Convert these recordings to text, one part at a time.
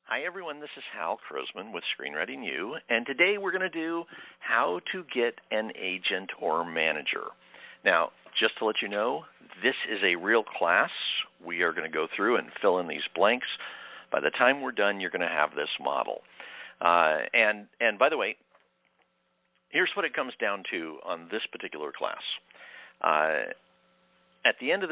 Hi everyone, this is Hal Krosman with Screenwriting U, and today we're going to do how to get an agent or manager. Now, just to let you know, this is a real class. We are going to go through and fill in these blanks. By the time we're done, you're going to have this model. And by the way, here's what it comes down to on this particular class. At the end of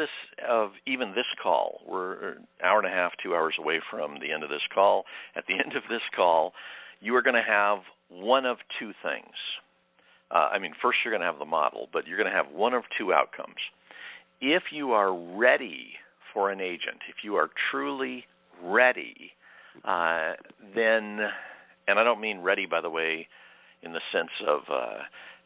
even this call, we're an hour and a half, 2 hours away from the end of this call. At the end of this call, you are going to have one of two things. First you're going to have the model, but you're going to have one of two outcomes. If you are ready for an agent, if you are truly ready, then, and I don't mean ready, by the way, in the sense of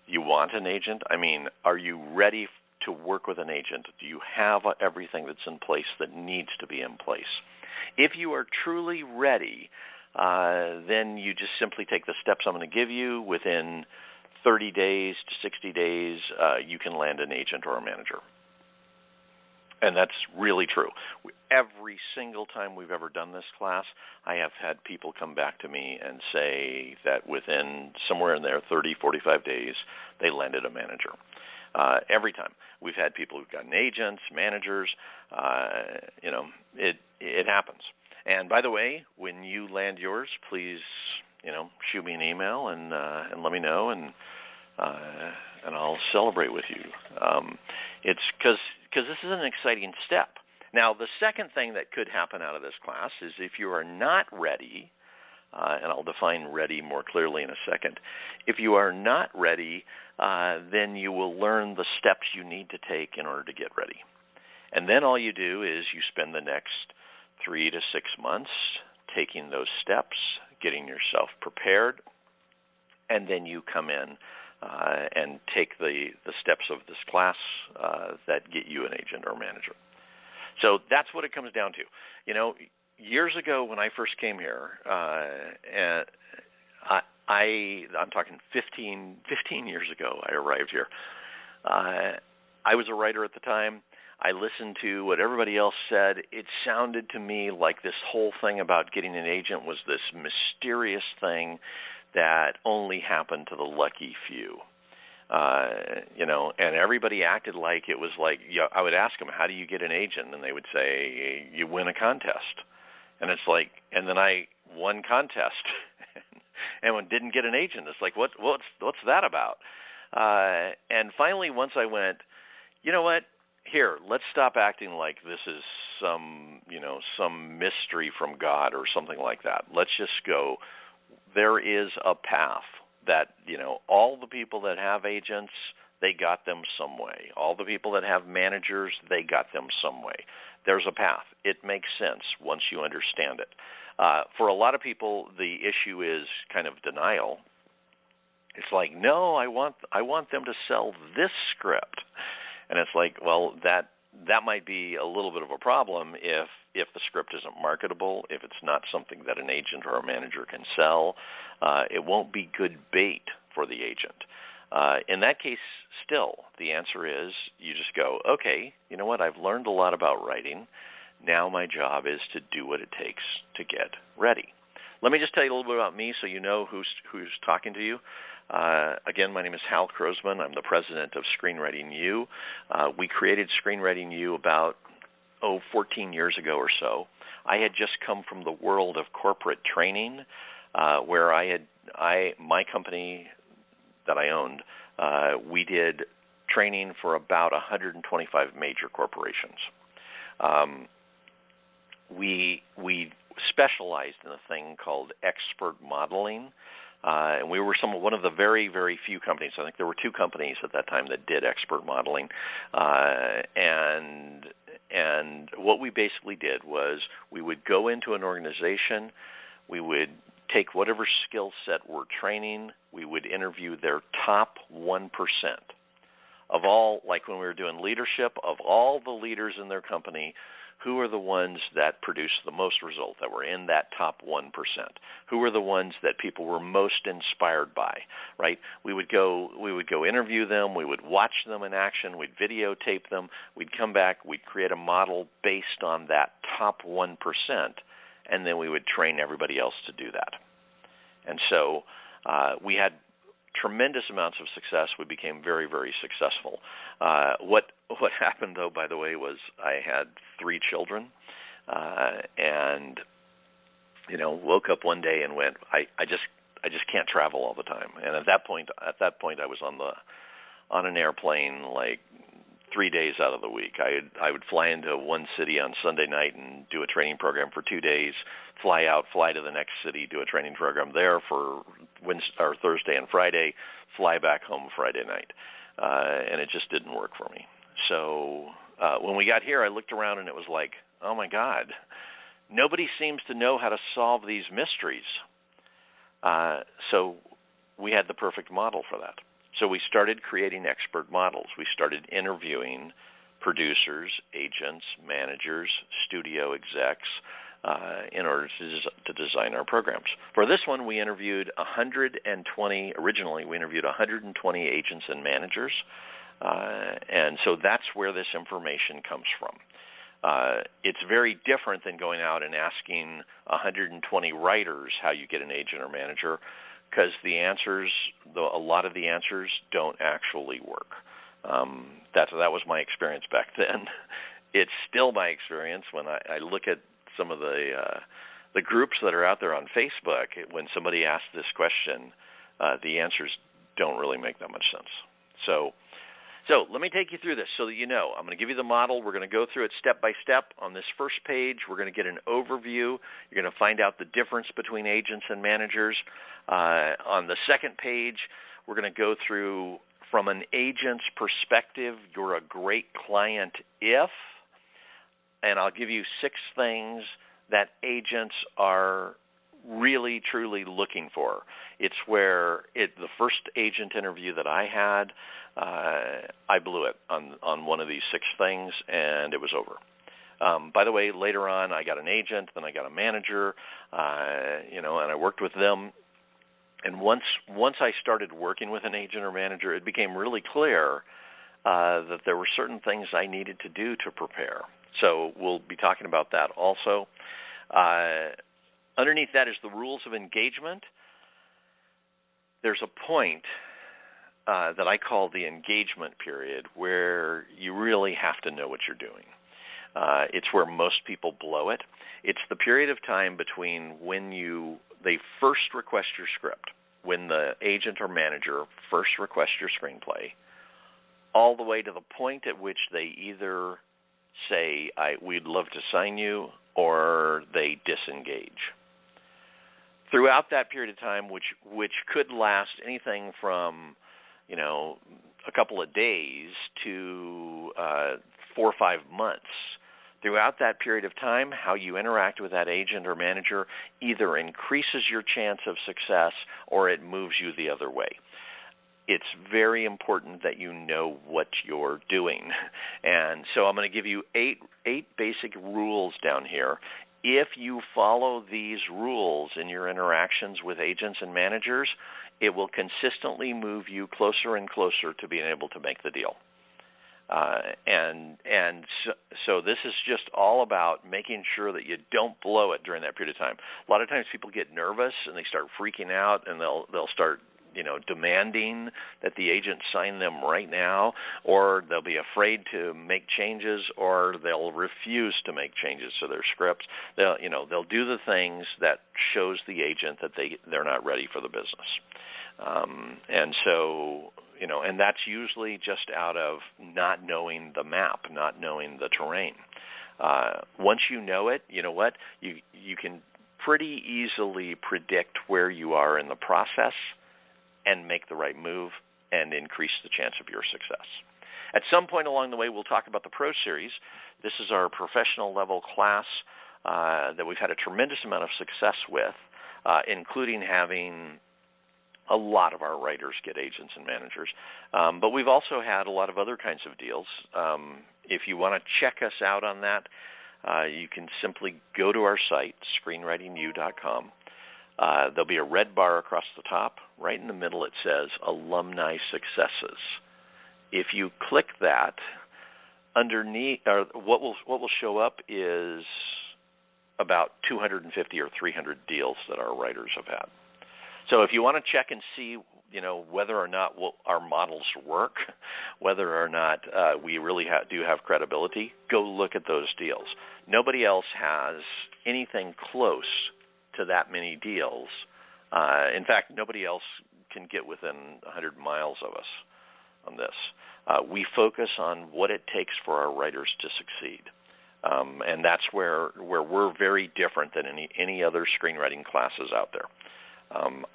you want an agent. I mean, are you ready to work with an agent? Do you have everything that's in place that needs to be in place? If you are truly ready, then you just simply take the steps I'm going to give you. Within 30 days to 60 days, you can land an agent or a manager. And that's really true. Every single time we've ever done this class, I have had people come back to me and say that within somewhere in there, 30, 45 days, they landed a manager. Every time. We've had people who've gotten agents, managers, it happens. And by the way, when you land yours, please, shoot me an email and let me know, and I'll celebrate with you. It's because this is an exciting step. Now, the second thing that could happen out of this class is if you are not ready, and I'll define ready more clearly in a second. If you are not ready, then you will learn the steps you need to take in order to get ready. And then all you do is you spend the next 3 to 6 months taking those steps, getting yourself prepared, and then you come in and take the steps of this class that get you an agent or manager. So that's what it comes down to. Years ago when I first came here, I'm talking 15 years ago I arrived here. I was a writer at the time. I listened to what everybody else said. It sounded to me like this whole thing about getting an agent was this mysterious thing that only happened to the lucky few. And everybody acted like it was like, I would ask them, how do you get an agent? And they would say, you win a contest. And it's like, and then I won contest and didn't get an agent. It's like, what's that about? And finally, once I went, you know what? Here, let's stop acting like this is some mystery from God or something like that. Let's just go. There is a path that, all the people that have agents, they got them some way. All the people that have managers, they got them some way. There's a path. It makes sense once you understand it. For a lot of people, the issue is kind of denial. It's like, no, I want them to sell this script. And it's like, well, that might be a little bit of a problem if the script isn't marketable, if it's not something that an agent or a manager can sell. It won't be good bait for the agent. In that case, still, the answer is you just go, okay, you know what, I've learned a lot about writing. Now my job is to do what it takes to get ready. Let me just tell you a little bit about me so you know who's talking to you. Again, my name is Hal Krosman. I'm the president of Screenwriting U. We created Screenwriting U about 14 years ago or so. I had just come from the world of corporate training, where my company that I owned, we did training for about 125 major corporations. We specialized in a thing called expert modeling, and we were one of the very, very few companies. I think there were 2 companies at that time that did expert modeling, and what we basically did was we would go into an organization, we would take whatever skill set we're training, we would interview their top 1% of all, like when we were doing leadership, of all the leaders in their company, who are the ones that produced the most result, that were in that top 1%? Who were the ones that people were most inspired by, right? We would go interview them, we would watch them in action, we'd videotape them, we'd come back, we'd create a model based on that top 1%, and then we would train everybody else to do that. And so we had tremendous amounts of success. We became very, very successful. What happened, though, by the way, was I had 3 children, and woke up one day and went, I just can't travel all the time. And at that point, I was on an airplane like 3 days out of the week. I would fly into one city on Sunday night and do a training program for 2 days, fly out, fly to the next city, do a training program there for Thursday and Friday, fly back home Friday night. And it just didn't work for me. So when we got here, I looked around and it was like, oh my God, nobody seems to know how to solve these mysteries. So we had the perfect model for that. So we started creating expert models. We started interviewing producers, agents, managers, studio execs in order to design our programs. For this one, we interviewed 120. Originally, we interviewed 120 agents and managers, and so that's where this information comes from. It's very different than going out and asking 120 writers how you get an agent or manager, because a lot of the answers don't actually work. That was my experience back then. It's still my experience when I look at some of the groups that are out there on Facebook. When somebody asks this question, the answers don't really make that much sense. So let me take you through this so that you know. I'm going to give you the model. We're going to go through it step by step. On this first page, we're going to get an overview. You're going to find out the difference between agents and managers. On the second page, we're going to go through, from an agent's perspective, you're a great client if, and I'll give you 6 things that agents are really, truly looking for. It's where the first agent interview that I had, I blew it on one of these 6 things, and it was over. By the way, later on, I got an agent, then I got a manager, and I worked with them. And once I started working with an agent or manager, it became really clear that there were certain things I needed to do to prepare. So we'll be talking about that also. Underneath that is the rules of engagement. There's a point that I call the engagement period where you really have to know what you're doing. It's where most people blow it. It's the period of time between when they first request your script, when the agent or manager first requests your screenplay, all the way to the point at which they either say, we'd love to sign you, or they disengage. Throughout that period of time, which could last anything from a couple of days to 4 or 5 months, throughout that period of time, how you interact with that agent or manager either increases your chance of success or it moves you the other way. It's very important that you know what you're doing. And so I'm going to give you eight basic rules down here. If you follow these rules in your interactions with agents and managers, it will consistently move you closer and closer to being able to make the deal. So this is just all about making sure that you don't blow it during that period of time. A lot of times people get nervous and they start freaking out, and they'll start demanding that the agent sign them right now, or they'll be afraid to make changes, or they'll refuse to make changes to their scripts. They'll do the things that shows the agent that they're not ready for the business. And that's usually just out of not knowing the map, not knowing the terrain. Once you know it, you know what? You can pretty easily predict where you are in the process and make the right move and increase the chance of your success. At some point along the way, we'll talk about the Pro Series. This is our professional level class that we've had a tremendous amount of success with, including having a lot of our writers get agents and managers. But we've also had a lot of other kinds of deals. If you want to check us out on that, you can simply go to our site, screenwritingu.com. There'll be a red bar across the top. Right in the middle it says Alumni Successes. If you click that, underneath, what will show up is about 250 or 300 deals that our writers have had. So if you want to check and see, whether or not our models work, whether or not we really do have credibility, go look at those deals. Nobody else has anything close to that many deals. In fact, nobody else can get within 100 miles of us on this. We focus on what it takes for our writers to succeed. And that's where we're very different than any other screenwriting classes out there.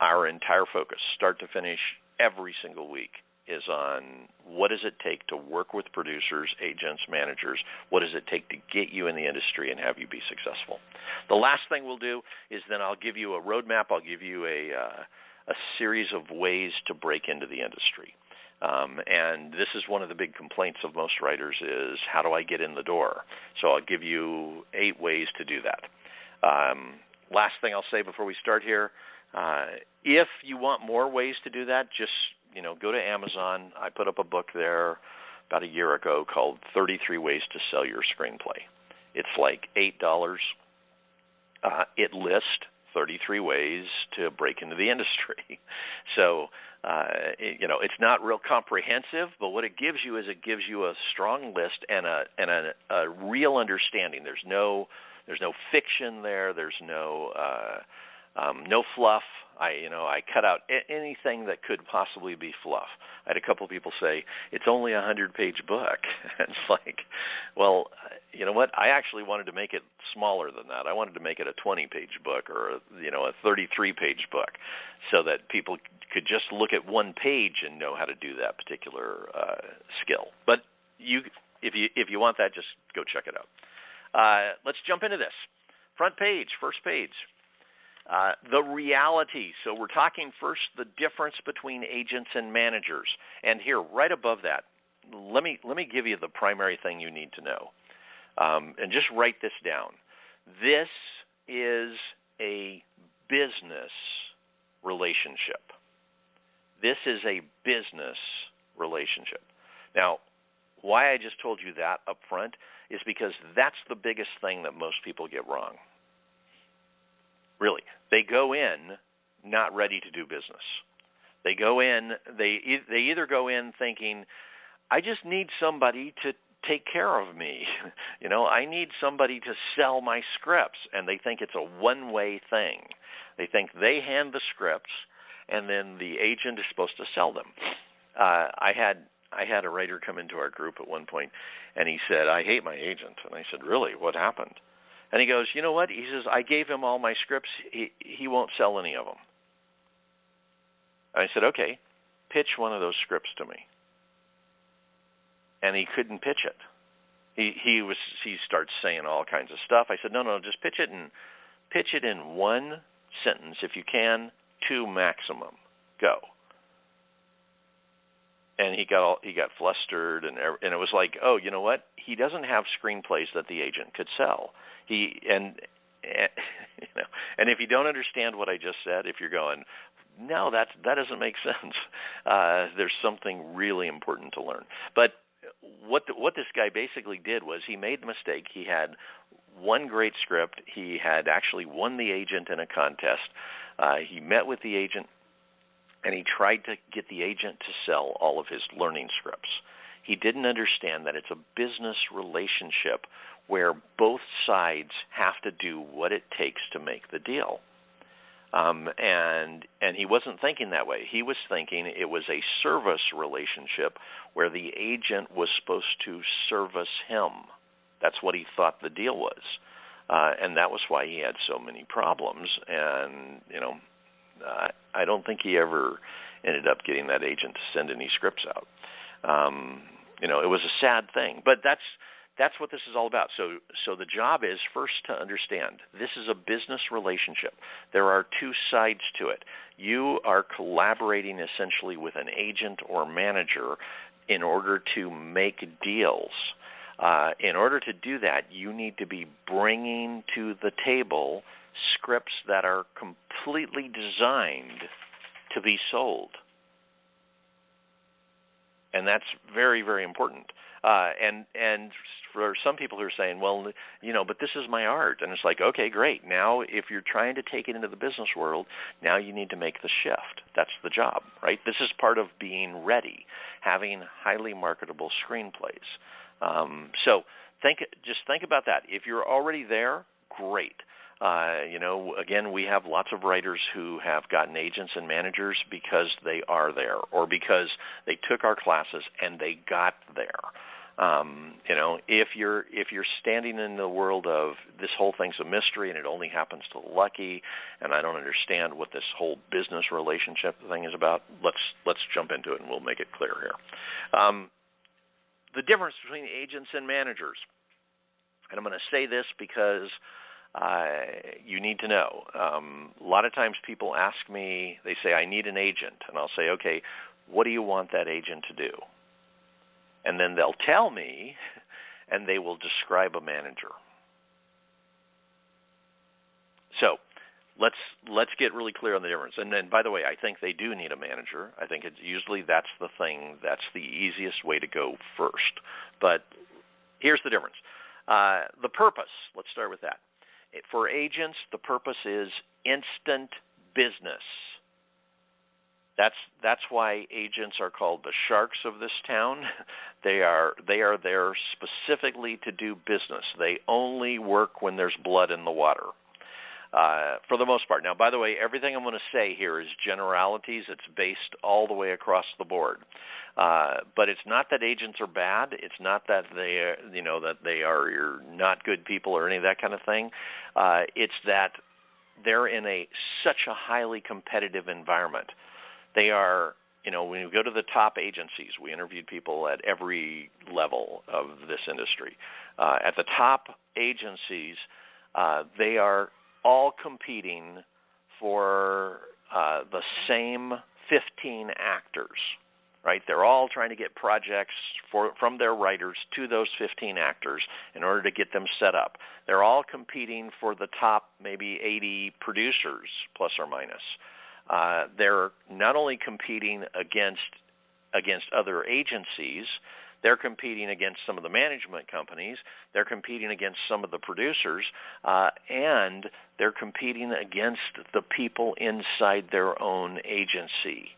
Our entire focus, start to finish, every single week, is on what does it take to work with producers, agents, managers, what does it take to get you in the industry and have you be successful. The last thing we'll do is then I'll give you a roadmap, I'll give you a series of ways to break into the industry. And this is one of the big complaints of most writers is, how do I get in the door? So I'll give you 8 ways to do that. Last thing I'll say before we start here, if you want more ways to do that, just go to Amazon. I put up a book there about a year ago called 33 Ways to Sell Your Screenplay. It's like $8. It lists 33 ways to break into the industry. So, it's not real comprehensive, but what it gives you is it gives you a strong list and a real understanding. There's no fiction there. There's no fluff. I cut out anything that could possibly be fluff. I had a couple of people say, it's only a 100-page book. It's like, well, you know what? I actually wanted to make it smaller than that. I wanted to make it a 20-page book or, a 33-page book so that people could just look at one page and know how to do that particular skill. But if you want that, just go check it out. Let's jump into this. Front page, first page. The reality. So we're talking first the difference between agents and managers. And here, right above that, let me give you the primary thing you need to know. And just write this down. This is a business relationship. This is a business relationship. Now, why I just told you that up front is because that's the biggest thing that most people get wrong. Really, they go in not ready to do business. They go in, they either go in thinking, I just need somebody to take care of me. I need somebody to sell my scripts, and they think it's a one-way thing. They think they hand the scripts, and then the agent is supposed to sell them. I had a writer come into our group at one point, and he said, I hate my agent. And I said, really? What happened? And he goes, you know what? He says, I gave him all my scripts. He won't sell any of them. And I said, okay, pitch one of those scripts to me. And he couldn't pitch it. He starts saying all kinds of stuff. I said, no, just pitch it in one sentence if you can, 2 maximum. Go. And he got flustered, and it was like, oh, you know what? He doesn't have screenplays that the agent could sell. And if you don't understand what I just said, if you're going, no, that doesn't make sense, there's something really important to learn. But what this guy basically did was he made the mistake. He had one great script. He had actually won the agent in a contest. He met with the agent, and he tried to get the agent to sell all of his learning scripts. He didn't understand that it's a business relationship where both sides have to do what it takes to make the deal. And he wasn't thinking that way. He was thinking it was a service relationship where the agent was supposed to service him. That's what he thought the deal was. And that was why he had so many problems. And, I don't think he ever ended up getting that agent to send any scripts out. It was a sad thing. But that's what this is all about. So the job is first to understand this is a business relationship. There are 2 sides to it. You are collaborating essentially with an agent or manager in order to make deals. In order to do that, you need to be bringing to the table scripts that are completely designed to be sold. And that's very, very important. And for some people who are saying, well, but this is my art. And it's like, okay, great. Now, if you're trying to take it into the business world, now you need to make the shift. That's the job, right? This is part of being ready, having highly marketable screenplays. So just think about that. If you're already there, great. Again, we have lots of writers who have gotten agents and managers because they are there, or because they took our classes and they got there. If you're standing in the world of this whole thing's a mystery and it only happens to the lucky, and I don't understand what this whole business relationship thing is about, let's jump into it and we'll make it clear here. The difference between agents and managers, and I'm going to say this because you need to know. A lot of times people ask me, they say, I need an agent. And I'll say, okay, what do you want that agent to do? And then they'll tell me, and they will describe a manager. So let's get really clear on the difference. And then, by the way, I think they do need a manager. I think usually that's the easiest way to go first. But here's the difference. The purpose, let's start with that. For agents, the purpose is instant business. That's why agents are called the sharks of this town. They are there specifically to do business. They only work when there's blood in the water, for the most part. Now, by the way, everything I'm going to say here is generalities. It's based all the way across the board. But it's not that agents are bad. It's not that they are not good people or any of that kind of thing. It's that they're in such a highly competitive environment. They are, when you go to the top agencies, we interviewed people at every level of this industry. At the top agencies, they are all competing for the same 15 actors. Right? They're all trying to get projects from their writers to those 15 actors in order to get them set up. They're all competing for the top maybe 80 producers, plus or minus. They're not only competing against other agencies, they're competing against some of the management companies, they're competing against some of the producers, and they're competing against the people inside their own agency.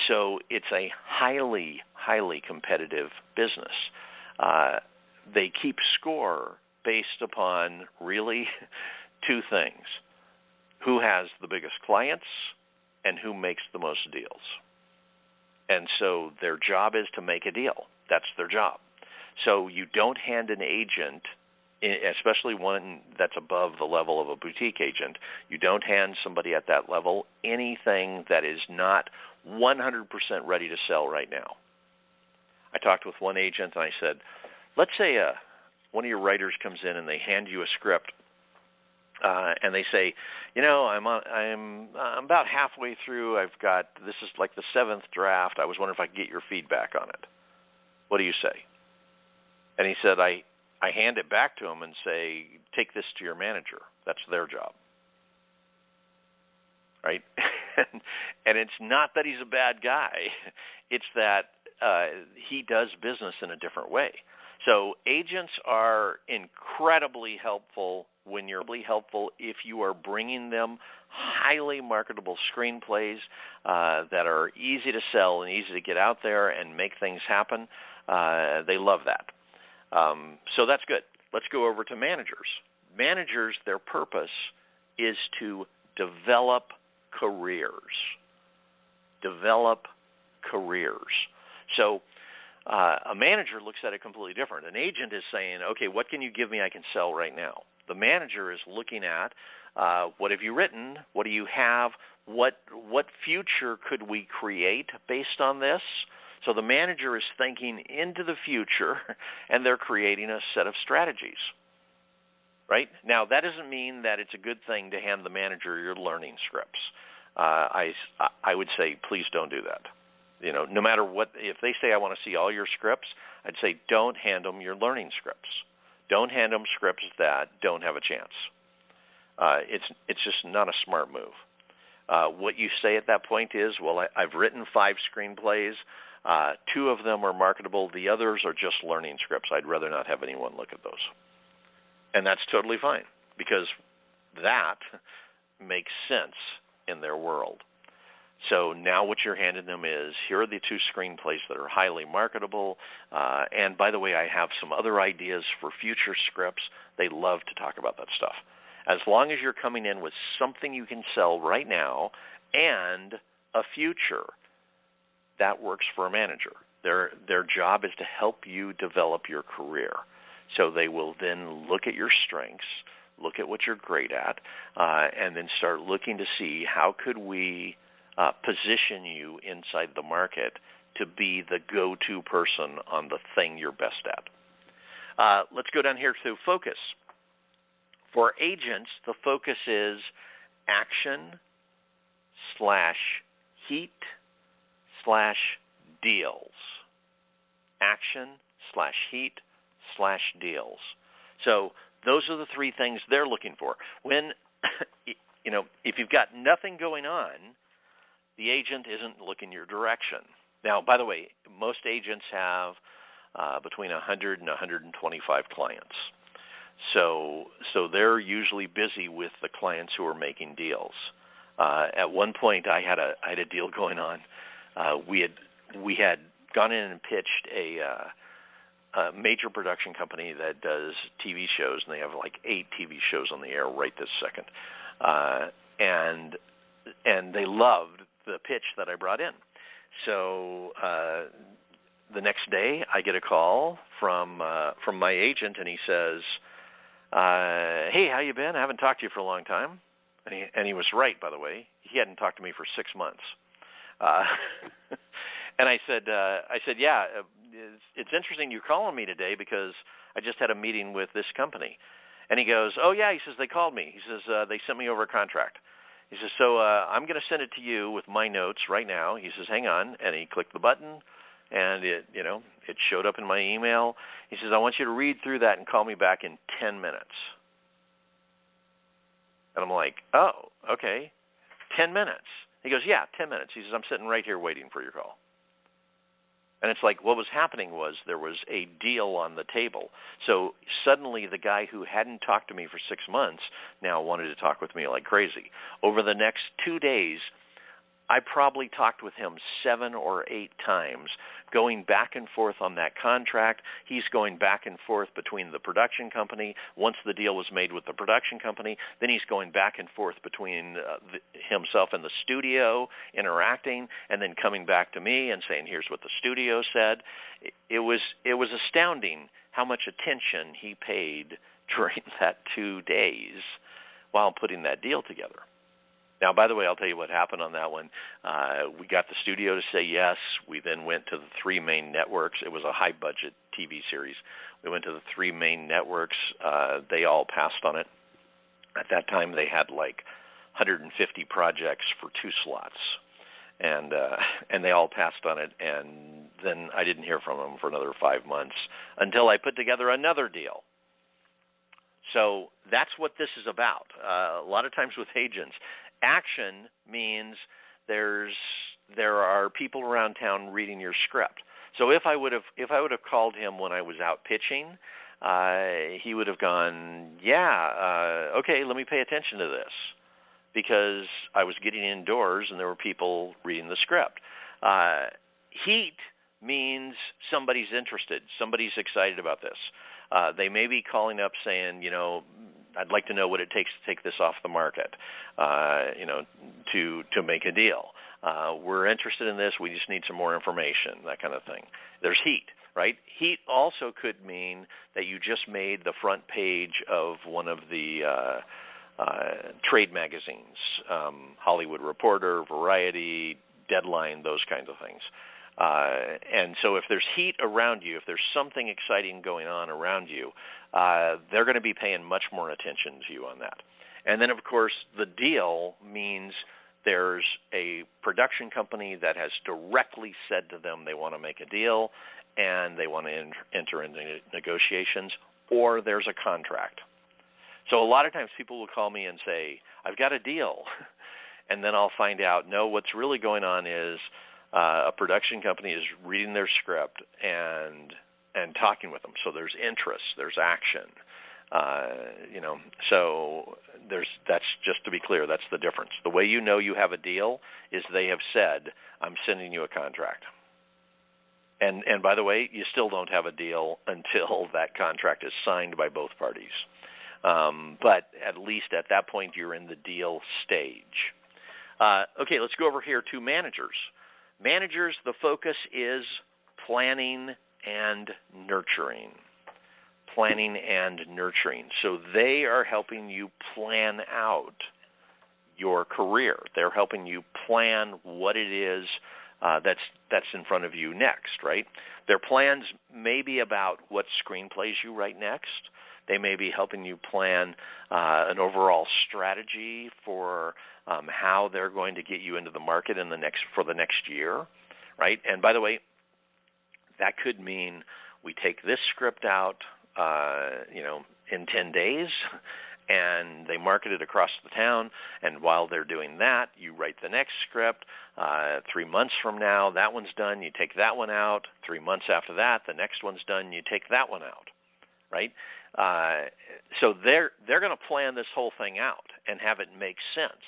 So it's a highly, highly competitive business. They keep score based upon really two things: who has the biggest clients and who makes the most deals. And so their job is to make a deal. That's their job. So you don't hand an agent, especially one that's above the level of a boutique agent, you don't hand somebody at that level anything that is not 100% ready to sell right now. I talked with one agent and I said, let's say one of your writers comes in and they hand you a script and they say, I'm about halfway through. This is like the 7th draft. I was wondering if I could get your feedback on it. What do you say? And he said, I hand it back to him and say, take this to your manager. That's their job. Right? And it's not that he's a bad guy. It's that he does business in a different way. So agents are incredibly helpful if you are bringing them highly marketable screenplays that are easy to sell and easy to get out there and make things happen. They love that. So that's good. Let's go over to managers. Managers, their purpose is to develop careers. So a manager looks at it completely different. An agent is saying, okay, what can you give me I can sell right now? The manager is looking at what have you written? What do you have? What future could we create based on this? So the manager is thinking into the future, and they're creating a set of strategies. Right? Now, that doesn't mean that it's a good thing to hand the manager your learning scripts. I would say, please don't do that. No matter what, if they say I want to see all your scripts, I'd say don't hand them your learning scripts. Don't hand them scripts that don't have a chance. It's just not a smart move. What you say at that point is, well, I've written 5 screenplays. Two of them are marketable. The others are just learning scripts. I'd rather not have anyone look at those. And that's totally fine, because that makes sense in their world. So now what you're handing them is, here are the two screenplays that are highly marketable. And by the way, I have some other ideas for future scripts. They love to talk about that stuff. As long as you're coming in with something you can sell right now and a future, that works for a manager. Their job is to help you develop your career. So they will then look at your strengths, look at what you're great at, and then start looking to see how could we position you inside the market to be the go-to person on the thing you're best at. Let's go down here to focus. For agents, the focus is action / heat / deals. Action / heat / deals. So those are the three things they're looking for. When, if you've got nothing going on, the agent isn't looking your direction. Now, by the way, most agents have between 100 and 125 clients. So they're usually busy with the clients who are making deals. At one point, I had a deal going on. We had gone in and pitched a major production company that does TV shows, and they have like 8 TV shows on the air right this second. And they loved the pitch that I brought in. So the next day, I get a call from my agent, and he says, "Hey, how you been? I haven't talked to you for a long time." And he was right, by the way. He hadn't talked to me for 6 months. And I said, "Yeah, it's interesting you're calling me today because I just had a meeting with this company." And he goes, "Oh yeah," he says, "they called me." He says, "They sent me over a contract." He says, "So I'm going to send it to you with my notes right now." He says, "Hang on," and he clicked the button, and it showed up in my email. He says, "I want you to read through that and call me back in 10 minutes." And I'm like, "Oh, okay, 10 minutes." He goes, "Yeah, 10 minutes." He says, "I'm sitting right here waiting for your call." And it's like what was happening was there was a deal on the table. So suddenly the guy who hadn't talked to me for 6 months now wanted to talk with me like crazy. Over the next 2 days, I probably talked with him 7 or 8 times, going back and forth on that contract. He's going back and forth between the production company. Once the deal was made with the production company, then he's going back and forth between himself and the studio, interacting, and then coming back to me and saying, "Here's what the studio said." It was astounding how much attention he paid during that 2 days while putting that deal together. Now, by the way, I'll tell you what happened on that one. We got the studio to say yes. We then went to the 3 main networks. It was a high-budget TV series. We went to the 3 main networks. They all passed on it. At that time, they had like 150 projects for 2 slots, and they all passed on it. And then I didn't hear from them for another 5 months until I put together another deal. So that's what this is about. A lot of times with agents, action means there are people around town reading your script. So if I would have called him when I was out pitching, he would have gone, "Yeah, okay, let me pay attention to this," because I was getting indoors and there were people reading the script. Heat means somebody's interested, somebody's excited about this. They may be calling up saying, "I'd like to know what it takes to take this off the market, to make a deal. We're interested in this. We just need some more information," that kind of thing. There's heat, right? Heat also could mean that you just made the front page of one of the trade magazines, Hollywood Reporter, Variety, Deadline, those kinds of things. And so if there's heat around you, if there's something exciting going on around you, they're going to be paying much more attention to you on that. And then, of course, the deal means there's a production company that has directly said to them they want to make a deal and they want to enter into negotiations, or there's a contract. So a lot of times people will call me and say, "I've got a deal." And then I'll find out, no, what's really going on is A production company is reading their script and talking with them. So there's interest, there's action. So that's just to be clear, that's the difference. The way you know you have a deal is they have said, I'm sending you a contract. And by the way, you still don't have a deal until that contract is signed by both parties. But at least at that point, you're in the deal stage. Okay, let's go over here to managers. Managers, the focus is planning and nurturing. Planning and nurturing. So they are helping you plan out your career. They're helping you plan what it is that's in front of you next, right? Their plans may be about what screenplays you write next. They may be helping you plan an overall strategy for how they're going to get you into the market for the next year, right? And by the way, that could mean we take this script out, in 10 days, and they market it across the town. And while they're doing that, you write the next script. 3 months from now, that one's done. You take that one out. 3 months after that, the next one's done. You take that one out, right? So they're going to plan this whole thing out and have it make sense,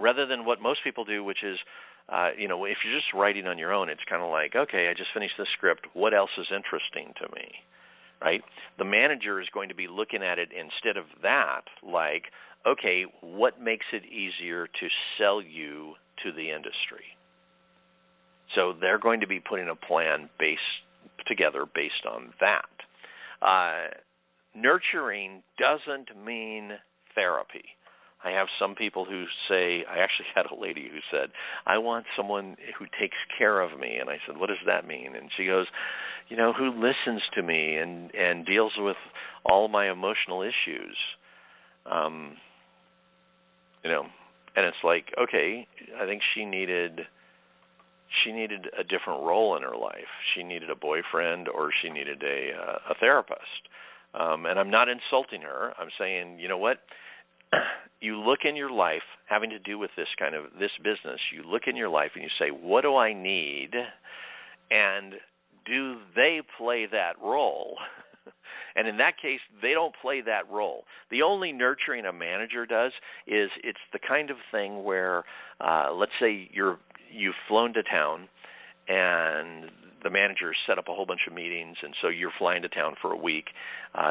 rather than what most people do, which is, if you're just writing on your own, it's kind of like, okay, I just finished this script. What else is interesting to me? Right? The manager is going to be looking at it instead of that, like, okay, what makes it easier to sell you to the industry? So they're going to be putting a plan together based on that. Nurturing doesn't mean therapy. I have some people who say, I actually had a lady who said, I want someone who takes care of me. And I said, what does that mean? And she goes, who listens to me and deals with all my emotional issues. And it's like, okay, I think she needed a different role in her life. She needed a boyfriend, or she needed a therapist. And I'm not insulting her. I'm saying, you know what? You look in your life, having to do with this business, you look in your life and you say, what do I need? And do they play that role? And in that case, they don't play that role. The only nurturing a manager does is it's the kind of thing where, let's say you've flown to town and the manager set up a whole bunch of meetings, and so you're flying to town for a week.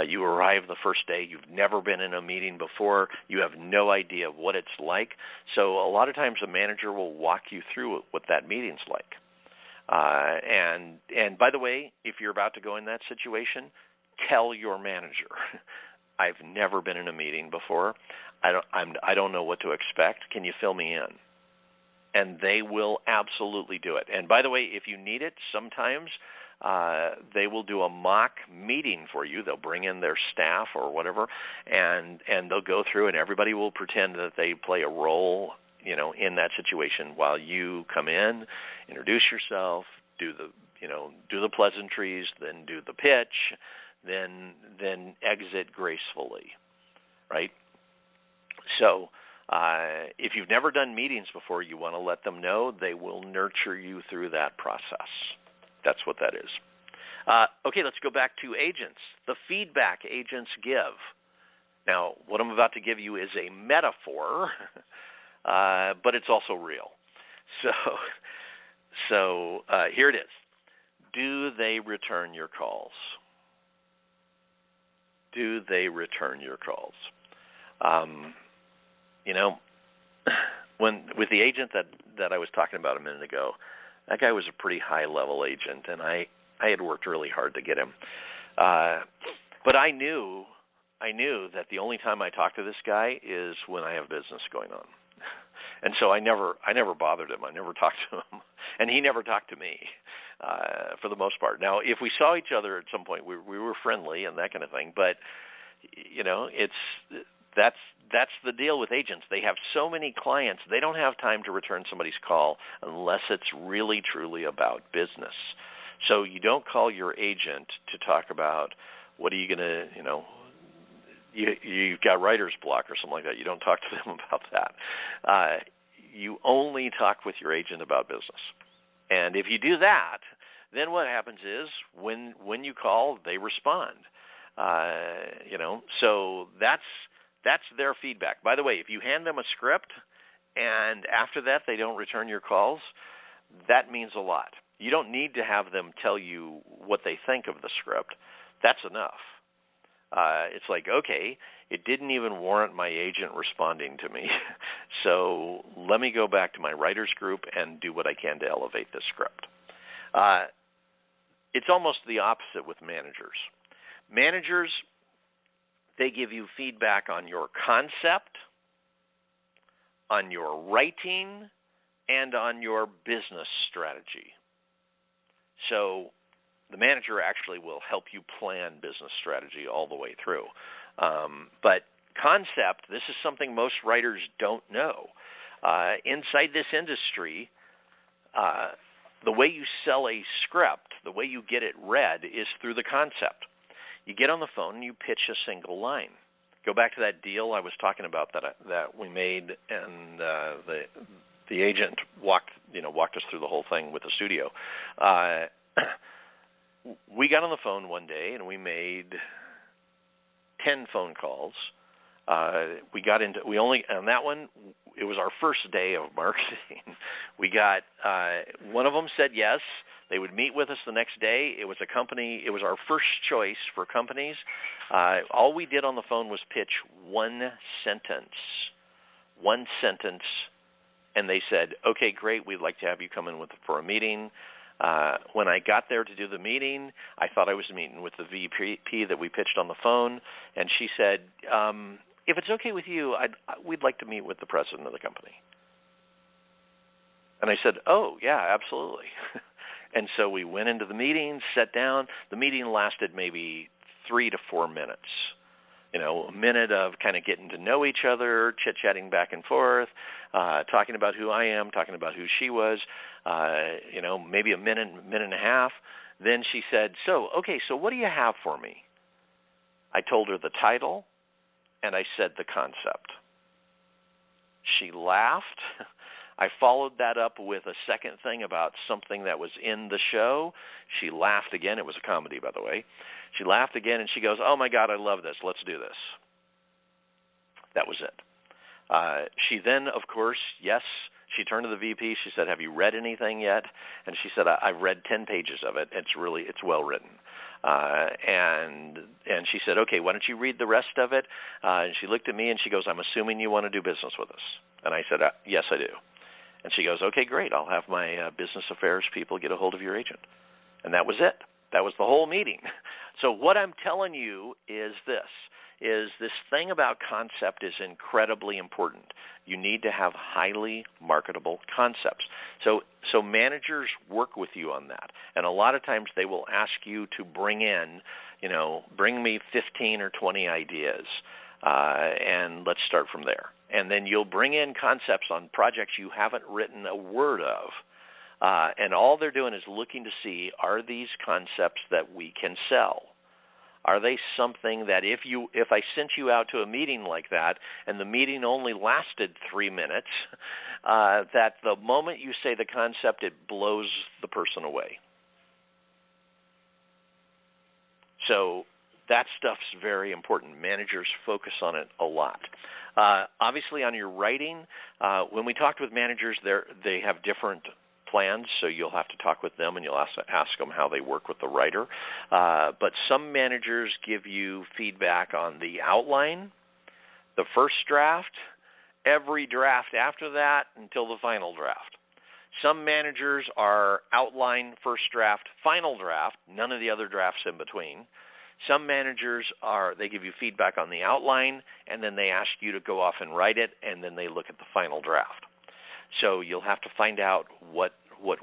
You arrive the first day. You've never been in a meeting before. You have no idea what it's like. So a lot of times a manager will walk you through what that meeting's like. And by the way, if you're about to go in that situation, tell your manager, I've never been in a meeting before. I don't know what to expect. Can you fill me in? And they will absolutely do it. And by the way, if you need it, sometimes they will do a mock meeting for you. They'll bring in their staff or whatever, and they'll go through, and everybody will pretend that they play a role, in that situation while you come in, introduce yourself, do the pleasantries, then do the pitch, then exit gracefully, right? So if you've never done meetings before, you want to let them know. They will nurture you through that process. That's what that is. Okay, let's go back to agents. The feedback agents give. Now, what I'm about to give you is a metaphor, but it's also real. So here it is. Do they return your calls? Do they return your calls? With the agent that I was talking about a minute ago, that guy was a pretty high-level agent, and I had worked really hard to get him. But I knew that the only time I talk to this guy is when I have business going on. And so I never bothered him. I never talked to him, and he never talked to me, for the most part. Now, if we saw each other at some point, we were friendly and that kind of thing. But that's the deal with agents. They have so many clients, they don't have time to return somebody's call unless it's really truly about business. So you don't call your agent to talk about what are you going to, you've got writer's block or something like that. You don't talk to them about that. You only talk with your agent about business. And if you do that, then what happens is when you call, they respond. So that's their feedback. By the way, if you hand them a script and after that they don't return your calls, that means a lot. You don't need to have them tell you what they think of the script. That's enough. It's like, okay, it didn't even warrant my agent responding to me, so let me go back to my writers group and do what I can to elevate this script. It's almost the opposite with managers. Managers, they give you feedback on your concept, on your writing, and on your business strategy. So the manager actually will help you plan business strategy all the way through. But concept, this is something most writers don't know. Inside this industry, the way you sell a script, the way you get it read is through the concept. You get on the phone and you pitch a single line. Go back to that deal I was talking about that we made, and the agent walked us through the whole thing with the studio. We got on the phone one day and we made 10 phone calls. On that one, it was our first day of marketing. We got one of them said yes. They would meet with us the next day. It was a company. It was our first choice for companies. All we did on the phone was pitch one sentence, and they said, "Okay, great. We'd like to have you come in for a meeting." When I got there to do the meeting, I thought I was meeting with the VP that we pitched on the phone, and she said, "If it's okay with you, we'd like to meet with the president of the company." And I said, "Oh, yeah, absolutely." And so we went into the meeting, sat down. The meeting lasted maybe 3 to 4 minutes. A minute of kind of getting to know each other, chit-chatting back and forth, talking about who I am, talking about who she was, maybe a minute and a half. Then she said, so what do you have for me? I told her the title, and I said the concept. She laughed. I followed that up with a second thing about something that was in the show. She laughed again. It was a comedy, by the way. She laughed again, and she goes, "Oh, my God, I love this. Let's do this." That was it. She then, of course, yes, she turned to the VP. She said, "Have you read anything yet?" And she said, "I've read 10 pages of it. It's well written." And she said, "Okay, why don't you read the rest of it?" And she looked at me, and she goes, "I'm assuming you want to do business with us." And I said, "Yes, I do." And she goes, "Okay, great. I'll have my business affairs people get a hold of your agent." And that was it. That was the whole meeting. So what I'm telling you is this thing about concept is incredibly important. You need to have highly marketable concepts. So managers work with you on that. And a lot of times they will ask you to bring me 15 or 20 ideas, and let's start from there. And then you'll bring in concepts on projects you haven't written a word of. And all they're doing is looking to see, are these concepts that we can sell? Are they something that if I sent you out to a meeting like that and the meeting only lasted 3 minutes, that the moment you say the concept, it blows the person away? So that stuff's very important. Managers focus on it a lot. Obviously, on your writing, when we talked with managers, they have different plans, so you'll have to talk with them and you'll ask them how they work with the writer. But some managers give you feedback on the outline, the first draft, every draft after that until the final draft. Some managers are outline, first draft, final draft, none of the other drafts in between. Some managers they give you feedback on the outline, and then they ask you to go off and write it, and then they look at the final draft. So you'll have to find out what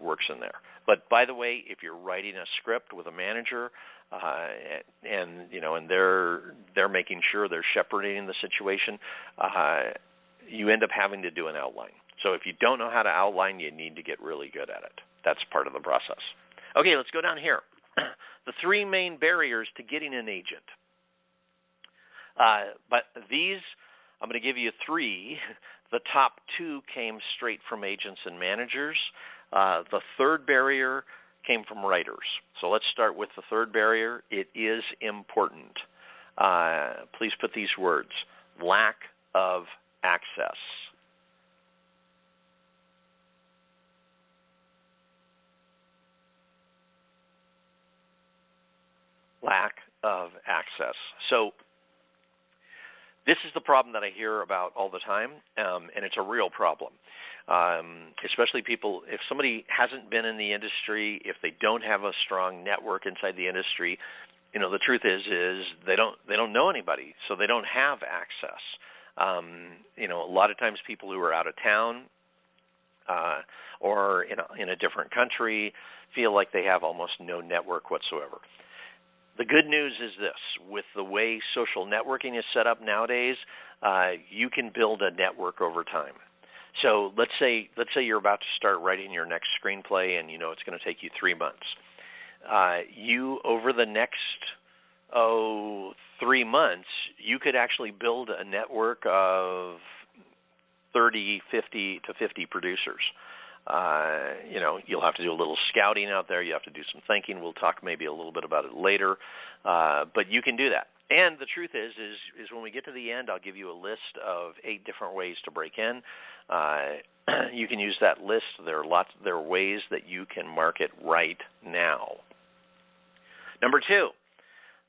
works in there. But by the way, if you're writing a script with a manager, and they're making sure they're shepherding the situation, you end up having to do an outline. So if you don't know how to outline, you need to get really good at it. That's part of the process. Okay, let's go down here. The 3 main barriers to getting an agent. But these, I'm going to give you 3. The top 2 came straight from agents and managers. The third barrier came from writers. So let's start with the third barrier. It is important. Please put these words: lack of access. Lack of access. So this is the problem that I hear about all the time, and it's a real problem. Especially people, if somebody hasn't been in the industry, if they don't have a strong network inside the industry, the truth is they don't know anybody, so they don't have access. A lot of times people who are out of town or in a different country feel like they have almost no network whatsoever. The good news is this: with the way social networking is set up nowadays, you can build a network over time. So let's say you're about to start writing your next screenplay, and it's going to take you 3 months. You, over the next 3 months, you could actually build a network of 30, 50 to 50 producers. You'll have to do a little scouting out there. You have to do some thinking. We'll talk maybe a little bit about it later, but you can do that. And the truth is when we get to the end, I'll give you a list of 8 different ways to break in. You can use that list. There are ways that you can market right now. Number 2,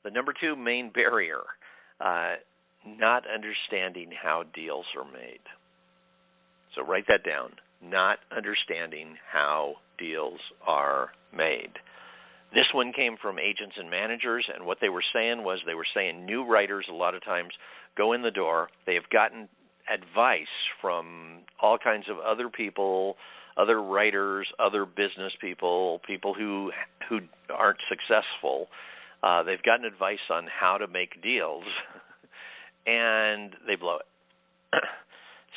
the number 2 main barrier, not understanding how deals are made. So write that down. Not understanding how deals are made. This one came from agents and managers, and what they were saying was new writers a lot of times go in the door. They have gotten advice from all kinds of other people, other writers, other business people, people who aren't successful. They've gotten advice on how to make deals, and they blow it.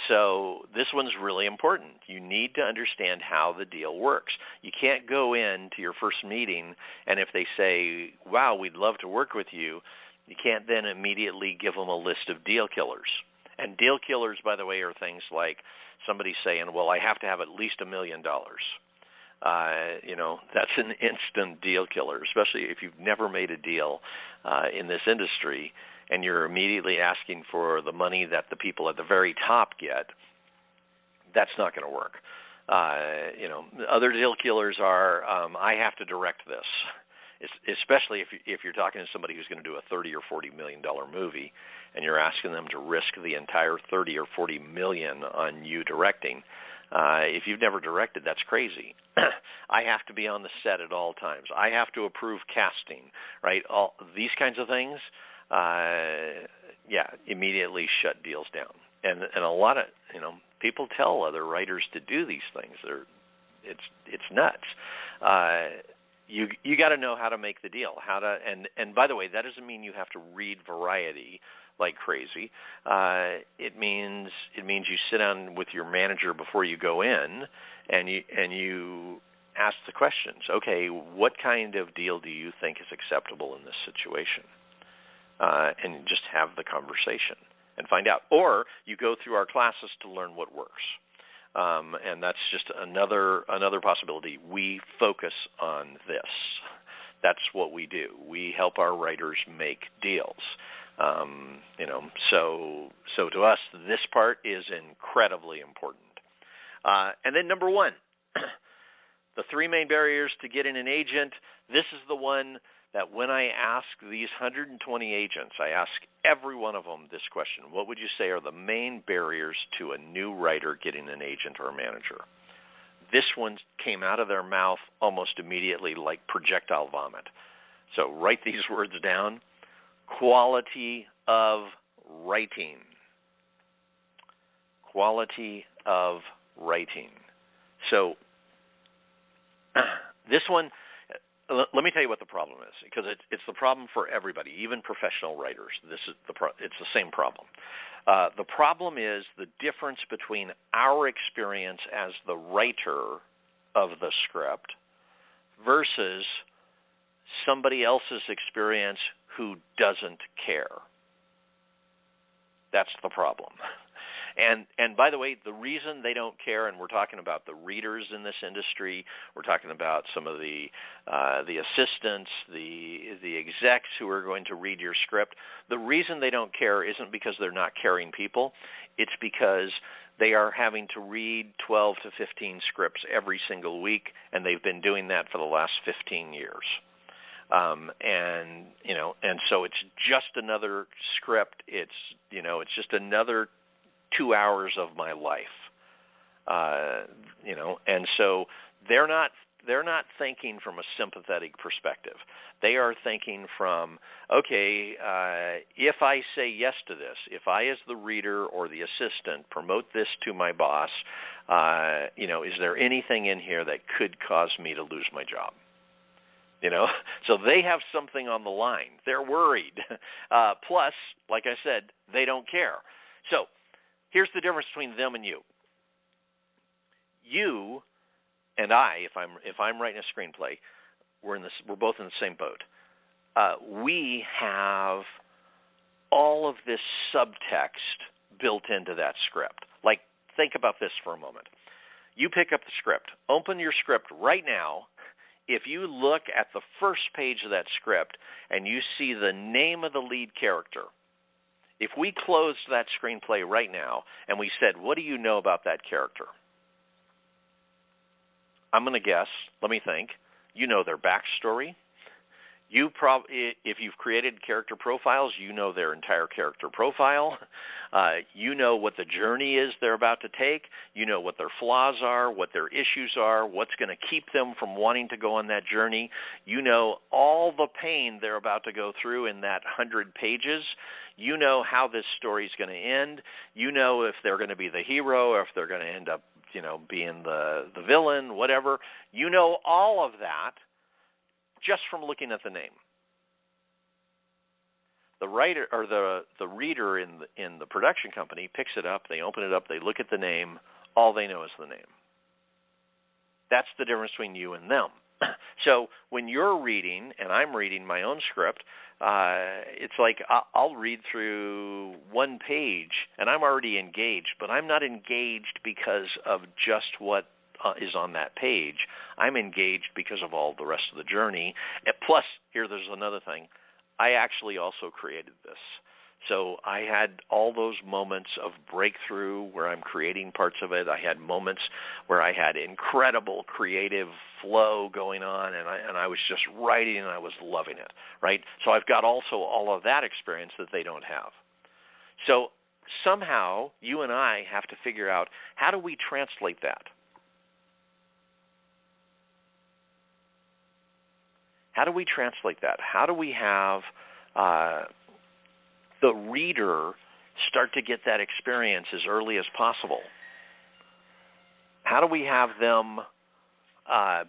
So this one's really important. You need to understand how the deal works. You can't go into your first meeting, and if they say, wow, we'd love to work with you, you can't then immediately give them a list of deal killers. And deal killers, by the way, are things like somebody saying, well, I have to have at least $1 million. That's an instant deal killer, especially if you've never made a deal in this industry, and you're immediately asking for the money that the people at the very top get. That's not going to work. Other deal killers are, I have to direct this, especially if you're talking to somebody who's going to do a $30 or $40 million movie, and you're asking them to risk the entire $30 or $40 million on you directing. If you've never directed, that's crazy. I have to be on the set at all times. I have to approve casting, right? All these kinds of things. Immediately shut deals down. And a lot of people tell other writers to do these things. It's nuts. You got to know how to make the deal. And by the way, that doesn't mean you have to read Variety like crazy. It means you sit down with your manager before you go in, and you ask the questions. Okay, what kind of deal do you think is acceptable in this situation? And just have the conversation and find out. Or you go through our classes to learn what works. And that's just another possibility. We focus on this. That's what we do. We help our writers make deals. So to us, this part is incredibly important. And then number 1, the 3 main barriers to getting an agent. This is the one that when I ask these 120 agents, I ask every one of them this question: what would you say are the main barriers to a new writer getting an agent or a manager? This one came out of their mouth almost immediately like projectile vomit. So write these words down. Quality of writing. Quality of writing. So this one, let me tell you what the problem is, because it's the problem for everybody, even professional writers. It's the same problem. The problem is the difference between our experience as the writer of the script versus somebody else's experience who doesn't care. That's the problem. And by the way, the reason they don't care, and we're talking about the readers in this industry, we're talking about some of the assistants, the execs who are going to read your script. The reason they don't care isn't because they're not caring people. It's because they are having to read 12 to 15 scripts every single week, and they've been doing that for the last 15 years. And so it's just another script. It's just another 2 hours of my life. And so they're not thinking from a sympathetic perspective. They are thinking from, okay, if I say yes to this, if I as the reader or the assistant promote this to my boss, is there anything in here that could cause me to lose my job? So they have something on the line. They're worried. Plus, like I said, they don't care. So here's the difference between them and you. You and I, if I'm writing a screenplay, we're both in the same boat. We have all of this subtext built into that script. Like, think about this for a moment. You pick up the script. Open your script right now. If you look at the first page of that script and you see the name of the lead character, if we closed that screenplay right now and we said, what do you know about that character? I'm going to guess, let me think, you know their backstory. If you've created character profiles, you know their entire character profile. You know what the journey is they're about to take. You know what their flaws are, what their issues are, what's going to keep them from wanting to go on that journey. You know all the pain they're about to go through in that 100 pages. You know how this story is going to end. You know if they're going to be the hero or if they're going to end up, being the villain, whatever. You know all of that just from looking at the name. The writer or the reader in the production company picks it up, they open it up, they look at the name, all they know is the name. That's the difference between you and them. So when you're reading, and I'm reading my own script, it's like I'll read through one page, and I'm already engaged, but I'm not engaged because of just what is on that page. I'm engaged because of all the rest of the journey. And plus, there's another thing. I actually also created this. So I had all those moments of breakthrough where I'm creating parts of it. I had moments where I had incredible creative flow going on, and I was just writing, and I was loving it, right? So I've got also all of that experience that they don't have. So somehow you and I have to figure out, how do we translate that? How do we translate that? How do we have the reader start to get that experience as early as possible? How do we have them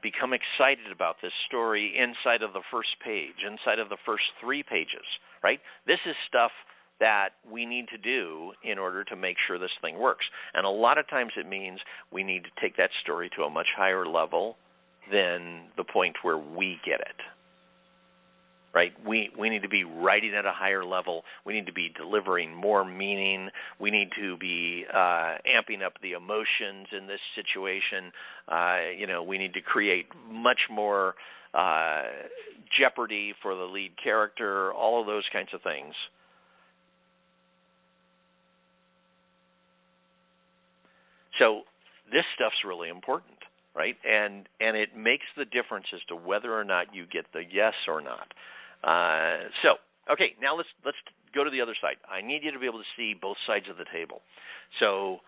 become excited about this story inside of the first page, inside of the first 3 pages, right? This is stuff that we need to do in order to make sure this thing works. And a lot of times it means we need to take that story to a much higher level than the point where we get it. Right? We need to be writing at a higher level. We need to be delivering more meaning. We need to be amping up the emotions in this situation. We need to create much more jeopardy for the lead character, all of those kinds of things. So this stuff's really important, right? And it makes the difference as to whether or not you get the yes or not. Okay, now let's go to the other side. I need you to be able to see both sides of the table. So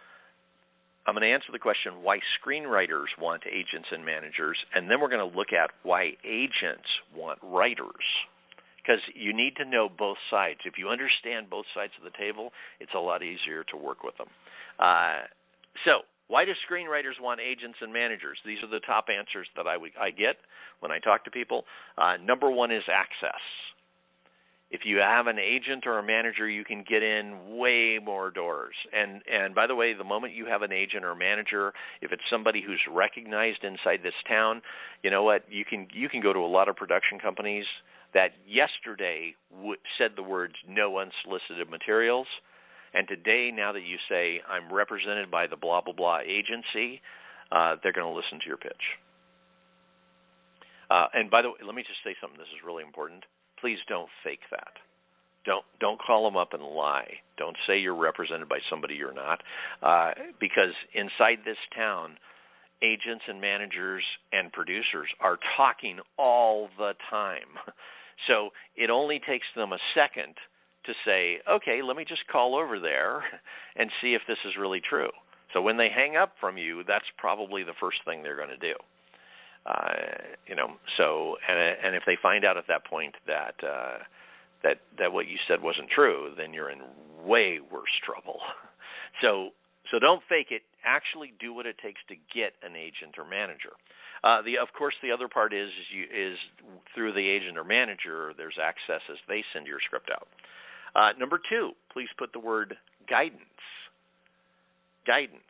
I'm going to answer the question why screenwriters want agents and managers, and then we're going to look at why agents want writers. Because you need to know both sides. If you understand both sides of the table, it's a lot easier to work with them. So why do screenwriters want agents and managers? These are the top answers that I get when I talk to people. Number one is access. If you have an agent or a manager, you can get in way more doors. And by the way, the moment you have an agent or a manager, if it's somebody who's recognized inside this town, you know what? You can go to a lot of production companies that yesterday said the words no unsolicited materials, And today, now that you say, I'm represented by the blah, blah, blah agency, they're going to listen to your pitch. And by the way, let me just say something. This is really important. Please don't fake that. Don't call them up and lie. Don't say you're represented by somebody you're not, because inside this town, agents and managers and producers are talking all the time. So it only takes them a second to say, okay, let me just call over there and see if this is really true. So when they hang up from you, that's probably the first thing they're going to do. So and if they find out at that point that what you said wasn't true, then you're in way worse trouble. So don't fake it. Actually do what it takes to get an agent or manager. Of course, the other part is through the agent or manager, there's access as they send your script out. Number 2, please put the word guidance. Guidance.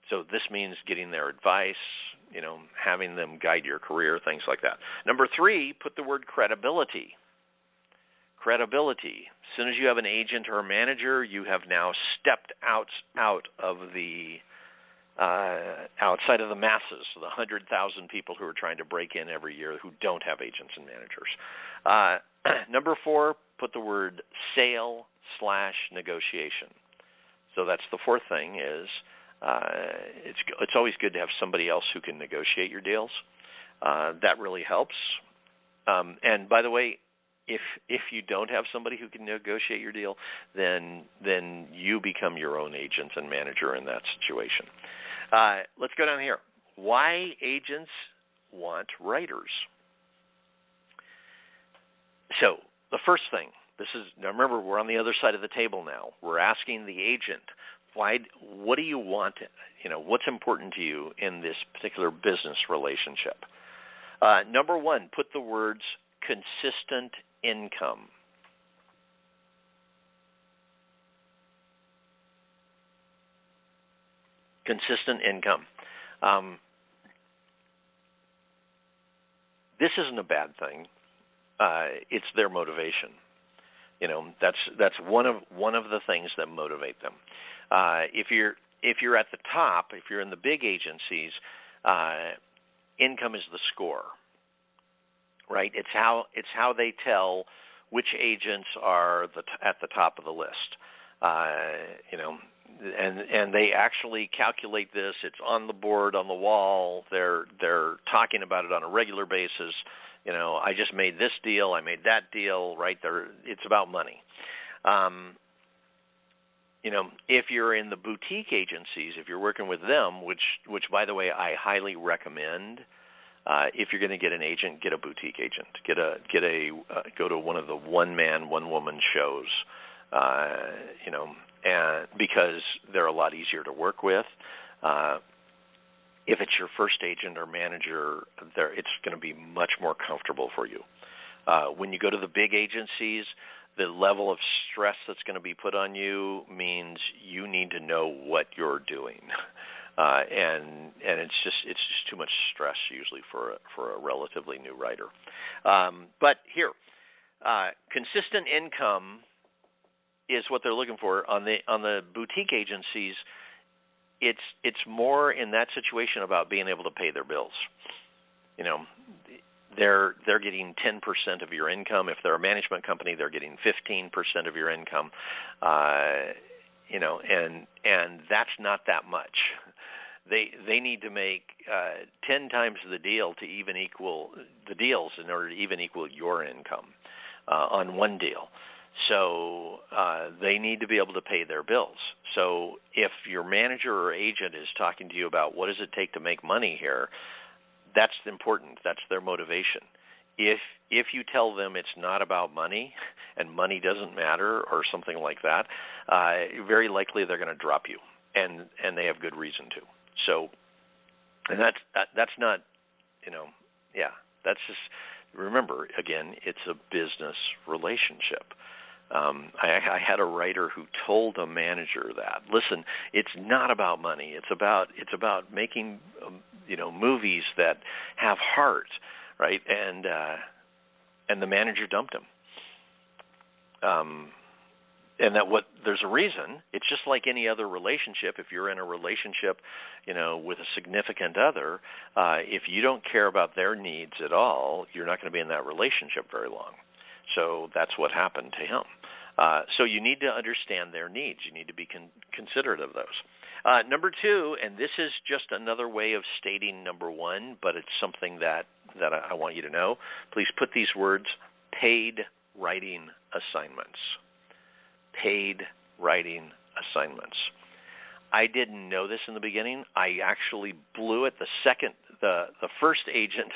So this means getting their advice, having them guide your career, things like that. Number 3, put the word credibility. Credibility. As soon as you have an agent or a manager, you have now stepped out of the outside of the masses, the 100,000 people who are trying to break in every year who don't have agents and managers. Number 4, put the word sale/negotiation. So that's the fourth thing is it's always good to have somebody else who can negotiate your deals. That really helps. And by the way, if you don't have somebody who can negotiate your deal, then you become your own agent and manager in that situation. Let's go down here. Why agents want writers? So the first thing, now remember, we're on the other side of the table now. We're asking the agent, what do you want? What's important to you in this particular business relationship? Number 1, put the words consistent income. Consistent income. This isn't a bad thing. It's their motivation. That's one of the things that motivate them. If you're at the top, if you're in the big agencies, income is the score, right? It's how they tell which agents are at the top of the list. And they actually calculate this. It's on the board, on the wall. They're talking about it on a regular basis. I just made this deal. I made that deal. Right? It's about money. If you're in the boutique agencies, if you're working with them, which by the way I highly recommend. If you're going to get an agent, get a boutique agent. Go to one of the one-man, one-woman shows. And because they're a lot easier to work with. If it's your first agent or manager, it's going to be much more comfortable for you. When you go to the big agencies, the level of stress that's going to be put on you means you need to know what you're doing, and it's just too much stress usually for a relatively new writer. But here, consistent income is what they're looking for. On the boutique agencies, it's more in that situation about being able to pay their bills. They're getting 10% of your income. If they're a management company, they're getting 15% of your income. And that's not that much. They need to make 10 times the deal to even equal the deals in order to even equal your income on one deal. So they need to be able to pay their bills. So if your manager or agent is talking to you about what does it take to make money here, that's important. That's their motivation. If you tell them it's not about money and money doesn't matter or something like that, very likely they're going to drop you, and they have good reason to. So, and that's not, that's just, remember, again, it's a business relationship. I had a writer who told a manager that, listen, it's not about money. It's about making movies that have heart, right? And the manager dumped him. and that there's a reason. It's just like any other relationship. If you're in a relationship, with a significant other, if you don't care about their needs at all, you're not going to be in that relationship very long. So that's what happened to him. So you need to understand their needs. You need to be considerate of those. Number two, and this is just another way of stating number one, but it's something that I want you to know. Please put these words: paid writing assignments. Paid writing assignments. I didn't know this in the beginning. I actually blew it. The first agent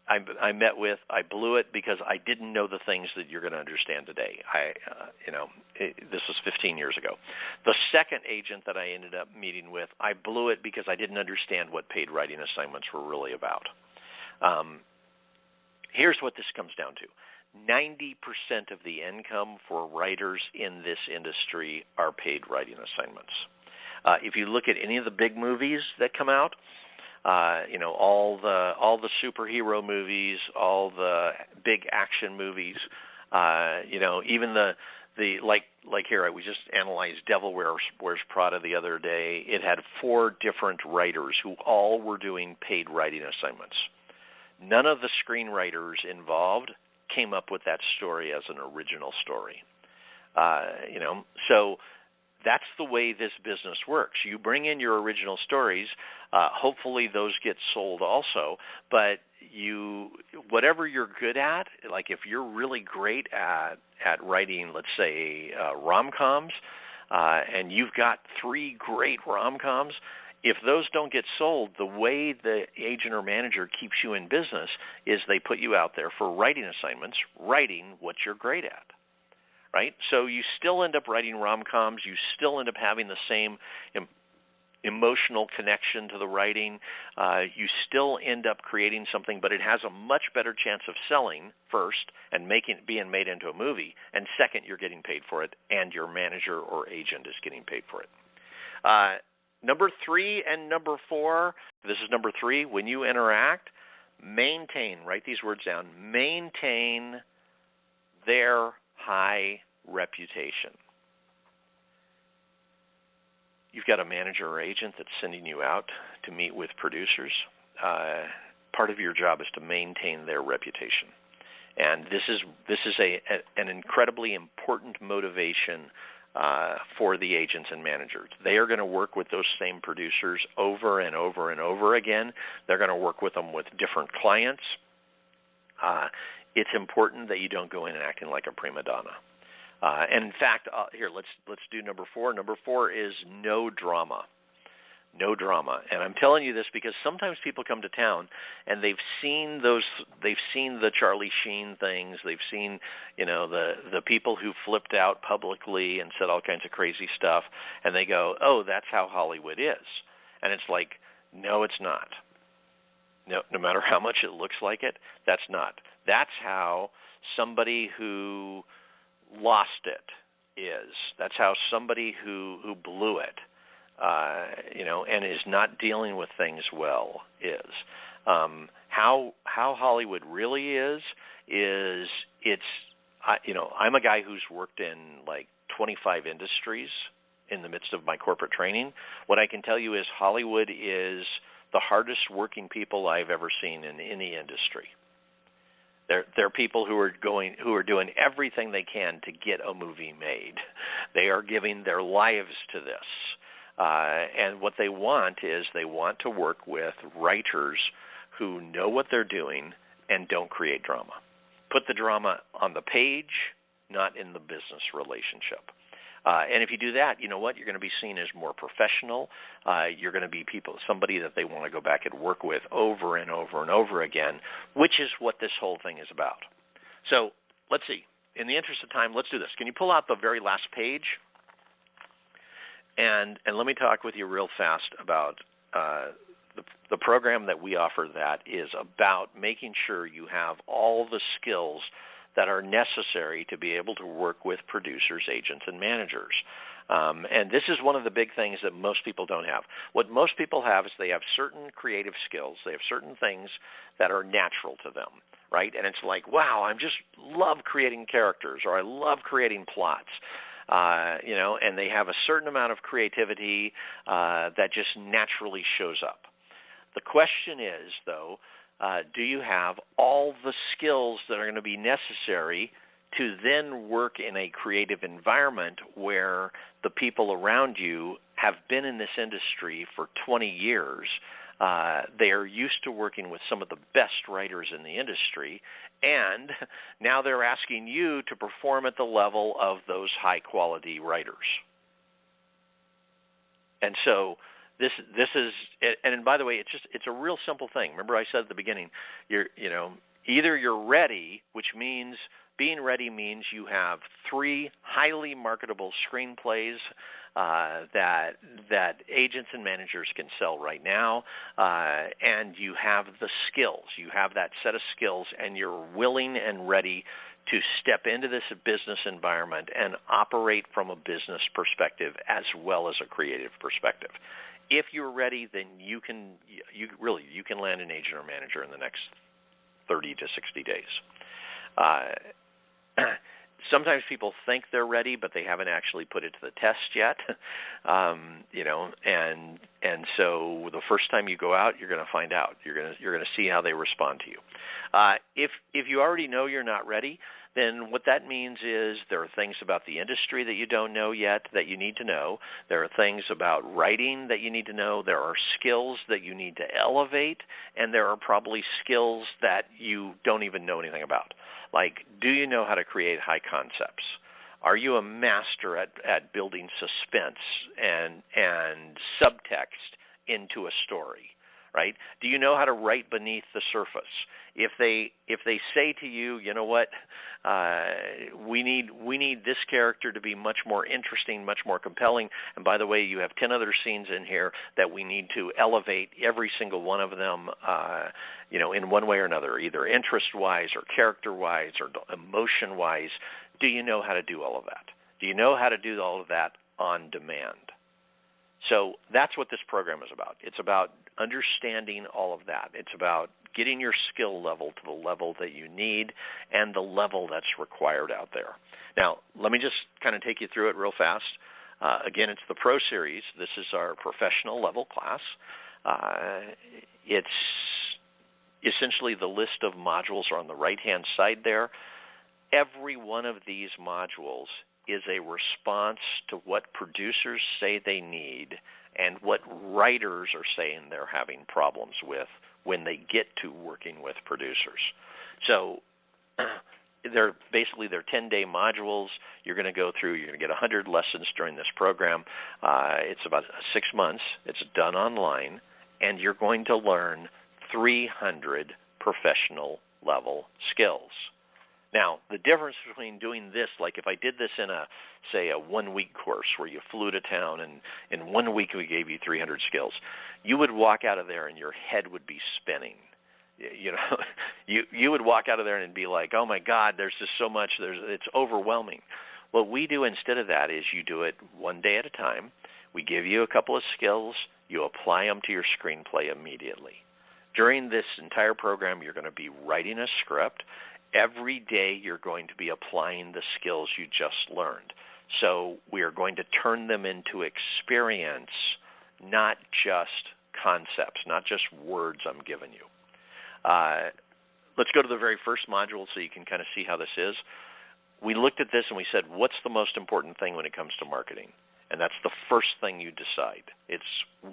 I met with, I blew it because I didn't know the things that you're going to understand today. This was 15 years ago. The second agent that I ended up meeting with, I blew it because I didn't understand what paid writing assignments were really about. Here's what this comes down to. 90% of the income for writers in this industry are paid writing assignments. If you look at any of the big movies that come out, all the superhero movies, all the big action movies, even the like here, we just analyzed Devil Wears Prada the other day. It had 4 different writers who all were doing paid writing assignments. None of the screenwriters involved came up with that story as an original story. So that's the way this business works. You bring in your original stories. Hopefully those get sold also. But whatever you're good at, like if you're really great at writing, let's say, rom-coms, and you've got 3 great rom-coms, if those don't get sold, the way the agent or manager keeps you in business is they put you out there for writing assignments, writing what you're great at. Right? So you still end up writing rom-coms. You still end up having the same emotional connection to the writing. You still end up creating something, but it has a much better chance of selling first and being made into a movie. And second, you're getting paid for it, and your manager or agent is getting paid for it. Number 3 and number 4, this is number 3, when you interact, maintain, write these words down, maintain their high reputation. You've got a manager or agent that's sending you out to meet with producers. Part of your job is to maintain their reputation. And this is an incredibly important motivation for the agents and managers. They are going to work with those same producers over and over and over again. They're going to work with them with different clients. It's important that you don't go in and acting like a prima donna. And in fact, here, let's do number 4. Number 4 is no drama. No drama. And I'm telling you this because sometimes people come to town and they've seen the Charlie Sheen things, they've seen, the people who flipped out publicly and said all kinds of crazy stuff, and they go, "Oh, that's how Hollywood is." And it's like, no, it's not. No matter how much it looks like it, that's not. That's how somebody who lost it is. That's how somebody who blew it, and is not dealing with things well is. How Hollywood really is it's, I'm a guy who's worked in like 25 industries in the midst of my corporate training. What I can tell you is Hollywood is the hardest working people I've ever seen in any industry. They're people who are doing everything they can to get a movie made. They are giving their lives to this. And what they want is they want to work with writers who know what they're doing and don't create drama. Put the drama on the page, not in the business relationship. And if you do that, you know what? You're going to be seen as more professional. You're going to be somebody that they want to go back and work with over and over and over again, which is what this whole thing is about. So let's see. In the interest of time, let's do this. Can you pull out the very last page? And let me talk with you real fast about the program that we offer that is about making sure you have all the skills that are necessary to be able to work with producers, agents, and managers. And this is one of the big things that most people don't have. What most people have is they have certain creative skills. They have certain things that are natural to them, right? And it's like, wow, I just love creating characters, or I love creating plots. And they have a certain amount of creativity that just naturally shows up. The question is, though, do you have all the skills that are going to be necessary to then work in a creative environment where the people around you have been in this industry for 20 years? They are used to working with some of the best writers in the industry, and now they're asking you to perform at the level of those high-quality writers. And so this is, and by the way, it's a real simple thing. Remember, I said at the beginning, either you're ready, which means being ready means you have 3 highly marketable screenplays that agents and managers can sell right now, and you have the skills. You have that set of skills, and you're willing and ready to step into this business environment and operate from a business perspective as well as a creative perspective. If you're ready, then you can land an agent or manager in the next 30 to 60 days. Sometimes people think they're ready, but they haven't actually put it to the test yet. And so the first time you go out, you're going to find out. You're going to see how they respond to you. If you already know you're not ready, then what that means is there are things about the industry that you don't know yet that you need to know. There are things about writing that you need to know. There are skills that you need to elevate, and there are probably skills that you don't even know anything about. Like, do you know how to create high concepts? Are you a master at building suspense and subtext into a story, right? Do you know how to write beneath the surface? If they say to you, you know what, we need this character to be much more interesting, much more compelling, and by the way, you have 10 other scenes in here that we need to elevate every single one of them, in one way or another, either interest-wise or character-wise or emotion-wise. Do you know how to do all of that? Do you know how to do all of that on demand? So that's what this program is about. It's about understanding all of that. It's about getting your skill level to the level that you need and the level that's required out there. Now, let me just kind of take you through it real fast. Again, it's the Pro Series. This is our professional level class. It's essentially the list of modules are on the right-hand side there. Every one of these modules is a response to what producers say they need and what writers are saying they're having problems with when they get to working with producers. So they're 10-day modules. You're going to go through, you're going to get 100 lessons during this program. It's about 6 months. It's done online, and you're going to learn 300 professional level skills. Now, the difference between doing this, like if I did this in a 1-week course where you flew to town and in 1 week we gave you 300 skills, you would walk out of there and your head would be spinning. You would walk out of there and be like, oh my God, there's just so much, it's overwhelming. What we do instead of that is you do it one day at a time. We give you a couple of skills, you apply them to your screenplay immediately. During this entire program, you're going to be writing a script. Every day you're going to be applying the skills you just learned. So we are going to turn them into experience, not just concepts, not just words I'm giving you. Let's go to the very first module so you can kind of see how this is. We looked at this and we said, what's the most important thing when it comes to marketing? And that's the first thing you decide. It's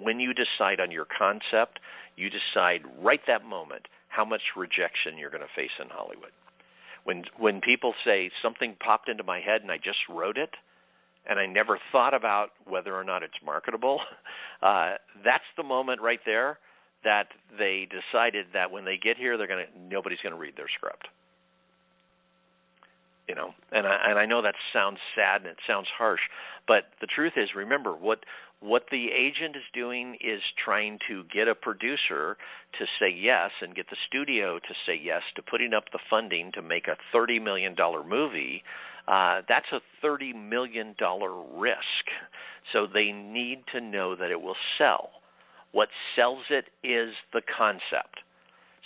when you decide on your concept, you decide right that moment how much rejection you're going to face in Hollywood. When people say something popped into my head and I just wrote it and I never thought about whether or not it's marketable, that's the moment right there that they decided that when they get here, nobody's going to read their script. And I know that sounds sad and it sounds harsh, but the truth is, remember, what the agent is doing is trying to get a producer to say yes and get the studio to say yes to putting up the funding to make a $30 million movie. That's a $30 million risk. So they need to know that it will sell. What sells it is the concept.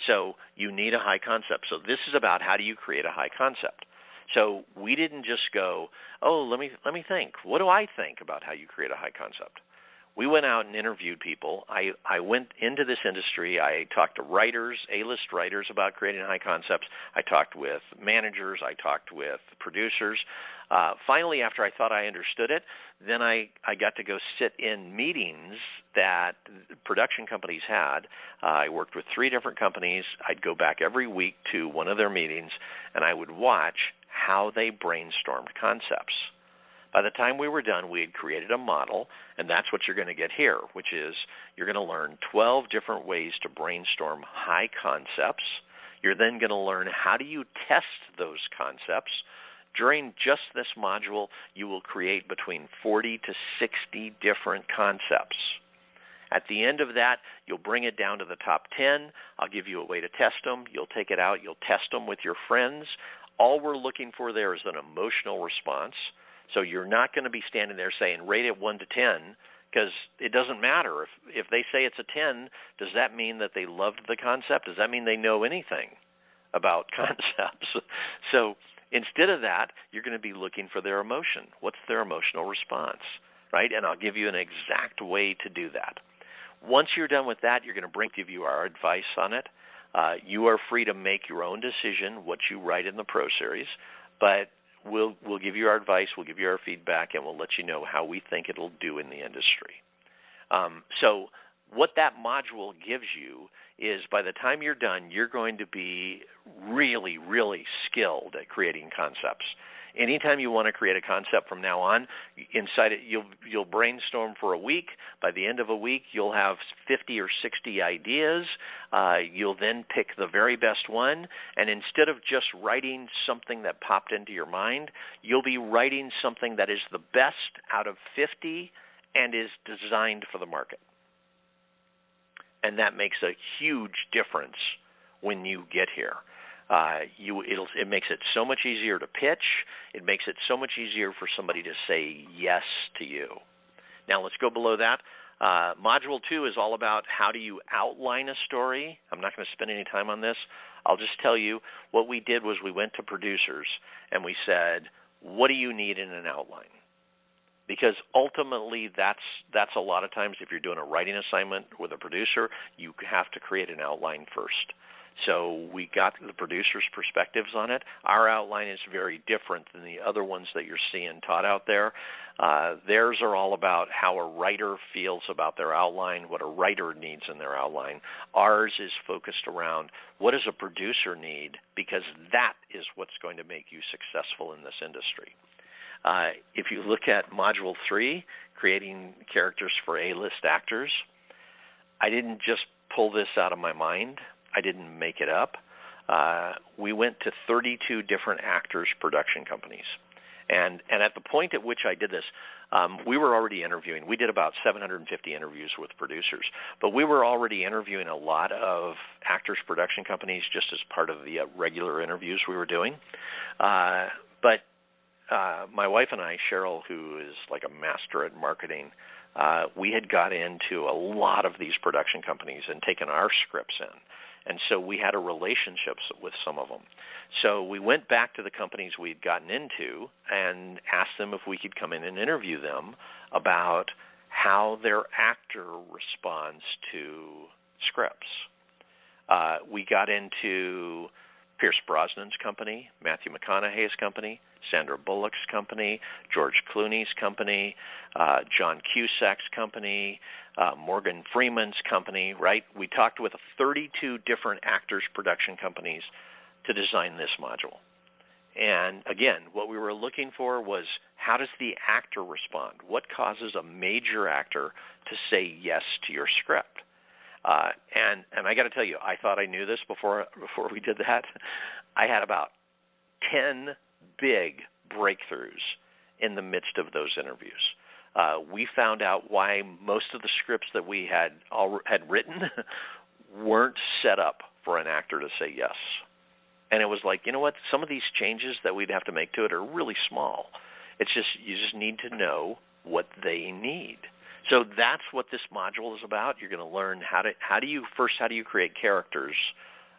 So you need a high concept. So this is about how do you create a high concept. So we didn't just go, oh, let me think. What do I think about how you create a high concept? We went out and interviewed people. I went into this industry. I talked to writers, A-list writers about creating high concepts. I talked with managers. I talked with producers. Finally, after I thought I understood it, then I got to go sit in meetings that production companies had. I worked with 3 different companies. I'd go back every week to one of their meetings, and I would watch how they brainstormed concepts. By the time we were done, we had created a model, and that's what you're going to get here, which is you're going to learn 12 different ways to brainstorm high concepts. You're then going to learn how do you test those concepts. During just this module, you will create between 40 to 60 different concepts. At the end of that, you'll bring it down to the top 10. I'll give you a way to test them. You'll take it out. You'll test them with your friends. All we're looking for there is an emotional response. So you're not going to be standing there saying, rate it 1 to 10, because it doesn't matter. If they say it's a 10, does that mean that they loved the concept? Does that mean they know anything about concepts? So instead of that, you're going to be looking for their emotion. What's their emotional response, right? And I'll give you an exact way to do that. Once you're done with that, you're going to give you our advice on it. You are free to make your own decision what you write in the Pro Series, but we'll give you our advice, we'll give you our feedback, and we'll let you know how we think it'll do in the industry. So what that module gives you is by the time you're done, you're going to be really, really skilled at creating concepts. Anytime you want to create a concept from now on, inside it you'll brainstorm for a week. By the end of a week, you'll have 50 or 60 ideas. You'll then pick the very best one, and instead of just writing something that popped into your mind, you'll be writing something that is the best out of 50 and is designed for the market. And that makes a huge difference when you get here. It makes it so much easier to pitch. It makes it so much easier for somebody to say yes to you. Now let's go below that. Module 2 is all about how do you outline a story. I'm not going to spend any time on this. I'll just tell you what we did was we went to producers and we said, what do you need in an outline? Because ultimately that's a lot of times if you're doing a writing assignment with a producer, you have to create an outline first. So we got the producer's perspectives on it. Our outline is very different than the other ones that you're seeing taught out there. Theirs are all about how a writer feels about their outline, what a writer needs in their outline. Ours is focused around what does a producer need, because that is what's going to make you successful in this industry. If you look at Module 3, creating characters for A-list actors, I didn't just pull this out of my mind. I didn't make it up. We went to 32 different actors' production companies. And at the point at which I did this, we were already interviewing. We did about 750 interviews with producers. But we were already interviewing a lot of actors' production companies just as part of the regular interviews we were doing. But my wife and I, Cheryl, who is like a master at marketing, we had got into a lot of these production companies and taken our scripts in. And so we had a relationship with some of them. So we went back to the companies we'd gotten into and asked them if we could come in and interview them about how their actor responds to scripts. We got into Pierce Brosnan's company, Matthew McConaughey's company, Sandra Bullock's company, George Clooney's company, John Cusack's company, Morgan Freeman's company, right? We talked with 32 different actors' production companies to design this module. And again, what we were looking for was how does the actor respond? What causes a major actor to say yes to your script? And I got to tell you, I thought I knew this before we did that. I had about 10 big breakthroughs in the midst of those interviews. We found out why most of the scripts that we had written weren't set up for an actor to say yes. And it was like, you know what, some of these changes that we'd have to make to it are really small. It's just, you just need to know what they need. So that's what this module is about. You're going to learn how do you create characters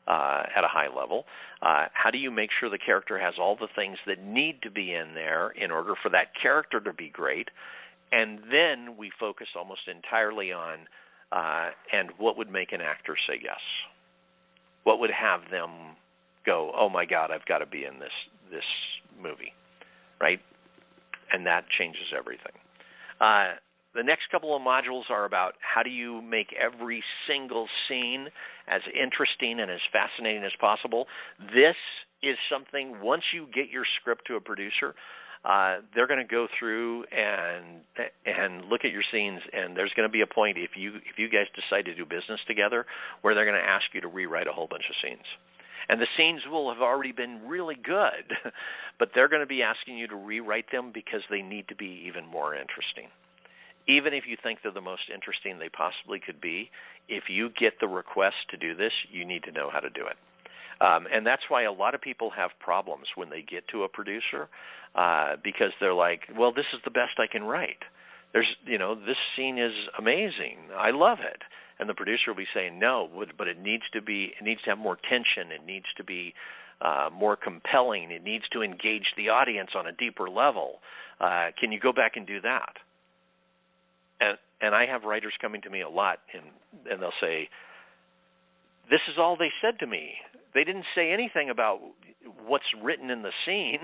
at a high level? How do you make sure the character has all the things that need to be in there in order for that character to be great? And then we focus almost entirely on and what would make an actor say yes? What would have them go, oh my God, I've got to be in this movie, right? And that changes everything. The next couple of modules are about how do you make every single scene as interesting and as fascinating as possible. This is something, once you get your script to a producer, they're going to go through and look at your scenes, and there's going to be a point if you guys decide to do business together where they're going to ask you to rewrite a whole bunch of scenes. And the scenes will have already been really good, but they're going to be asking you to rewrite them because they need to be even more interesting. Even if you think they're the most interesting they possibly could be, if you get the request to do this, you need to know how to do it. And that's why a lot of people have problems when they get to a producer because they're like, well, this is the best I can write. This scene is amazing. I love it. And the producer will be saying, no, but it needs to have more tension. It needs to be more compelling. It needs to engage the audience on a deeper level. Can you go back and do that? And I have writers coming to me a lot, and they'll say, this is all they said to me. They didn't say anything about what's written in the scene.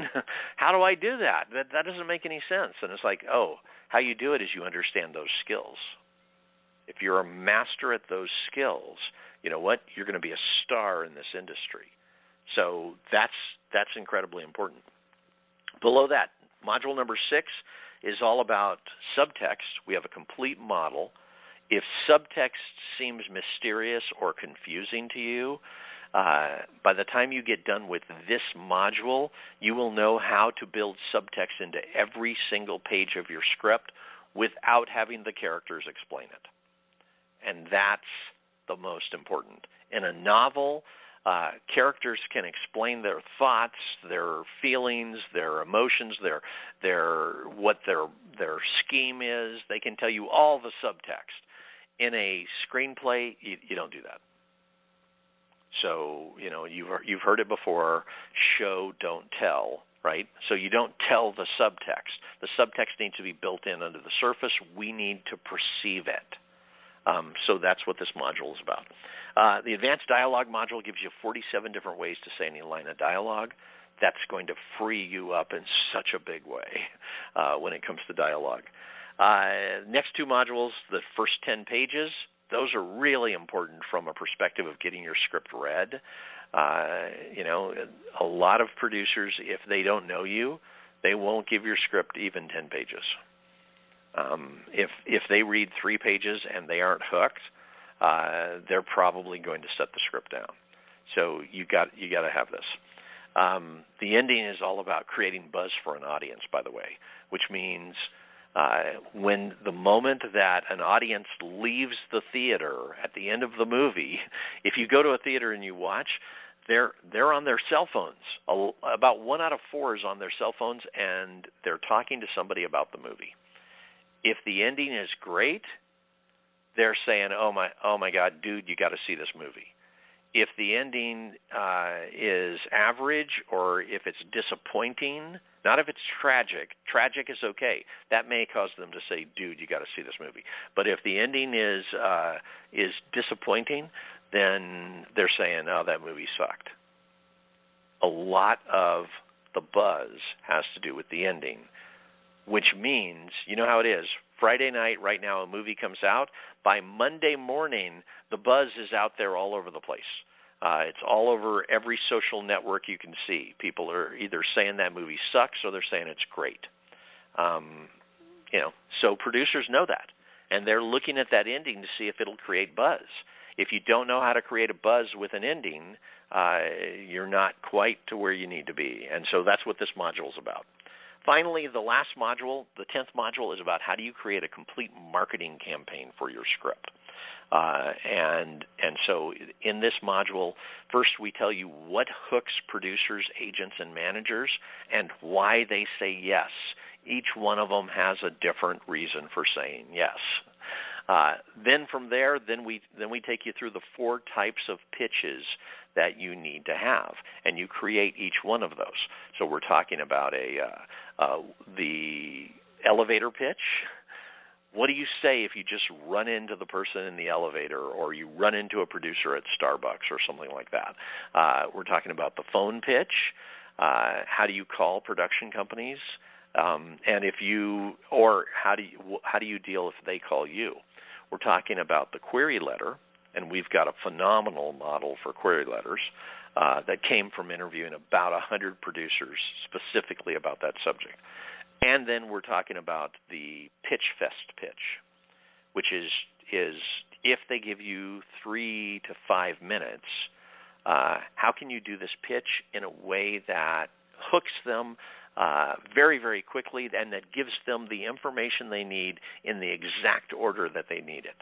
How do I do that? That doesn't make any sense. And it's like, oh, how you do it is you understand those skills. If you're a master at those skills, you know what? You're going to be a star in this industry. So that's incredibly important. Below that, module number 6 is all about subtext. We have a complete model. If subtext seems mysterious or confusing to you, by the time you get done with this module, you will know how to build subtext into every single page of your script without having the characters explain it. And that's the most important. In a novel, characters can explain their thoughts, their feelings, their emotions, what their scheme is. They can tell you all the subtext. In a screenplay, you don't do that. So, you've heard it before, show, don't tell, right? So you don't tell the subtext. The subtext needs to be built in under the surface. We need to perceive it. So that's what this module is about. The advanced dialogue module gives you 47 different ways to say any line of dialogue. That's going to free you up in such a big way when it comes to dialogue. Next 2 modules, the first 10 pages, those are really important from a perspective of getting your script read. A lot of producers, if they don't know you, they won't give your script even 10 pages. If they read 3 pages and they aren't hooked, they're probably going to set the script down. So you got to have this. The ending is all about creating buzz for an audience, by the way, which means when the moment that an audience leaves the theater at the end of the movie, if you go to a theater and you watch, they're on their cell phones. About 1 out of 4 is on their cell phones, and they're talking to somebody about the movie. If the ending is great, they're saying, oh my God, dude, you got to see this movie. If the ending is average, or if it's disappointing, not if it's tragic. Tragic is okay. That may cause them to say, dude, you got to see this movie. But if the ending is disappointing, then they're saying, oh, that movie sucked. A lot of the buzz has to do with the ending, which means, you know how it is. Friday night, right now, a movie comes out. By Monday morning, the buzz is out there all over the place. It's all over every social network you can see. People are either saying that movie sucks or they're saying it's great. So producers know that, and they're looking at that ending to see if it'll create buzz. If you don't know how to create a buzz with an ending, you're not quite to where you need to be. And so that's what this module is about. Finally, the last module, the 10th module, is about how do you create a complete marketing campaign for your script. And so in this module, first we tell you what hooks producers, agents, and managers and why they say yes. Each one of them has a different reason for saying yes. Then from there, then we take you through the 4 types of pitches that you need to have, and you create each one of those. So we're talking about the elevator pitch. What do you say if you just run into the person in the elevator, or you run into a producer at Starbucks or something like that? We're talking about the phone pitch. How do you call production companies? And how do you deal if they call you? We're talking about the query letter, and we've got a phenomenal model for query letters that came from interviewing about 100 producers specifically about that subject. And then we're talking about the Pitch Fest pitch, which is if they give you 3 to 5 minutes, how can you do this pitch in a way that hooks them very, very quickly, and that gives them the information they need in the exact order that they need it?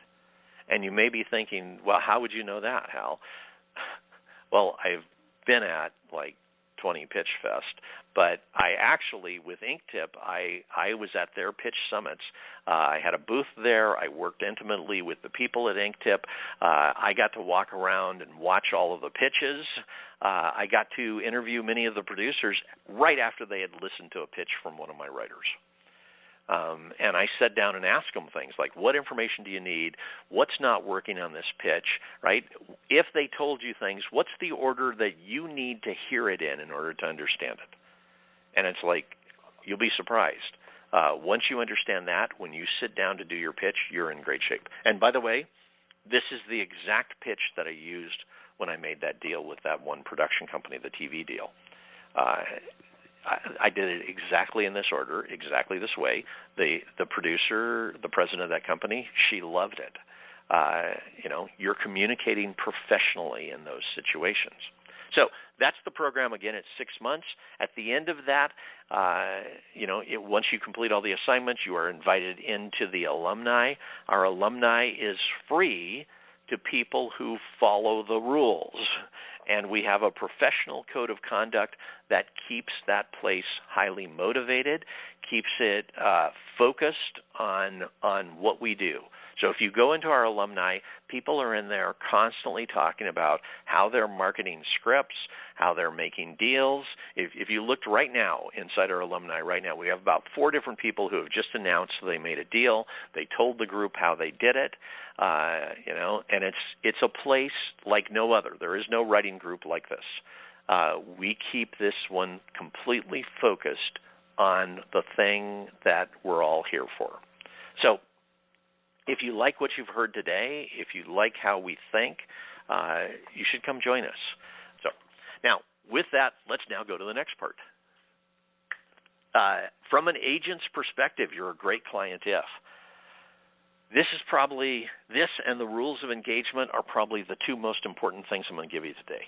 And you may be thinking, well, how would you know that, Hal? Well, I've been at like 20 Pitch Fest, but I actually, with Inktip, I was at their pitch summits. I had a booth there. I worked intimately with the people at Inktip. I got to walk around and watch all of the pitches. I got to interview many of the producers right after they had listened to a pitch from one of my writers. And I sat down and asked them things like, what information do you need? What's not working on this pitch, right? If they told you things, what's the order that you need to hear it in order to understand it? And it's like, you'll be surprised. Once you understand that, when you sit down to do your pitch, you're in great shape. And by the way, this is the exact pitch that I used when I made that deal with that one production company, the TV deal. I did it exactly in this order, exactly this way. The producer, the president of that company, she loved it. You're communicating professionally in those situations. So that's the program. Again, it's 6 months. At the end of that, once you complete all the assignments, you are invited into the alumni. Our alumni is free to people who follow the rules. And we have a professional code of conduct that keeps that place highly motivated, keeps it focused on what we do. So if you go into our alumni, people are in there constantly talking about how they're marketing scripts, how they're making deals. If you looked right now inside our alumni right now, we have about 4 different people who have just announced they made a deal. They told the group how they did it, and it's a place like no other. There is no writing group like this. We keep this one completely focused on the thing that we're all here for. So if you like what you've heard today, if you like how we think, you should come join us. So now, with that, let's now go to the next part. From an agent's perspective, you're a great client if. This and the rules of engagement are probably the 2 most important things I'm going to give you today.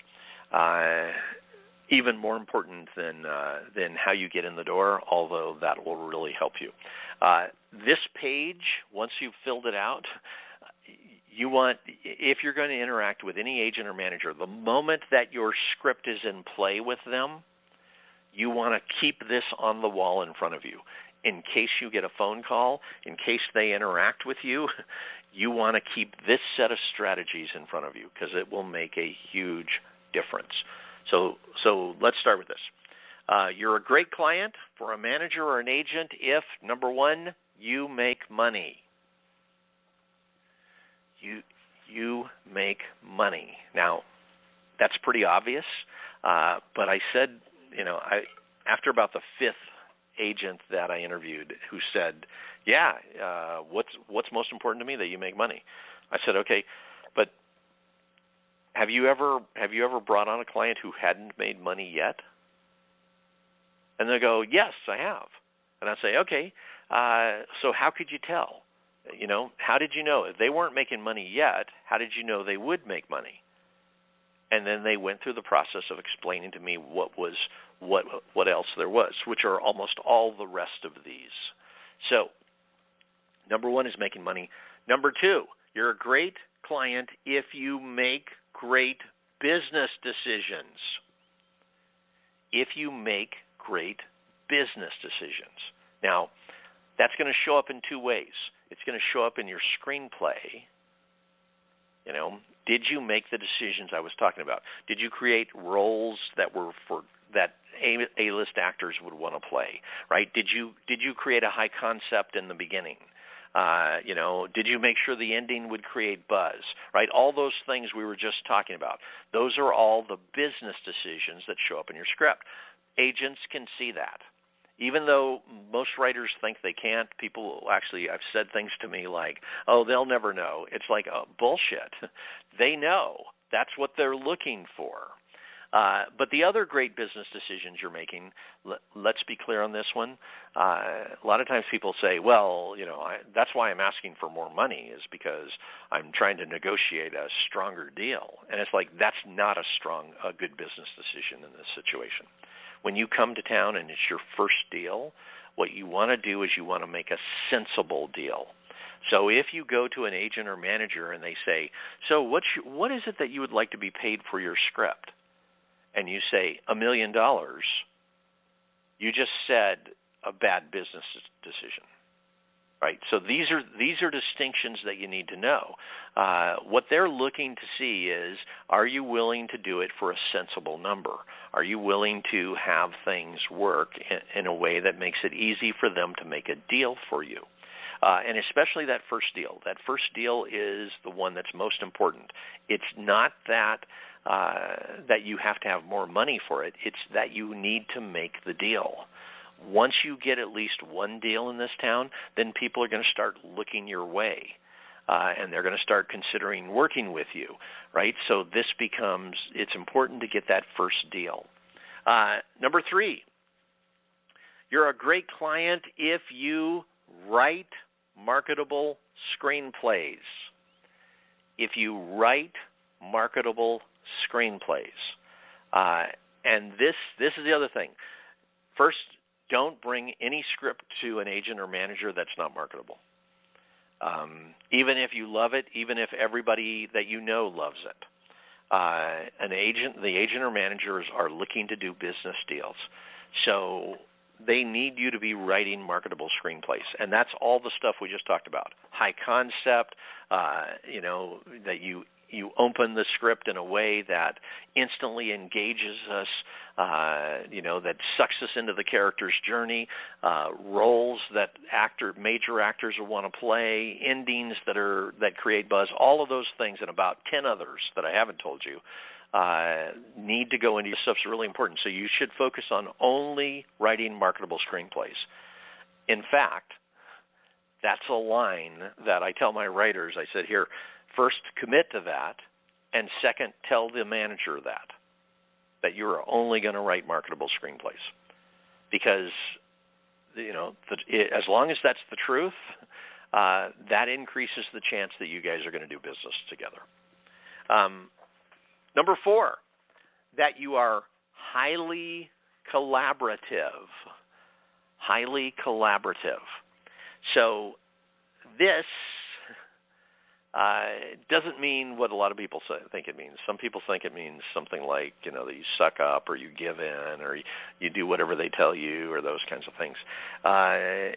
Even more important than how you get in the door, although that will really help you. This page, once you've filled it out, if you're going to interact with any agent or manager, the moment that your script is in play with them, you want to keep this on the wall in front of you. In case you get a phone call, in case they interact with you, you want to keep this set of strategies in front of you because it will make a huge difference. So let's start with this. You're a great client for a manager or an agent if, number 1, you make money. You make money. Now, that's pretty obvious, but I said, after about the 5th agent that I interviewed who said, what's most important to me? That you make money. I said, okay, but have you ever brought on a client who hadn't made money yet? And they go, yes, I have. And I say, okay, so how could you tell? How did you know? If they weren't making money yet, how did you know they would make money? And then they went through the process of explaining to me what else there was, which are almost all the rest of these. So, number 1 is making money. Number 2, you're a great client if you make great business decisions. If you make great business decisions. Now, that's going to show up in 2 ways. It's going to show up in your screenplay, You know, did you make the decisions I was talking about? Did you create roles that were for that A-list actors would want to play, right? Did you create a high concept in the beginning? You know, did you make sure the ending would create buzz, right? All those things we were just talking about. Those are all the business decisions that show up in your script. Agents can see that. Even though most writers think they can't, people actually, I've said things to me like, oh, they'll never know. It's like, bullshit. They know. That's what they're looking for. But the other great business decisions you're making, let's be clear on this one. A lot of times people say, well, you know, that's why I'm asking for more money, is because I'm trying to negotiate a stronger deal. And it's like, that's not a good business decision in this situation. When you come to town and it's your first deal, what you want to do is you want to make a sensible deal. So if you go to an agent or manager and they say, so what is it that you would like to be paid for your script? And you say $1 million, you just said a bad business decision, right? So these are distinctions that you need to know. What they're looking to see is, are you willing to do it for a sensible number? Are you willing to have things work in a way that makes it easy for them to make a deal for you? And especially that first deal. That first deal is the one that's most important. It's not that you have to have more money for it. It's that you need to make the deal. Once you get at least one deal in this town, then people are going to start looking your way, and they're going to start considering working with you, right? So this becomes, it's important to get that first deal. Number 3, you're a great client if you write marketable screenplays. If you write marketable screenplays. And this is the other thing. First, don't bring any script to an agent or manager that's not marketable. Even if you love it, even if everybody that you know loves it. The agent or managers are looking to do business deals. So they need you to be writing marketable screenplays. And that's all the stuff we just talked about. High concept, that you open the script in a way that instantly engages us, that sucks us into the character's journey, roles that major actors will want to play, endings that create buzz, all of those things and about 10 others that I haven't told you need to go into this stuff's really important. So you should focus on only writing marketable screenplays. In fact, that's a line that I tell my writers. I said, here, first, commit to that, and second, tell the manager that you're only going to write marketable screenplays. Because, as long as that's the truth, that increases the chance that you guys are going to do business together. Number 4, that you are highly collaborative. Highly collaborative. So this doesn't mean what a lot of people think it means. Some people think it means something like, that you suck up or you give in or you do whatever they tell you or those kinds of things. I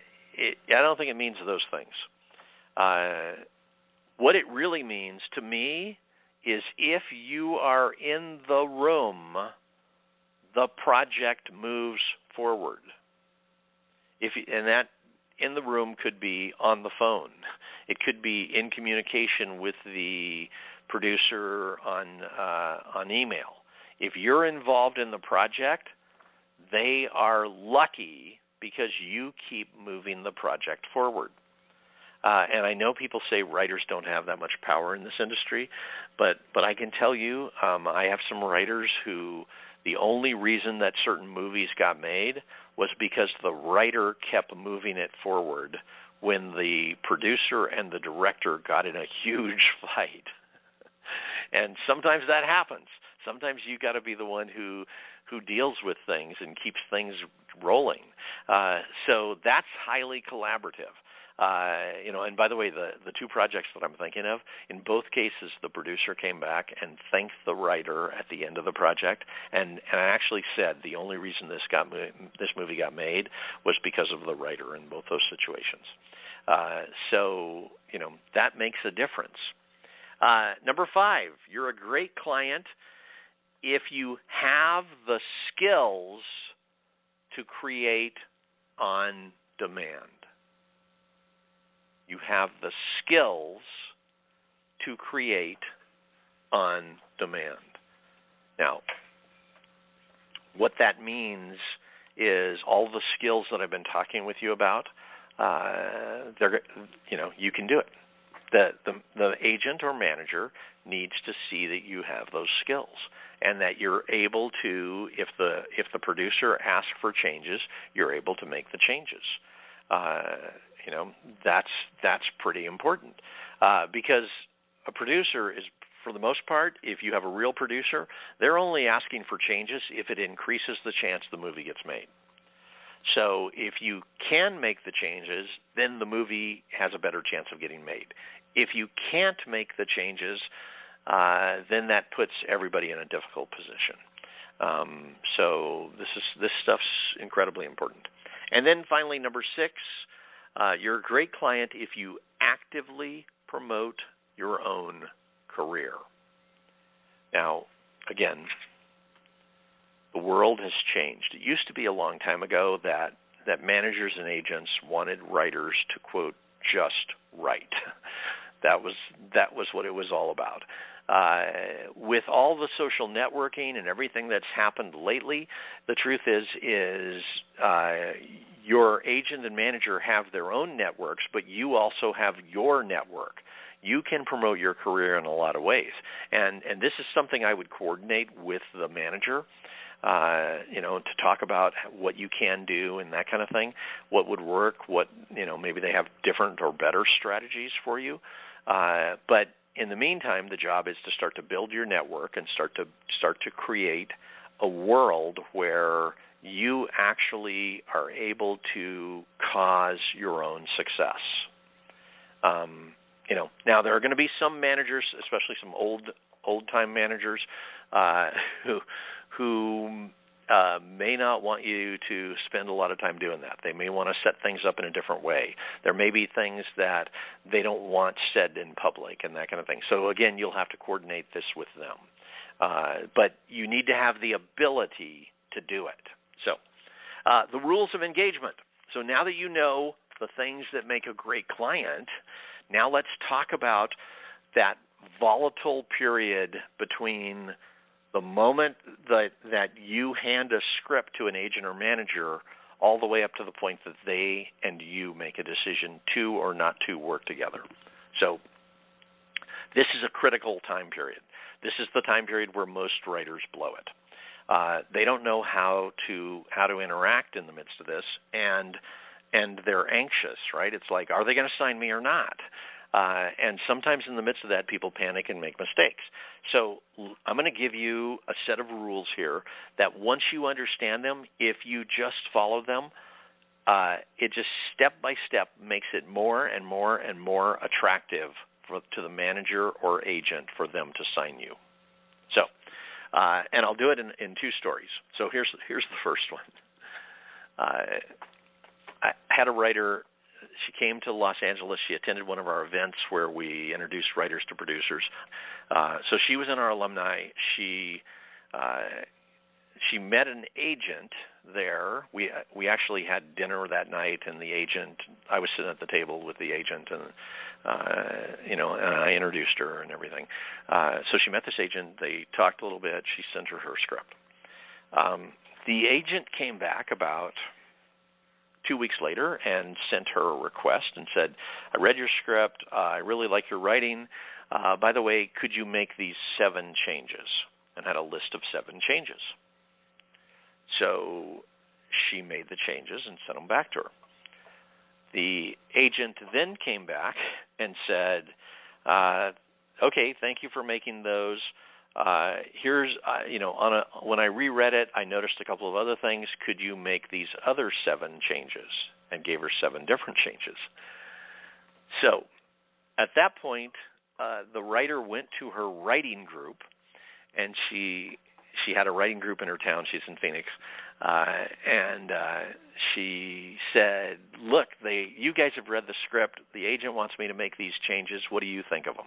don't think it means those things. What it really means to me is if you are in the room, the project moves forward. And that in the room could be on the phone. It could be in communication with the producer on email. If you're involved in the project, they are lucky because you keep moving the project forward. And I know people say writers don't have that much power in this industry, but I can tell you, I have some writers who the only reason that certain movies got made was because the writer kept moving it forward when the producer and the director got in a huge fight. And sometimes that happens. Sometimes you got to be the one who deals with things and keeps things rolling. So that's highly collaborative. And by the way, the 2 projects that I'm thinking of, in both cases, the producer came back and thanked the writer at the end of the project, and I actually said the only reason this movie got made was because of the writer in both those situations. So that makes a difference. Number 5, you're a great client if you have the skills to create on demand. You have the skills to create on demand. Now, what that means is all the skills that I've been talking with you about, you can do it. The agent or manager needs to see that you have those skills and that you're able to, if the producer asks for changes, you're able to make the changes. That's pretty important because a producer is, for the most part, if you have a real producer, they're only asking for changes if it increases the chance the movie gets made. So if you can make the changes, then the movie has a better chance of getting made. If you can't make the changes, then that puts everybody in a difficult position. So this stuff's incredibly important. And then finally, number 6, you're a great client if you actively promote your own career. Now, again, the world has changed. It used to be a long time ago that managers and agents wanted writers to, quote, just write. That was what it was all about. With all the social networking and everything that's happened lately, the truth is your agent and manager have their own networks, but you also have your network. You can promote your career in a lot of ways, and this is something I would coordinate with the manager. To talk about what you can do and that kind of thing, what would work, maybe they have different or better strategies for you. But in the meantime, the job is to start to build your network and start to create a world where you actually are able to cause your own success. Now there are going to be some managers, especially some old-time managers, who may not want you to spend a lot of time doing that. They may want to set things up in a different way. There may be things that they don't want said in public and that kind of thing. So again, you'll have to coordinate this with them. But you need to have the ability to do it. So the rules of engagement. So now that you know the things that make a great client, now let's talk about that volatile period between the moment that you hand a script to an agent or manager all the way up to the point that they and you make a decision to or not to work together. So this is a critical time period. This is the time period where most writers blow it. They don't know how to interact in the midst of this, and they're anxious, right? It's like, are they going to sign me or not? And sometimes in the midst of that, people panic and make mistakes. So I'm going to give you a set of rules here that once you understand them, if you just follow them, it just step by step makes it more and more and more attractive to the manager or agent for them to sign you. So, and I'll do it in 2 stories. So here's the first one. I had a writer. She came to Los Angeles. She attended one of our events where we introduced writers to producers. So she was in our alumni. She met an agent there. We actually had dinner that night, and the agent. I was sitting at the table with the agent, and and I introduced her and everything. So she met this agent. They talked a little bit. She sent her script. The agent came back about 2 weeks later and sent her a request and said, I read your script. I really like your writing. By the way, could you make these 7 changes? And had a list of 7 changes. So she made the changes and sent them back to her. The agent then came back and said, okay, thank you for making those. When I reread it, I noticed a couple of other things. Could you make these other 7 changes? And gave her 7 different changes. So at that point, the writer went to her writing group, and she had a writing group in her town. She's in Phoenix. And she said, look, you guys have read the script. The agent wants me to make these changes. What do you think of them?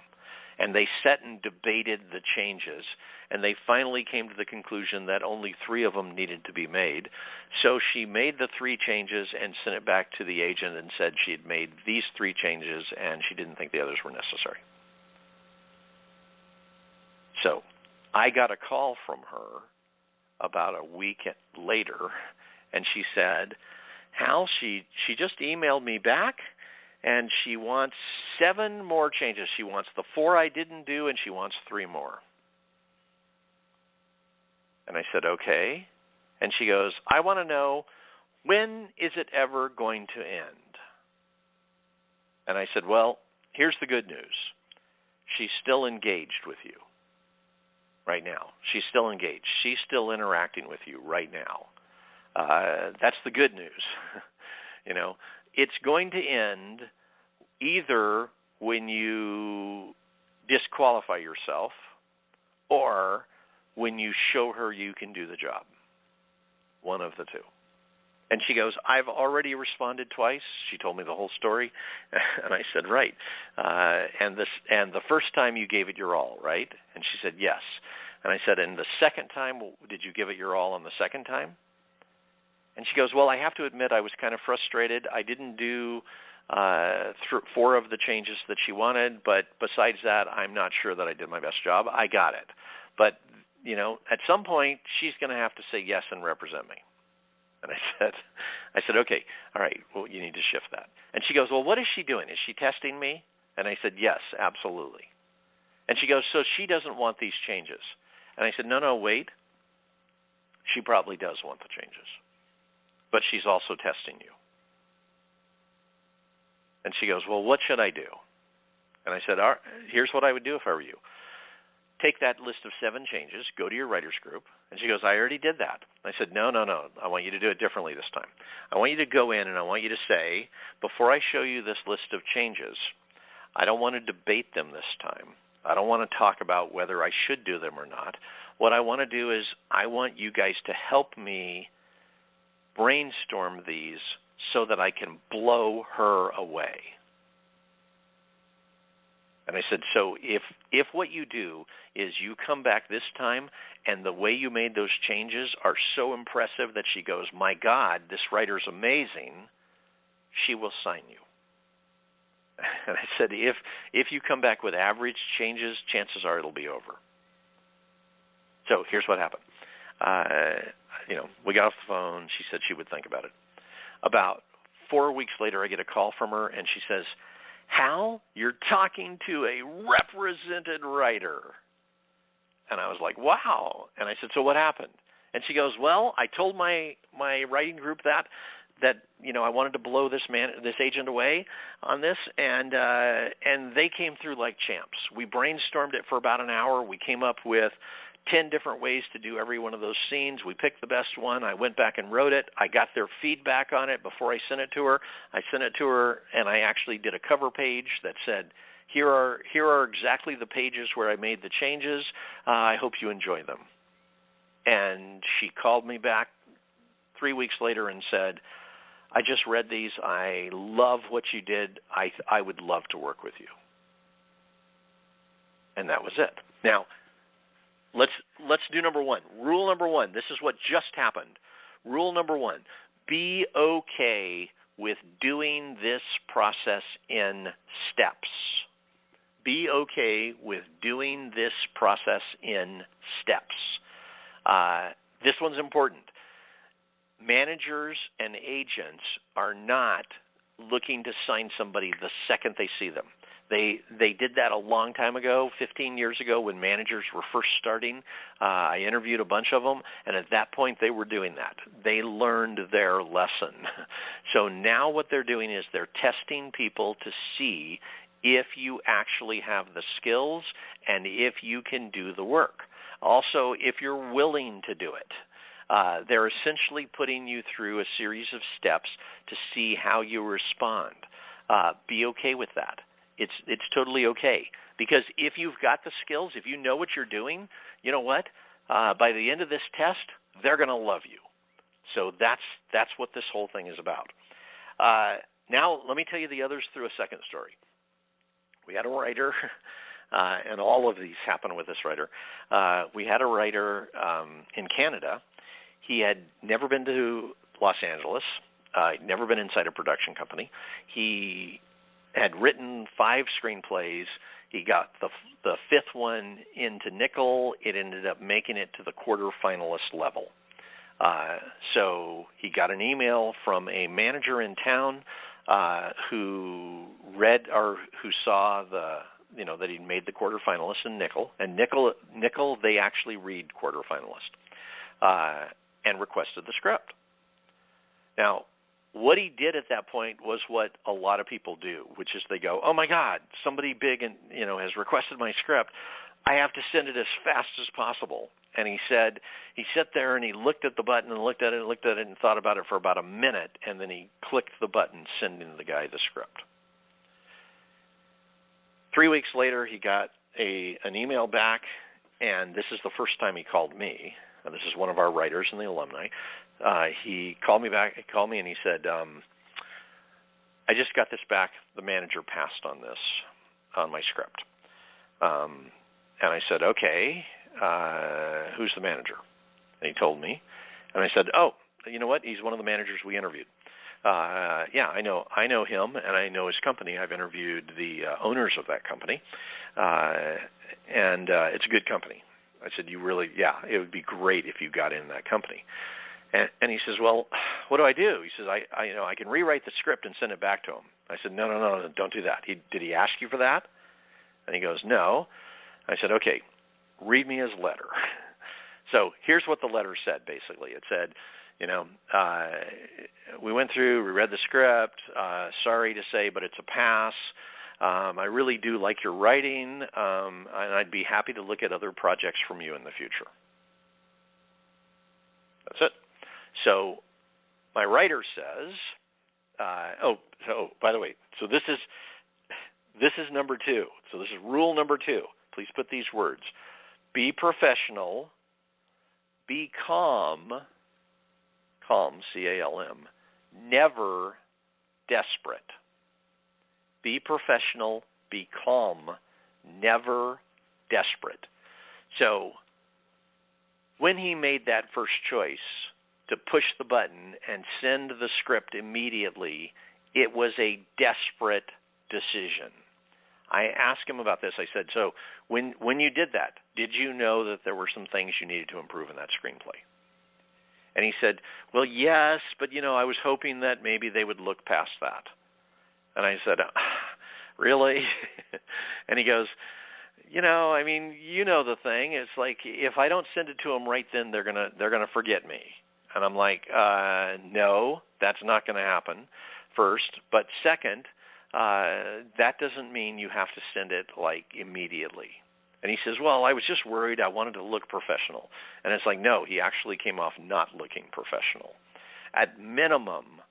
And they sat and debated the changes, and they finally came to the conclusion that only 3 of them needed to be made. So she made the 3 changes and sent it back to the agent and said she had made these 3 changes and she didn't think the others were necessary. So I got a call from her about a week later, and she said, Hal, she just emailed me back, and she wants 7 more changes. She wants the 4 I didn't do, and she wants 3 more. And I said, okay. And she goes, I want to know, when is it ever going to end? And I said, well, here's the good news. She's still engaged with you right now. She's still engaged. She's still interacting with you right now. That's the good news. It's going to end either when you disqualify yourself or when you show her you can do the job. One of the 2. And she goes, I've already responded twice. She told me the whole story. And I said, right. And the first time you gave it your all, right? And she said, yes. And I said, and the second time, did you give it your all on the second time? And she goes, well, I have to admit I was kind of frustrated. I didn't do 4 of the changes that she wanted, but besides that, I'm not sure that I did my best job. I got it. But, at some point, she's going to have to say yes and represent me. And I said, okay, all right, well, you need to shift that. And she goes, well, what is she doing? Is she testing me? And I said, yes, absolutely. And she goes, so she doesn't want these changes. And I said, no, wait. She probably does want the changes. But she's also testing you. And she goes, well, what should I do? And I said, here's what I would do if I were you. Take that list of 7 changes, go to your writers group. And she goes, I already did that. I said, no. I want you to do it differently this time. I want you to go in and I want you to say, before I show you this list of changes, I don't want to debate them this time. I don't want to talk about whether I should do them or not. What I want to do is I want you guys to help me brainstorm these so that I can blow her away. And I said, so if what you do is you come back this time and the way you made those changes are so impressive that she goes, my God, this writer's amazing, she will sign you. And I said, if you come back with average changes, chances are it'll be over. So here's what happened. We got off the phone. She said she would think about it. About 4 weeks later, I get a call from her, and she says, Hal, you're talking to a represented writer. And I was like, wow. And I said, so what happened? And she goes, well, I told my writing group that I wanted to blow this agent away on this, and they came through like champs. We brainstormed it for about an hour. We came up with 10 different ways to do every one of those scenes. We picked the best one. I went back and wrote it. I got their feedback on it before I sent it to her. I sent it to her, and I actually did a cover page that said, here are exactly the pages where I made the changes. I hope you enjoy them. And she called me back 3 weeks later and said, I just read these. I love what you did. I would love to work with you. And that was it. Now, let's do number 1. Rule number 1. This is what just happened. Rule number 1. Be okay with doing this process in steps. Be okay with doing this process in steps. This one's important. Managers and agents are not looking to sign somebody the second they see them. They did that a long time ago, 15 years ago, when managers were first starting. I interviewed a bunch of them, and at that point they were doing that. They learned their lesson. So now what they're doing is they're testing people to see if you actually have the skills and if you can do the work. Also, if you're willing to do it. They're essentially putting you through a series of steps to see how you respond. Be okay with that. It's totally okay, because if you've got the skills, if you know what you're doing, you know what? By the end of this test, they're going to love you. So that's what this whole thing is about. Now, let me tell you the others through a second story. We had a writer, and all of these happen with this writer. We had a writer in Canada. He had never been to Los Angeles, never been inside a production company. He had written 5 screenplays. He got the 5th one into Nickel. It ended up making it to the quarterfinalist level. So he got an email from a manager in town who read or who saw that he'd made the quarterfinalist in Nickel, and Nickel they actually read quarterfinalist, and requested the script. Now, what he did at that point was what a lot of people do, which is they go, "Oh my God, somebody big and has requested my script. I have to send it as fast as possible." And he said he sat there and he looked at the button and looked at it and thought about it for about a minute, and then he clicked the button, sending the guy the script. 3 weeks later, he got an email back, and this is the first time he called me. And this is one of our writers and the alumni. He called me and he said, "I just got this back. The manager passed on my script." And I said, "Okay, who's the manager?" And he told me. And I said, "Oh, you know what? He's one of the managers we interviewed." "Yeah, I know him, and I know his company. I've interviewed the owners of that company, and it's a good company." I said, "You really, yeah, it would be great if you got in that company." And he says, "Well, what do I do?" He says, I can rewrite the script and send it back to him." I said, No, don't do that. Did he ask you for that?" And he goes, "No." I said, "Okay, read me his letter." So here's what the letter said, basically. It said, "We went through, we read the script. Sorry to say, but it's a pass. I really do like your writing, and I'd be happy to look at other projects from you in the future." That's it. So my writer says, by the way, so this is number 2. So this is rule number 2. Please put these words: be professional, be calm, C-A-L-M, never desperate. Be professional, be calm, never desperate. So when he made that first choice to push the button and send the script immediately, it was a desperate decision. I asked him about this. I said, "So when you did that, did you know that there were some things you needed to improve in that screenplay?" And he said, "Well, yes, but I was hoping that maybe they would look past that." And I said, "Really?" And he goes, the thing. It's like if I don't send it to them right then, they're gonna forget me." And I'm like, "No, that's not going to happen. First, but second, that doesn't mean you have to send it like immediately." And he says, "Well, I was just worried. I wanted to look professional." And it's like, no, he actually came off not looking professional. At minimum,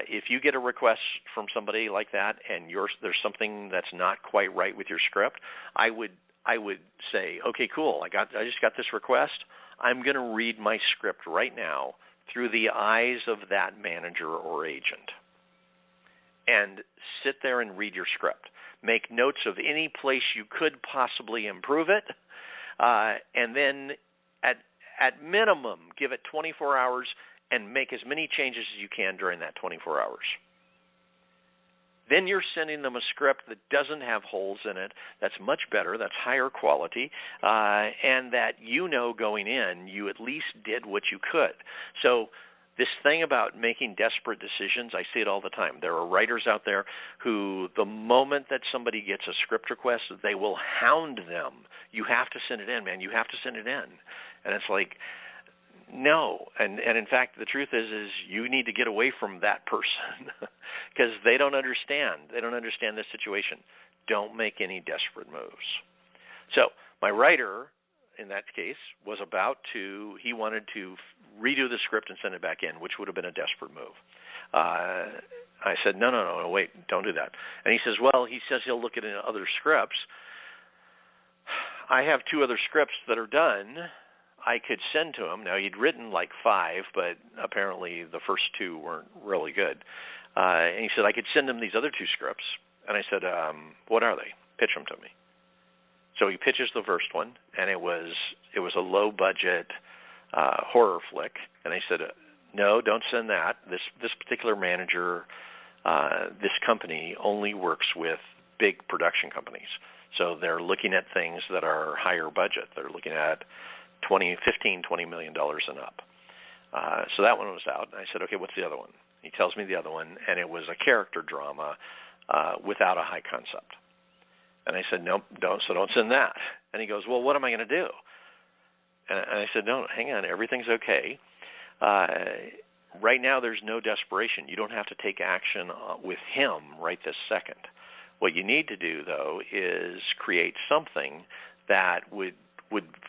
if you get a request from somebody like that and there's something that's not quite right with your script, I would say, "Okay, cool. I just got this request. I'm going to read my script right now through the eyes of that manager or agent." And sit there and read your script. Make notes of any place you could possibly improve it, and then at minimum, give it 24 hours and make as many changes as you can during that 24 hours. Then you're sending them a script that doesn't have holes in it, that's much better, that's higher quality, and that going in, you at least did what you could. So this thing about making desperate decisions, I see it all the time. There are writers out there who, the moment that somebody gets a script request, they will hound them. "You have to send it in, man. You have to send it in." And it's like, no. And in fact, the truth is you need to get away from that person because they don't understand. They don't understand this situation. Don't make any desperate moves. So my writer, in that case, he wanted to redo the script and send it back in, which would have been a desperate move. I said, no, wait, don't do that. And he says, "Well, he says he'll look at other scripts. I have 2 other scripts that are done. I could send to him. Now, he'd written like 5, but apparently the first 2 weren't really good. And he said I could send him these other 2 scripts. And I said, what are they? Pitch them to me. So he pitches the first one, and it was a low-budget horror flick. And I said, no, don't send that. This particular manager, this company only works with big production companies. So they're looking at things that are higher budget. They're looking at $15, $20 million and up. So that one was out. And I said, okay, what's the other one? He tells me the other one, and it was a character drama without a high concept. And I said, nope, don't send that. And he goes, well, what am I going to do? And I said, no, hang on, everything's okay. Right now there's no desperation. You don't have to take action with him right this second. What you need to do, though, is create something that would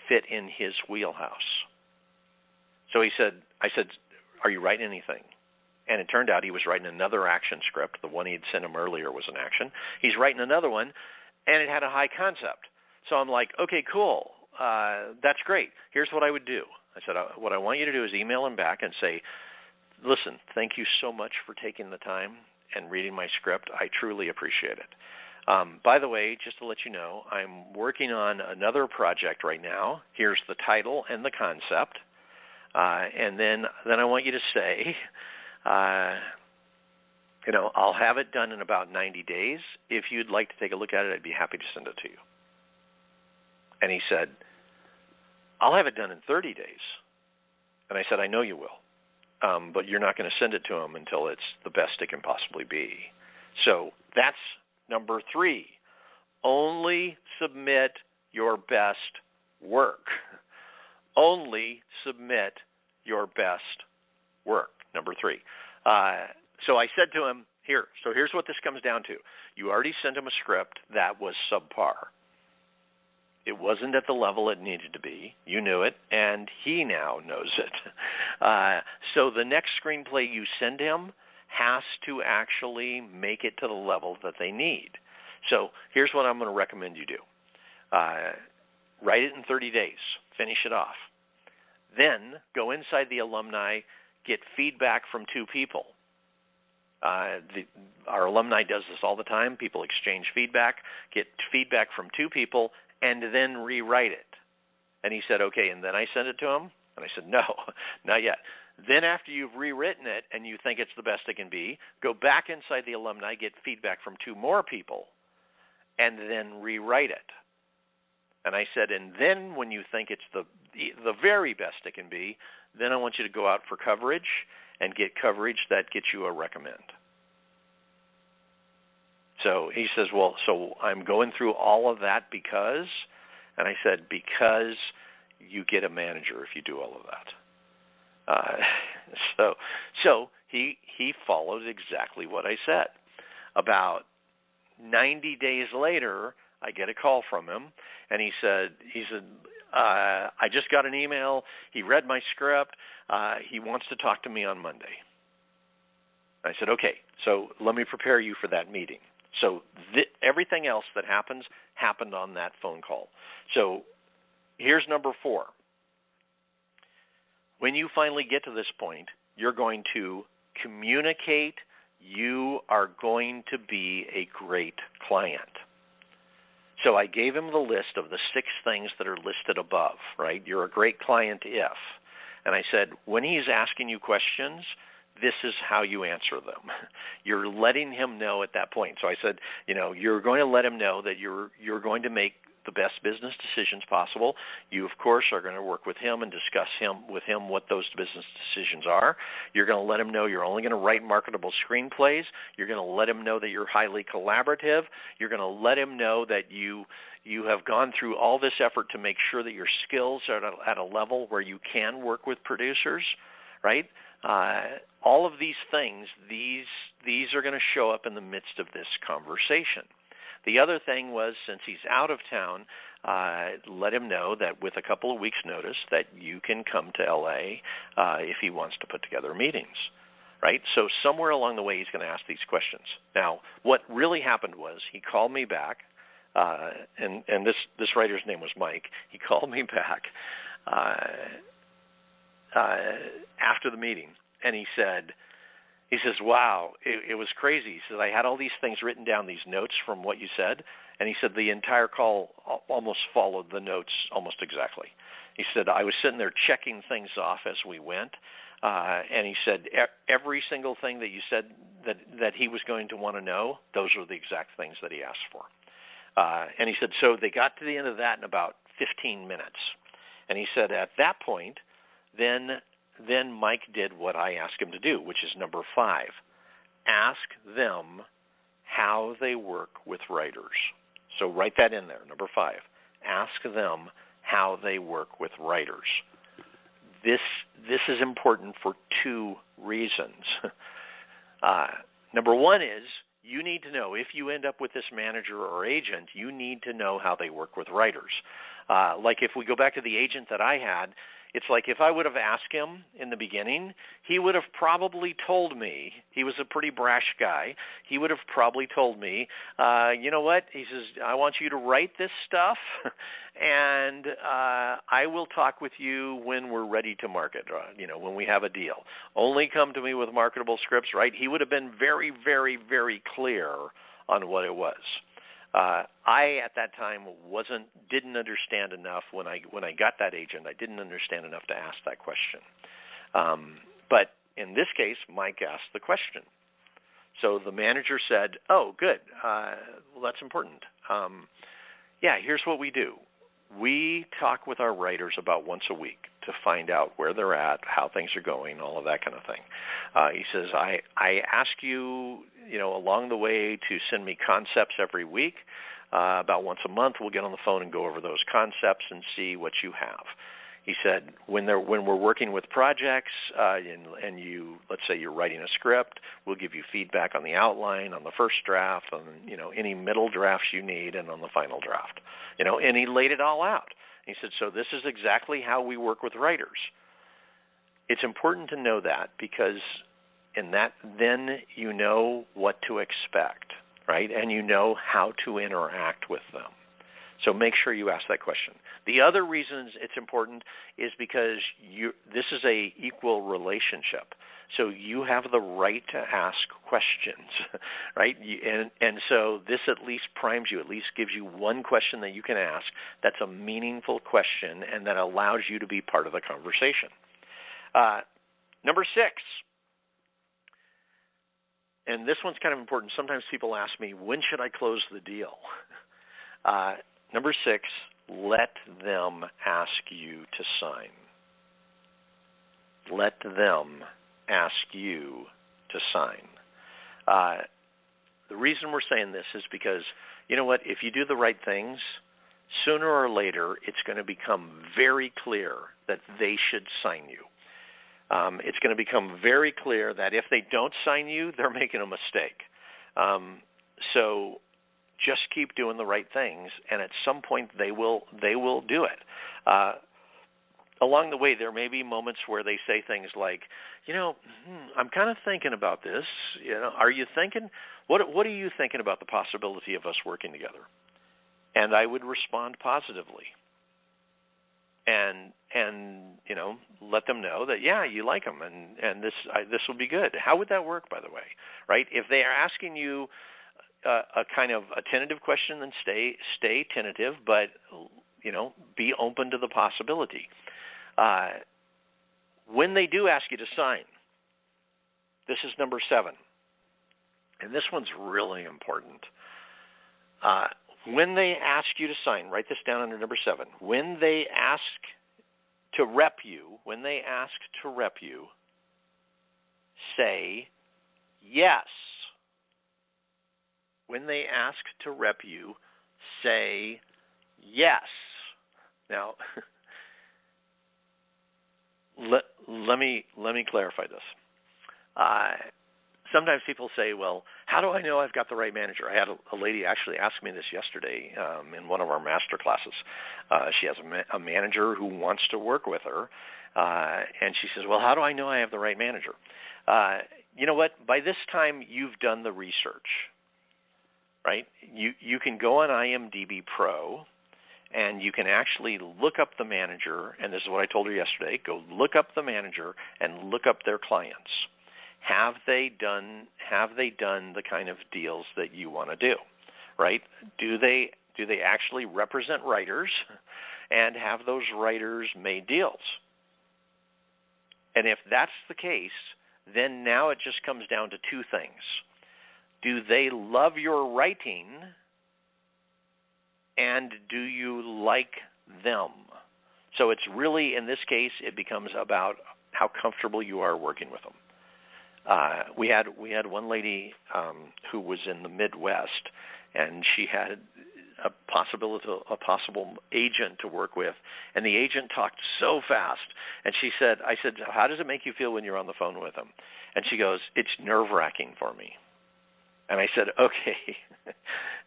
fit in his wheelhouse. So I said, are you writing anything? And it turned out he was writing another action script. The one he had sent him earlier was an action. He's writing another one, and it had a high concept. So I'm like, okay, cool. That's great. Here's what I would do. I said, what I want you to do is email him back and say, listen, thank you so much for taking the time and reading my script. I truly appreciate it. By the way, just to let you know, I'm working on another project right now. Here's the title and the concept. And then I want you to say, I'll have it done in about 90 days. If you'd like to take a look at it, I'd be happy to send it to you. And he said, I'll have it done in 30 days. And I said, I know you will. But you're not going to send it to him until it's the best it can possibly be. So that's number 3. Only submit your best work. Only submit your best work. Number 3. So I said to him, here's what this comes down to. You already sent him a script that was subpar. It wasn't at the level it needed to be. You knew it, and he now knows it. So the next screenplay you send him has to actually make it to the level that they need. So here's what I'm going to recommend you do. Write it in 30 days. Finish it off. Then go inside the alumni, get feedback from 2 people. Our alumni does this all the time. People exchange feedback, get feedback from 2 people, and then rewrite it. And he said, okay, and then I sent it to him? And I said, no, not yet. Then after you've rewritten it and you think it's the best it can be, go back inside the alumni, get feedback from 2 more people, and then rewrite it. And I said, and then when you think it's the very best it can be, then I want you to go out for coverage and get coverage that gets you a recommend. So he says, well, so I'm going through all of that because, and I said, because you get a manager if you do all of that. So he followed exactly what I said. About 90 days later, I get a call from him, and he said, I just got an email. He read my script. He wants to talk to me on Monday. I said, okay, so let me prepare you for that meeting. So everything else that happened on that phone call. So here's number 4. When you finally get to this point, you're going to communicate. You are going to be a great client. So I gave him the list of the 6 things that are listed above, right? You're a great client if. And I said, when he's asking you questions, this is how you answer them. You're letting him know at that point. So I said, you're going to let him know that you're going to make the best business decisions possible. You, of course, are going to work with him and discuss with him what those business decisions are. You're going to let him know you're only going to write marketable screenplays. You're going to let him know that you're highly collaborative. You're going to let him know that you have gone through all this effort to make sure that your skills are at a level where you can work with producers, right? All of these things, these are going to show up in the midst of this conversation. The other thing was, since he's out of town, let him know that with a couple of weeks' notice that you can come to L.A. If he wants to put together meetings, right? So somewhere along the way he's going to ask these questions. Now, what really happened was he called me back, and this writer's name was Mike. He called me back after the meeting, and he says, wow, it was crazy. He says, I had all these things written down, these notes from what you said, and he said the entire call almost followed the notes almost exactly. He said, I was sitting there checking things off as we went, and he said, every single thing that you said that he was going to want to know, those were the exact things that he asked for. And he said, so they got to the end of that in about 15 minutes. And he said, at that point, then Mike did what I asked him to do, which is number 5. Ask them how they work with writers. So write that in there, number 5. Ask them how they work with writers. This is important for 2 reasons. Number 1 is you need to know, if you end up with this manager or agent, you need to know how they work with writers. Like if we go back to the agent that I had, it's like if I would have asked him in the beginning, he would have probably told me, he was a pretty brash guy, he would have probably told me, you know what, he says, I want you to write this stuff, and I will talk with you when we're ready to market, when we have a deal. Only come to me with marketable scripts, right? He would have been very, very, very clear on what it was. I at that time didn't understand enough when I got that agent. I didn't understand enough to ask that question. But in this case, Mike asked the question. So the manager said, "Oh, good. Well, that's important. Yeah, here's what we do. We talk with our writers about once a week to find out where they're at, how things are going, all of that kind of thing." He says, I ask you, along the way to send me concepts every week. About once a month, we'll get on the phone and go over those concepts and see what you have. He said, when we're working with projects, and let's say you're writing a script, we'll give you feedback on the outline, on the first draft, on any middle drafts you need, and on the final draft. And he laid it all out. He said, so this is exactly how we work with writers. It's important to know that, because then you know what to expect, right? And you know how to interact with them. So make sure you ask that question. The other reasons it's important is because this is a equal relationship. So you have the right to ask questions, right? And so this at least primes you, at least gives you one question that you can ask that's a meaningful question and that allows you to be part of the conversation. Number 6, and this one's kind of important. Sometimes people ask me, when should I close the deal? Number 6, let them ask you to sign. Let them ask you to sign. The reason we're saying this is because, you know what, if you do the right things, sooner or later it's going to become very clear that they should sign you. It's going to become very clear that if they don't sign you, they're making a mistake. So just keep doing the right things, and at some point they will do it. Along the way, there may be moments where they say things like, I'm kind of thinking about this. Are you thinking? What are you thinking about the possibility of us working together? And I would respond positively, and let them know that you like them, and this will be good. How would that work, by the way? Right? If they are asking you a kind of a tentative question, then stay tentative, but be open to the possibility. When they do ask you to sign, this is number 7, and this one's really important. When they ask you to sign, write this down under number 7. When they ask to rep you, say yes. When they ask to rep you, say yes. Now, let me clarify this. Sometimes people say, well, how do I know I've got the right manager? I had a lady actually ask me this yesterday in one of our master classes. She has a manager who wants to work with her, and she says, well, how do I know I have the right manager? You know what? By this time, you've done the research, right? You can go on IMDb Pro, and you can actually look up the manager, and this is what I told her yesterday, go look up the manager and look up their clients. Have they done the kind of deals that you want to do, right? Do they actually represent writers, and have those writers made deals? And if that's the case, then now it just comes down to two things. Do they love your writing, and do you like them? So it's really, in this case, it becomes about how comfortable you are working with them. We had one lady who was in the Midwest, and she had a possible agent to work with, and the agent talked so fast. And I said, how does it make you feel when you're on the phone with him? And she goes, it's nerve-wracking for me. And I said, okay,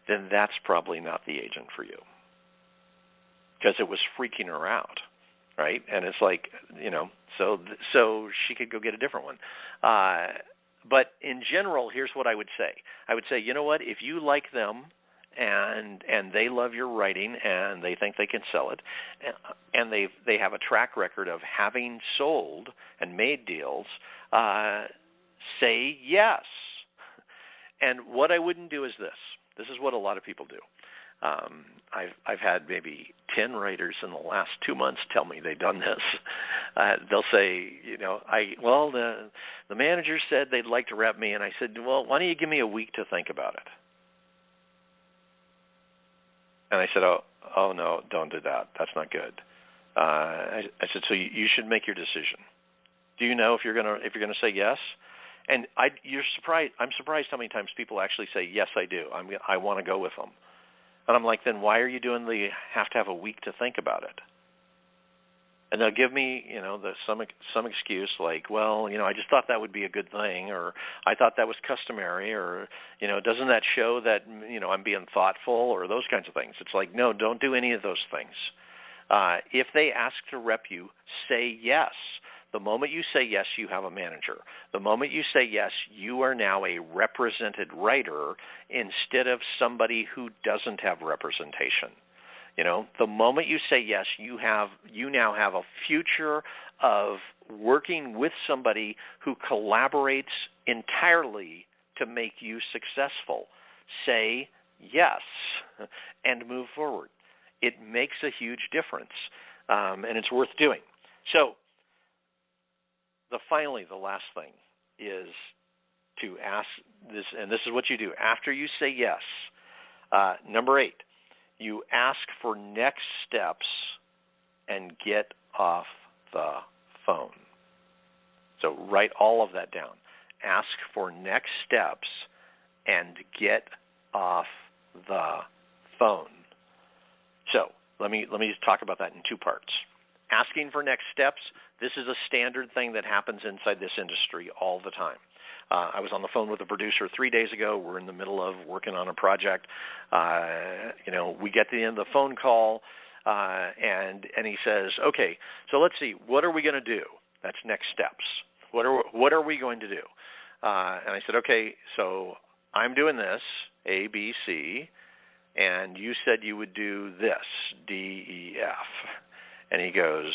then that's probably not the agent for you, because it was freaking her out, right? And it's like, so she could go get a different one. But in general, here's what I would say. I would say, you know what, if you like them and they love your writing and they think they can sell it, and they have a track record of having sold and made deals, say yes. And what I wouldn't do is this. This is what a lot of people do. I've had maybe 10 writers in the last 2 months tell me they've done this. They'll say, the manager said they'd like to rep me, and I said, well, why don't you give me a week to think about it? And I said, oh no, don't do that. That's not good. I said, so you should make your decision. Do you know if you're gonna say yes? And you're surprised. I'm surprised how many times people actually say, yes, I do. I want to go with them. And I'm like, then why are you doing have to have a week to think about it? And they'll give me, some excuse like, well, I just thought that would be a good thing, or I thought that was customary, or, doesn't that show that, I'm being thoughtful, or those kinds of things. It's like, no, don't do any of those things. If they ask to rep you, say yes. The moment you say yes, you have a manager. The moment you say yes, you are now a represented writer instead of somebody who doesn't have representation. The moment you say yes, you now have a future of working with somebody who collaborates entirely to make you successful. Say yes and move forward. It makes a huge difference, and it's worth doing. So, finally, the last thing is to ask this, and this is what you do. After you say yes, number 8, you ask for next steps and get off the phone. So write all of that down. Ask for next steps and get off the phone. So let me just talk about that in 2 parts. Asking for next steps, this is a standard thing that happens inside this industry all the time. I was on the phone with a producer 3 days ago. We're in the middle of working on a project. We get to the end of the phone call, and he says, okay, so let's see, what are we going to do? That's next steps. What are we going to do? And I said, okay, so I'm doing this, A, B, C, and you said you would do this, D, E, F. And he goes,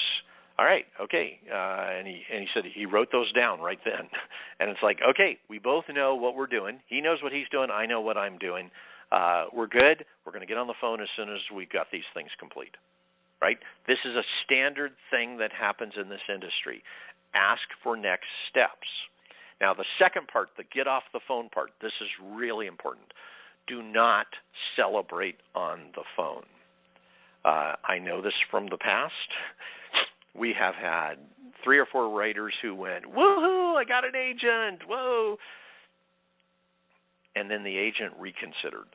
all right, okay. And he said he wrote those down right then. And it's like, okay, we both know what we're doing. He knows what he's doing. I know what I'm doing. We're good. We're going to get on the phone as soon as we've got these things complete, right? This is a standard thing that happens in this industry. Ask for next steps. Now, the second part, the get off the phone part, this is really important. Do not celebrate on the phone. I know this from the past. We have had 3 or 4 writers who went, woohoo, I got an agent, whoa. And then the agent reconsidered.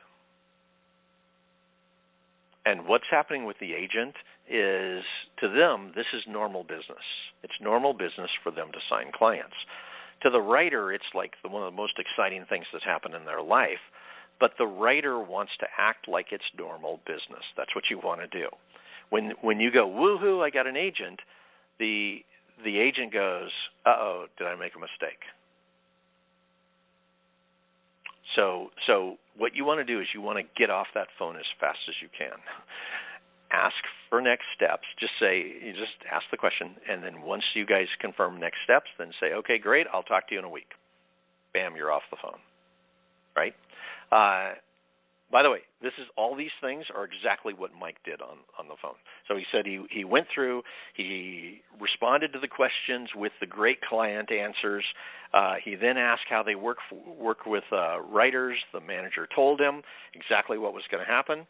And what's happening with the agent is, to them, this is normal business. It's normal business for them to sign clients. To the writer, it's like one of the most exciting things that's happened in their life. But the writer wants to act like it's normal business. That's what you want to do. When you go, woohoo, I got an agent, the agent goes, uh-oh, did I make a mistake? So what you want to do is you want to get off that phone as fast as you can. ask for next steps. Just ask the question, and then once you guys confirm next steps, then say, okay, great, I'll talk to you in a week. Bam, you're off the phone, right? By the way, all these things are exactly what Mike did on the phone. So he said he went through, he responded to the questions with the great client answers. He then asked how they work with writers. The manager told him exactly what was going to happen.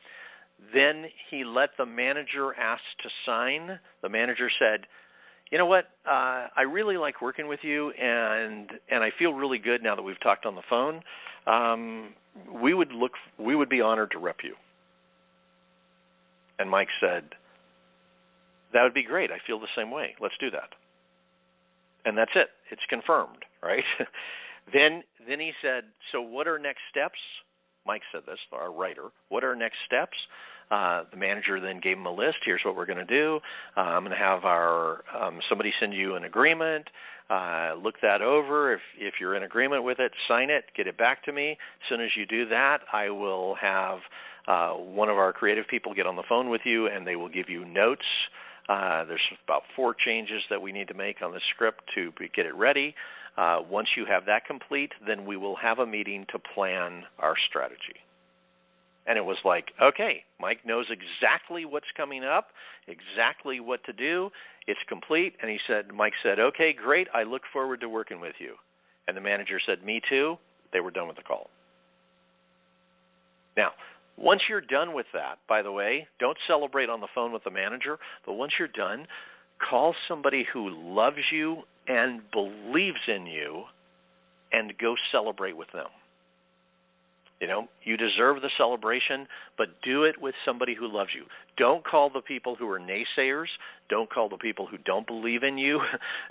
Then he let the manager ask to sign. The manager said, you know what, I really like working with you, and I feel really good now that we've talked on the phone. We would be honored to rep you. And Mike said, that would be great. I feel the same way. Let's do that. And that's it. It's confirmed, right? Then he said, so what are next steps? Mike said this, our writer. What are next steps? The manager then gave him a list. Here's what we're going to do. I'm going to have somebody send you an agreement. Look that over. If you're in agreement with it, sign it, get it back to me. As soon as you do that, I will have one of our creative people get on the phone with you, and they will give you notes. There's about 4 changes that we need to make on the script to get it ready. Once you have that complete, then we will have a meeting to plan our strategy. And it was like, okay, Mike knows exactly what's coming up, exactly what to do. It's complete. And Mike said, okay, great. I look forward to working with you. And the manager said, me too. They were done with the call. Now, once you're done with that, by the way, don't celebrate on the phone with the manager, but once you're done, call somebody who loves you and believes in you and go celebrate with them. You know, you deserve the celebration, but do it with somebody who loves you. Don't call the people who are naysayers. Don't call the people who don't believe in you.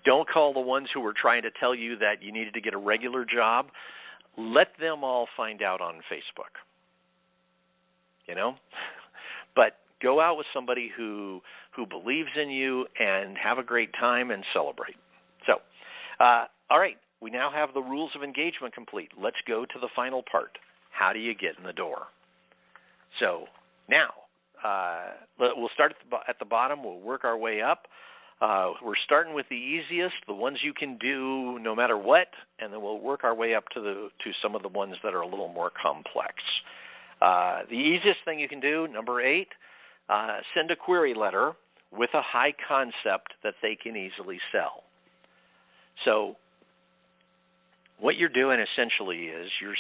Don't call the ones who were trying to tell you that you needed to get a regular job. Let them all find out on Facebook. You know? But go out with somebody who believes in you and have a great time and celebrate. So, all right, we now have the rules of engagement complete. Let's go to the final part. How do you get in the door? So now, we'll start at the bottom. We'll work our way up. We're starting with the easiest, the ones you can do no matter what, and then we'll work our way up to some of the ones that are a little more complex. The easiest thing you can do, number 8, send a query letter with a high concept that they can easily sell. So what you're doing essentially is you're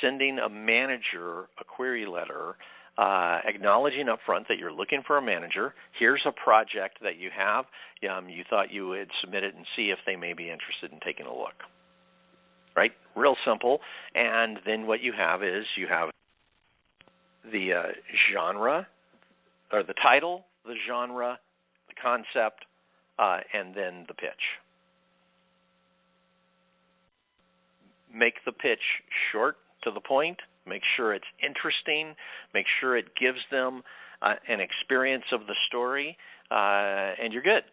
sending a manager a query letter acknowledging up front that you're looking for a manager. Here's a project that you have. You thought you would submit it and see if they may be interested in taking a look. Right? Real simple. And then what you have is you have the genre, or the title, the genre, the concept, and then the pitch. Make the pitch short, to the point. Make sure it's interesting. Make sure it gives them an experience of the story, and you're good.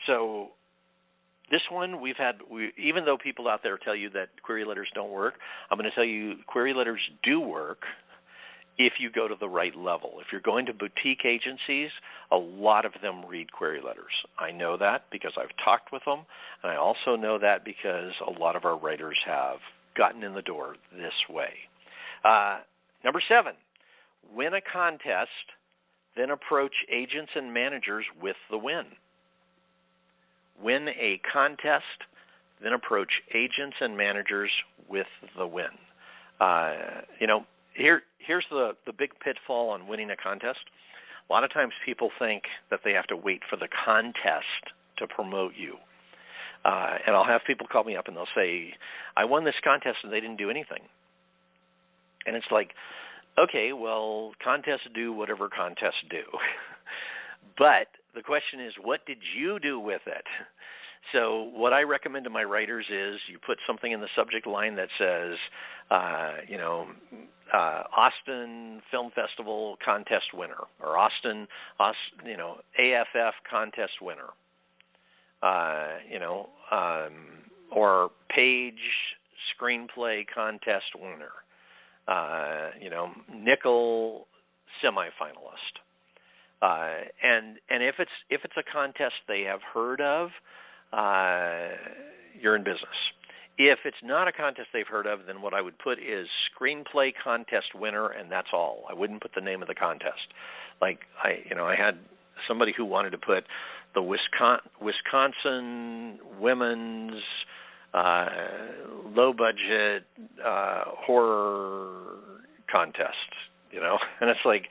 So this one, even though people out there tell you that query letters don't work, I'm going to tell you query letters do work if you go to the right level. If you're going to boutique agencies, a lot of them read query letters. I know that because I've talked with them, and I also know that because a lot of our writers have gotten in the door this way. Number 7, win a contest, then approach agents and managers with the win. Win a contest, then approach agents and managers with the win. Here's the big pitfall on winning a contest. A lot of times people think that they have to wait for the contest to promote you. And I'll have people call me up and they'll say, I won this contest and they didn't do anything. And it's like, okay, well, contests do whatever contests do. But the question is, what did you do with it? So what I recommend to my writers is you put something in the subject line that says, Austin Film Festival contest winner, or Austin, AFF contest winner, or Page screenplay contest winner, Nickel semifinalist. And if it's a contest they have heard of, you're in business. If it's not a contest they've heard of, then what I would put is screenplay contest winner, and that's all. I wouldn't put the name of the contest. Like I had somebody who wanted to put the Wisconsin women's low budget horror contest, and it's like,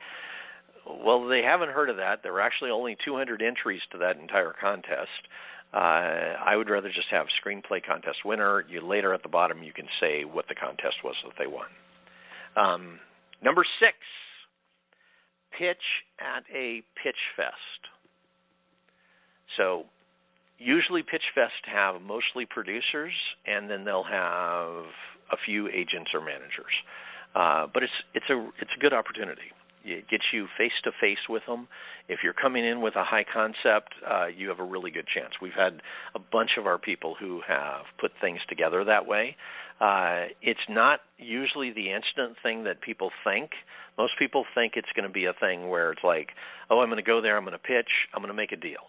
well, they haven't heard of that. There were actually only 200 entries to that entire contest. I would rather just have screenplay contest winner. Later at the bottom, you can say what the contest was that they won. Number 6, pitch at a pitch fest. So usually pitch fest have mostly producers, and then they'll have a few agents or managers. But it's a good opportunity. It gets you face-to-face with them. If you're coming in with a high concept, you have a really good chance. We've had a bunch of our people who have put things together that way. It's not usually the instant thing that people think. Most people think it's going to be a thing where it's like, oh, I'm going to go there, I'm going to pitch, I'm going to make a deal.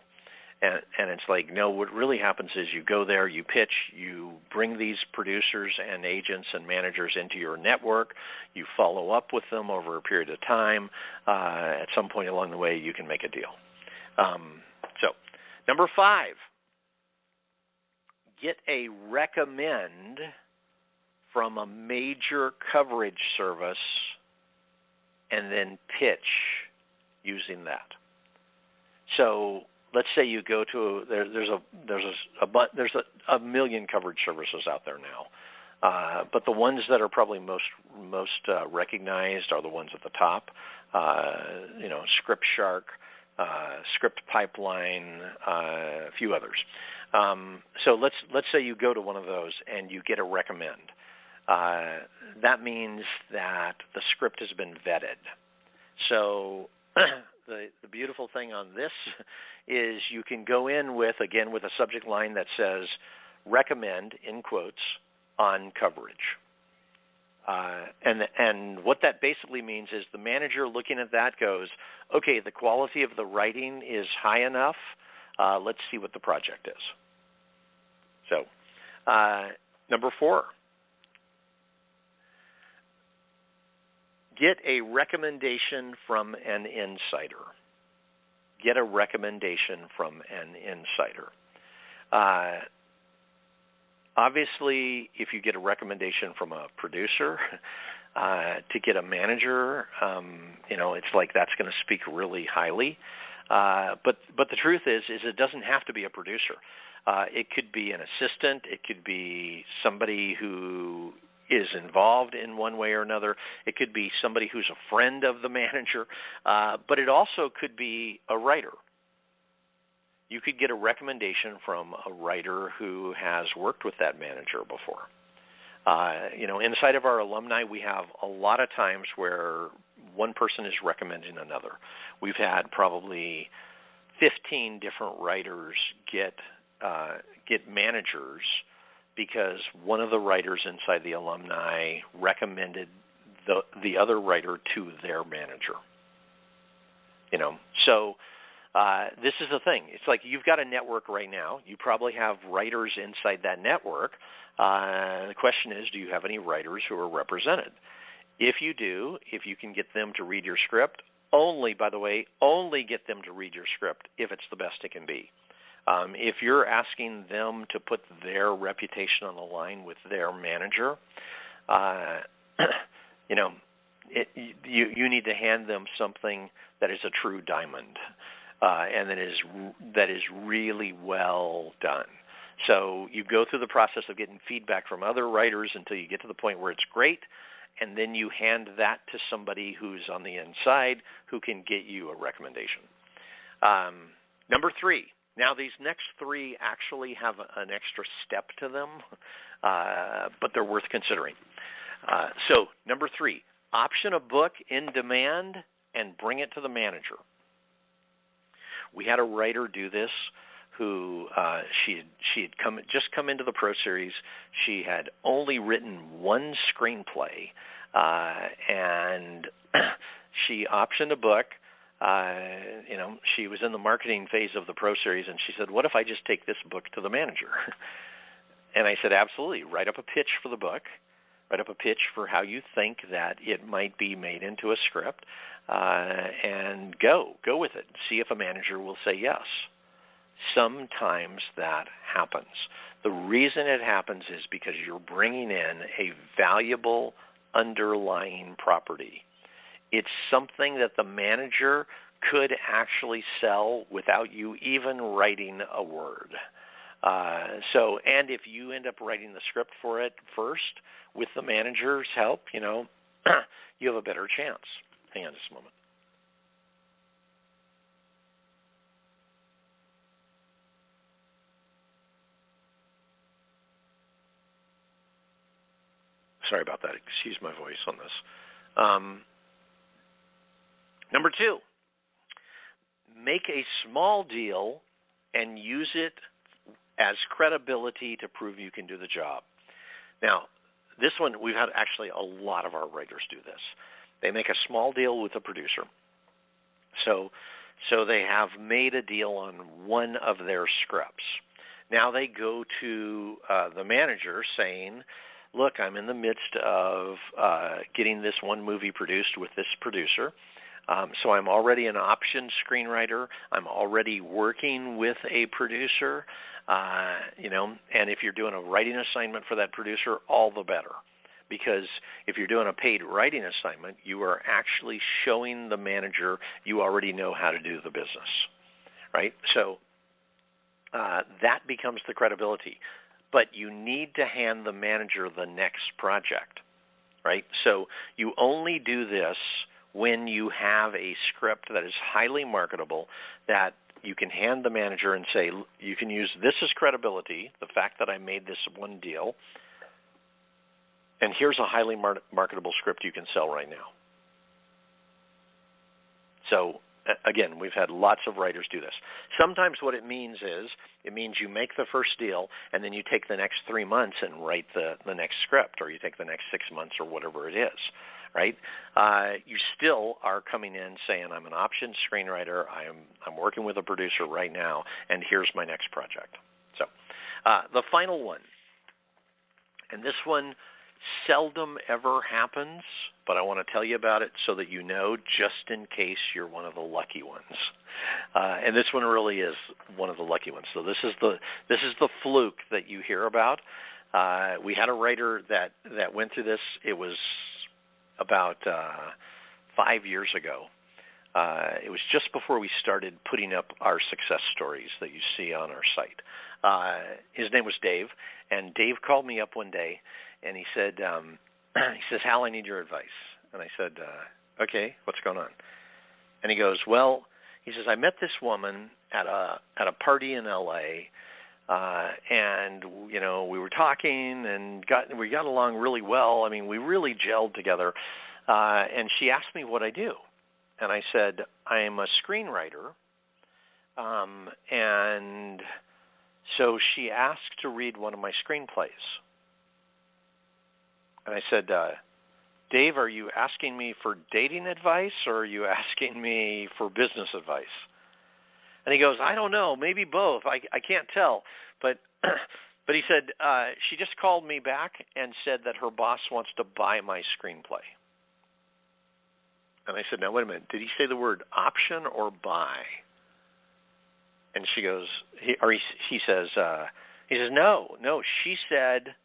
And it's like, no, what really happens is you go there, you pitch, you bring these producers and agents and managers into your network, you follow up with them over a period of time. At some point along the way, you can make a deal. So, number 5, get a recommend from a major coverage service and then pitch using that. So, let's say you go to there's a million coverage services out there now, but the ones that are probably most recognized are the ones at the top. Scriptshark, Script Pipeline, a few others. So let's say you go to one of those and you get a recommend. That means that the script has been vetted. So the beautiful thing on this is you can go in with a subject line that says recommend, in quotes, on coverage. And what that basically means is the manager looking at that goes, okay, the quality of the writing is high enough. Let's see what the project is. So, number 4. Get a recommendation from an insider. Get a recommendation from an insider. Obviously, if you get a recommendation from a producer, to get a manager, it's like that's going to speak really highly. But the truth is it doesn't have to be a producer. It could be an assistant. It could be somebody who is involved in one way or another. It could be somebody who's a friend of the manager, but it also could be a writer. You could get a recommendation from a writer who has worked with that manager before. Inside of our alumni, we have a lot of times where one person is recommending another. We've had probably 15 different writers get managers because one of the writers inside the alumni recommended the other writer to their manager. So this is the thing. It's like you've got a network right now. You probably have writers inside that network. The question is, do you have any writers who are represented? If you do, if you can get them to read your script, only get them to read your script if it's the best it can be. If you're asking them to put their reputation on the line with their manager, you need to hand them something that is a true diamond, and that is really well done. So you go through the process of getting feedback from other writers until you get to the point where it's great, and then you hand that to somebody who's on the inside who can get you a recommendation. Number 3. Now, these next 3 actually have an extra step to them, but they're worth considering. So, number 3, option a book in demand and bring it to the manager. We had a writer do this who she had just come into the Pro Series. She had only written one screenplay, and she optioned a book. she was in the marketing phase of the Pro Series, and she said, "What if I just take this book to the manager?" And I said, "Absolutely. Write up a pitch for the book. Write up a pitch for how you think that it might be made into a script, and go with it. See if a manager will say yes." Sometimes that happens. The reason it happens is because you're bringing in a valuable underlying property. It's something that the manager could actually sell without you even writing a word. And if you end up writing the script for it first with the manager's help, you have a better chance. Hang on just a moment. Sorry about that. Excuse my voice on this. Number 2, make a small deal and use it as credibility to prove you can do the job. Now, this one, we've had actually a lot of our writers do this. They make a small deal with a producer. So they have made a deal on one of their scripts. Now they go to the manager saying, "Look, I'm in the midst of getting this one movie produced with this producer. So I'm already an option screenwriter. I'm already working with a producer, and if you're doing a writing assignment for that producer, all the better. Because if you're doing a paid writing assignment, you are actually showing the manager you already know how to do the business, right? So that becomes the credibility. But you need to hand the manager the next project, right? So you only do this when you have a script that is highly marketable, that you can hand the manager and say, you can use this as credibility, the fact that I made this one deal, and here's a highly marketable script you can sell right now. So again, we've had lots of writers do this. Sometimes what it means is, it means you make the first deal, and then you take the next 3 months and write the next script, or you take the next 6 months, or whatever it is, right? You still are coming in saying, I'm an option screenwriter, I'm working with a producer right now, and here's my next project. So the final one, and this one seldom ever happens, but I want to tell you about it so that you know, just in case you're one of the lucky ones. And this one really is one of the lucky ones. So this is the fluke that you hear about. We had a writer that went through this. It was about 5 years ago. It was just before we started putting up our success stories that you see on our site. His name was Dave, and Dave called me up one day, and he said, "Hal, I need your advice." And I said, "Okay, what's going on?" And he goes, "Well," he says, "I met this woman at a party in L.A., and we were talking and we got along really well. I mean, we really gelled together. And she asked me what I do, and I said, I am a screenwriter. And so she asked to read one of my screenplays. And I said, Dave, are you asking me for dating advice, or are you asking me for business advice?" And he goes, "I don't know, maybe both. I can't tell." But he said, she just called me back and said that her boss wants to buy my screenplay. And I said, "Now, wait a minute. Did he say the word option or buy?" And she goes, he says, no, she said,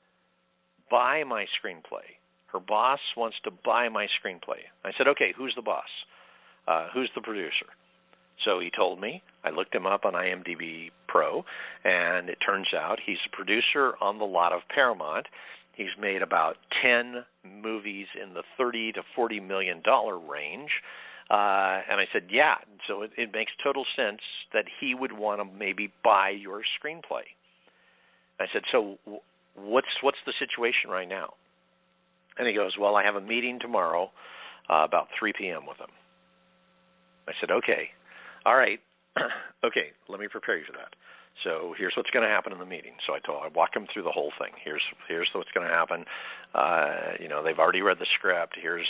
buy my screenplay. Her boss wants to buy my screenplay. I said, "Okay, who's the boss? Who's the producer?" So he told me. I looked him up on IMDb Pro, and it turns out he's a producer on the lot of Paramount. He's made about 10 movies in the $30 to $40 million range. And I said, yeah, so it makes total sense that he would want to maybe buy your screenplay. I said, "So what's the situation right now?" And he goes, "Well, I have a meeting tomorrow about 3 p.m. with him." I said, "Okay, all right, okay, let me prepare you for that. So here's what's going to happen in the meeting." So I walk him through the whole thing. Here's what's going to happen. They've already read the script. Here's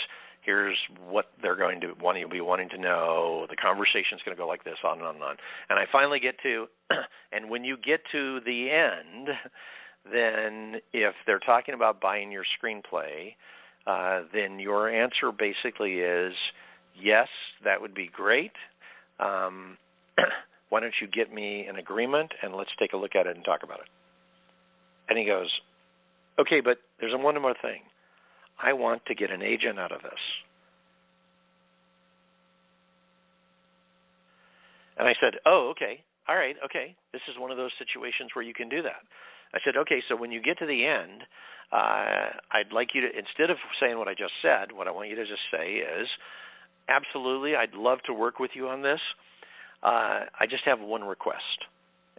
Here's what they're going to be wanting to know. The conversation's going to go like this, on and on and on. And I finally get to, and when you get to the end, then if they're talking about buying your screenplay, then your answer basically is, yes, that would be great. Why don't you get me an agreement and let's take a look at it and talk about it. And he goes, okay, but there's one more thing. I want to get an agent out of this. And I said, oh, okay, all right, okay. This is one of those situations where you can do that. I said, okay, so when you get to the end, I'd like you to, instead of saying what I just said, what I want you to just say is, absolutely, I'd love to work with you on this. I just have one request,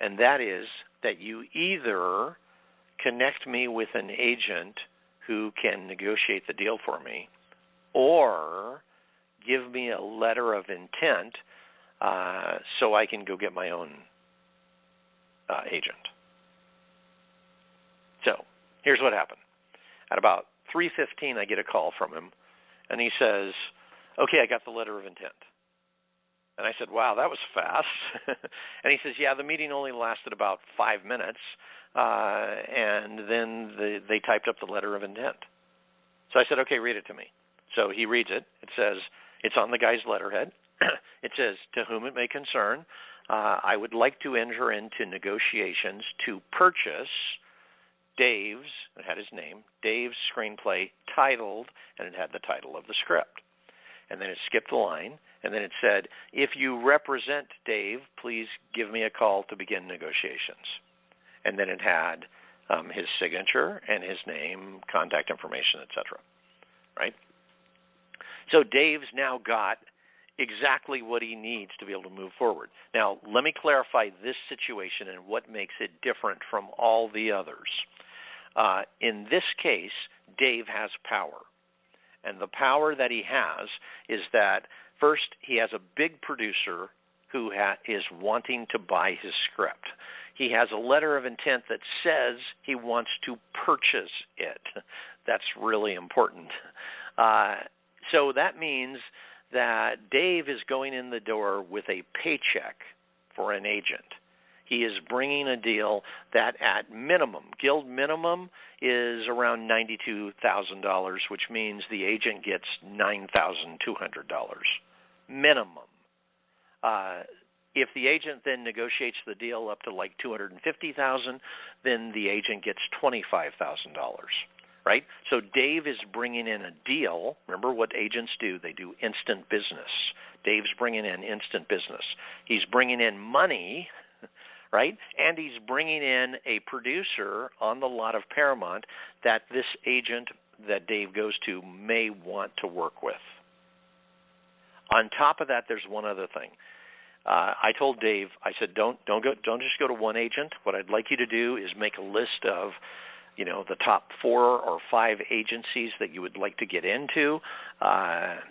and that is that you either connect me with an agent who can negotiate the deal for me, or give me a letter of intent so I can go get my own agent. So here's what happened. At about 3:15, I get a call from him, and he says, okay, I got the letter of intent. And I said, wow, that was fast. And he says, yeah, the meeting only lasted about 5 minutes, and then they typed up the letter of intent. So I said, okay, read it to me. So he reads it. It says, it's on the guy's letterhead. It says, to whom it may concern, I would like to enter into negotiations to purchase Dave's, it had his name, Dave's screenplay titled, and it had the title of the script. And then it skipped the line, and then it said, if you represent Dave, please give me a call to begin negotiations. And then it had his signature and his name, contact information, etc. Right? So Dave's now got exactly what he needs to be able to move forward. Now, let me clarify this situation and what makes it different from all the others. In this case, Dave has power. And the power that he has is that, first, he has a big producer who is wanting to buy his script. He has a letter of intent that says he wants to purchase it. That's really important. So that means that Dave is going in the door with a paycheck for an agent. He is bringing a deal that at minimum, guild minimum, is around $92,000, which means the agent gets $9,200 minimum. If the agent then negotiates the deal up to like $250,000, then the agent gets $25,000. Right? So Dave is bringing in a deal. Remember what agents do? They do instant business. Dave's bringing in instant business. He's bringing in money, right? And he's bringing in a producer on the lot of Paramount that this agent that Dave goes to may want to work with. On top of that, there's one other thing. I told Dave, I said, don't just go to one agent. What I'd like you to do is make a list of the top 4 or 5 agencies that you would like to get into,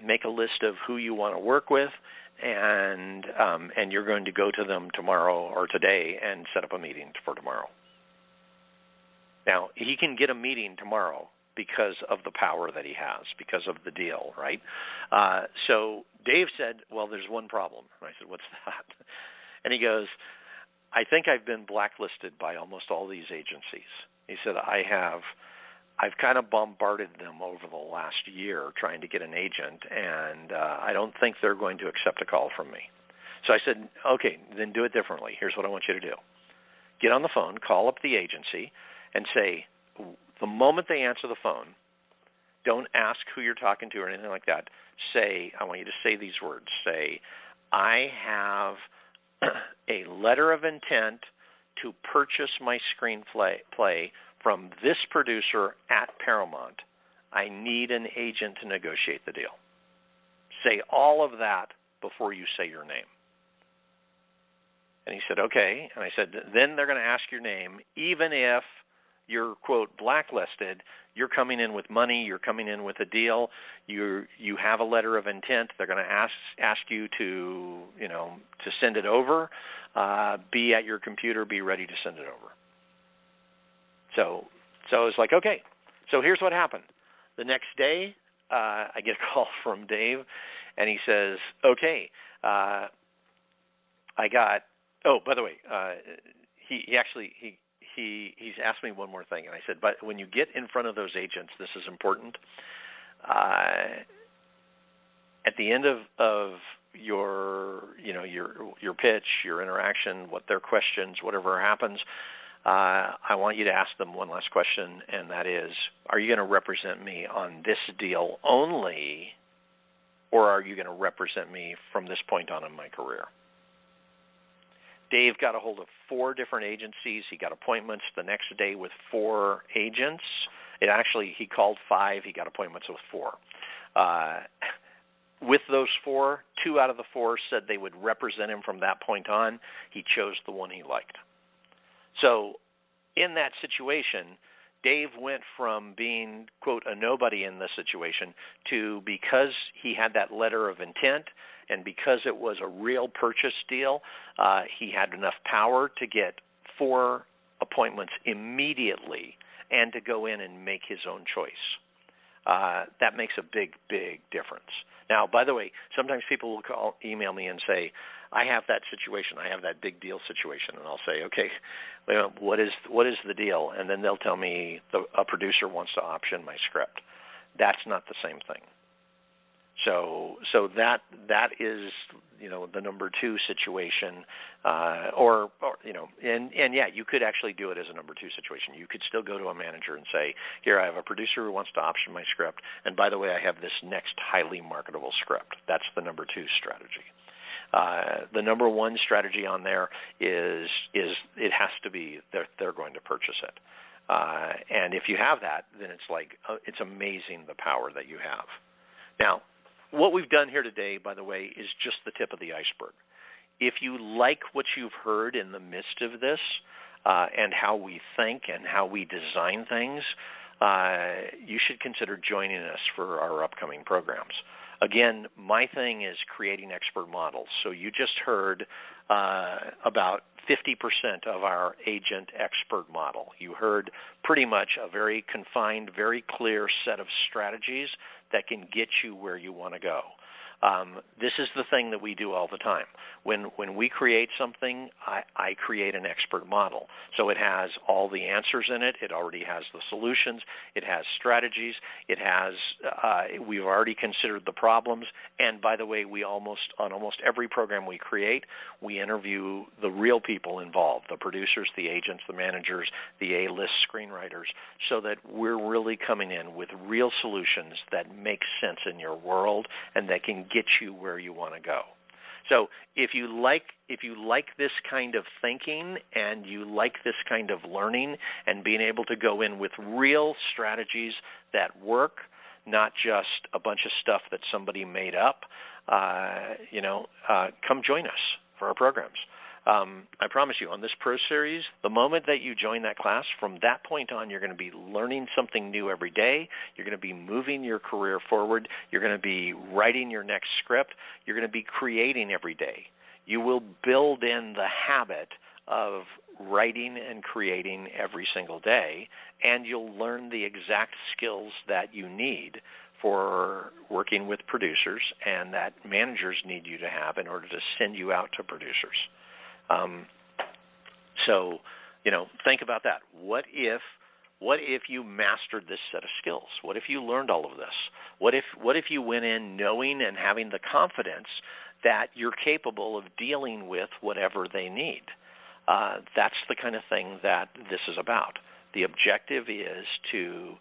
make a list of who you want to work with, and you're going to go to them tomorrow or today and set up a meeting for tomorrow. Now, he can get a meeting tomorrow because of the power that he has, because of the deal, right? So Dave said, well, there's one problem. And I said, what's that? And he goes, I think I've been blacklisted by almost all these agencies. He said, I've kind of bombarded them over the last year trying to get an agent, and I don't think they're going to accept a call from me. So I said, okay, then do it differently. Here's what I want you to do. Get on the phone, call up the agency, and say, the moment they answer the phone, don't ask who you're talking to or anything like that. Say, I want you to say these words. Say, I have a letter of intent to purchase my screenplay from this producer at Paramount. I need an agent to negotiate the deal. Say all of that before you say your name. And he said, okay. And I said, then they're going to ask your name, even if you're, quote, blacklisted. You're coming in with money. You're coming in with a deal. You have a letter of intent. They're going to ask you to send it over. Be at your computer. Be ready to send it over. So it's like, okay. So here's what happened. The next day, I get a call from Dave, and he says, "Okay, I got." Oh, by the way, he's asked me one more thing, and I said, "But when you get in front of those agents, this is important. At the end of your pitch, your interaction, what their questions, whatever happens, I want you to ask them one last question, and that is, are you going to represent me on this deal only, or are you going to represent me from this point on in my career?" Dave got a hold of 4 different agencies. He got appointments the next day with 4 agents. He called 5. He got appointments with 4. With those 4, 2 out of the 4 said they would represent him from that point on. He chose the one he liked. So in that situation, Dave went from being, quote, a nobody in this situation to, because he had that letter of intent and because it was a real purchase deal, he had enough power to get 4 appointments immediately and to go in and make his own choice. That makes a big, big difference. Now, by the way, sometimes people will email me and say, "I have that situation. I have that big deal situation," and I'll say, "Okay, well, what is the deal?" And then they'll tell me a producer wants to option my script. That's not the same thing. So that is the number 2 situation, or yeah, you could actually do it as a number 2 situation. You could still go to a manager and say, "Here, I have a producer who wants to option my script, and by the way, I have this next highly marketable script." That's the number 2 strategy. The number 1 strategy on there is it has to be they're going to purchase it, and if you have that, then it's amazing the power that you have. Now, what we've done here today, by the way, is just the tip of the iceberg. If you like what you've heard in the midst of this, and how we think and how we design things, you should consider joining us for our upcoming programs. Again, my thing is creating expert models. So you just heard about 50% of our agent expert model. You heard pretty much a very confined, very clear set of strategies that can get you where you want to go. This is the thing that we do all the time. When we create something, I create an expert model. So it has all the answers in it. It already has the solutions. It has strategies. It has we've already considered the problems. And by the way, on almost every program we create, we interview the real people involved, the producers, the agents, the managers, the A-list screenwriters, so that we're really coming in with real solutions that make sense in your world and that can get you where you want to go. So if you like this kind of thinking and you like this kind of learning and being able to go in with real strategies that work, not just a bunch of stuff that somebody made up, come join us for our programs. I promise you, on this Pro Series, the moment that you join that class, from that point on, you're going to be learning something new every day. You're going to be moving your career forward. You're going to be writing your next script. You're going to be creating every day. You will build in the habit of writing and creating every single day, and you'll learn the exact skills that you need for working with producers and that managers need you to have in order to send you out to producers. So, think about that. What if you mastered this set of skills? What if you learned all of this? What if you went in knowing and having the confidence that you're capable of dealing with whatever they need? That's the kind of thing that this is about. The objective is to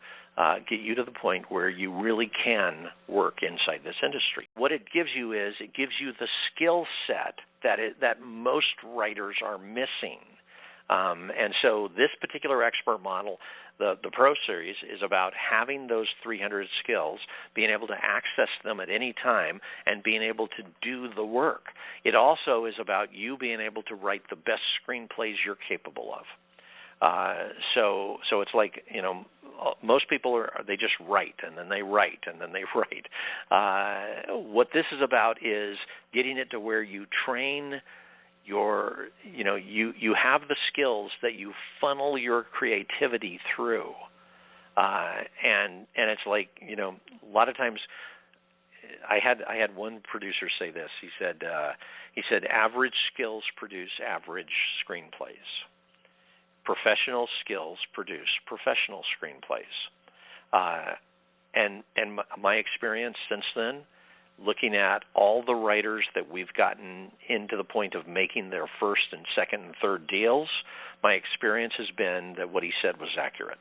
get you to the point where you really can work inside this industry. What it gives you is it gives you the skill set that most writers are missing. And so this particular expert model, the Pro Series, is about having those 300 skills, being able to access them at any time, and being able to do the work. It also is about you being able to write the best screenplays you're capable of. So it's like, most people they just write and then they write and then they write. What this is about is getting it to where you train you have the skills that you funnel your creativity through. And it's like, you know, a lot of times I had one producer say this. He said average skills produce average screenplays. Professional skills produce professional screenplays. And my experience since then, looking at all the writers that we've gotten into the point of making their first and second and third deals, my experience has been that what he said was accurate.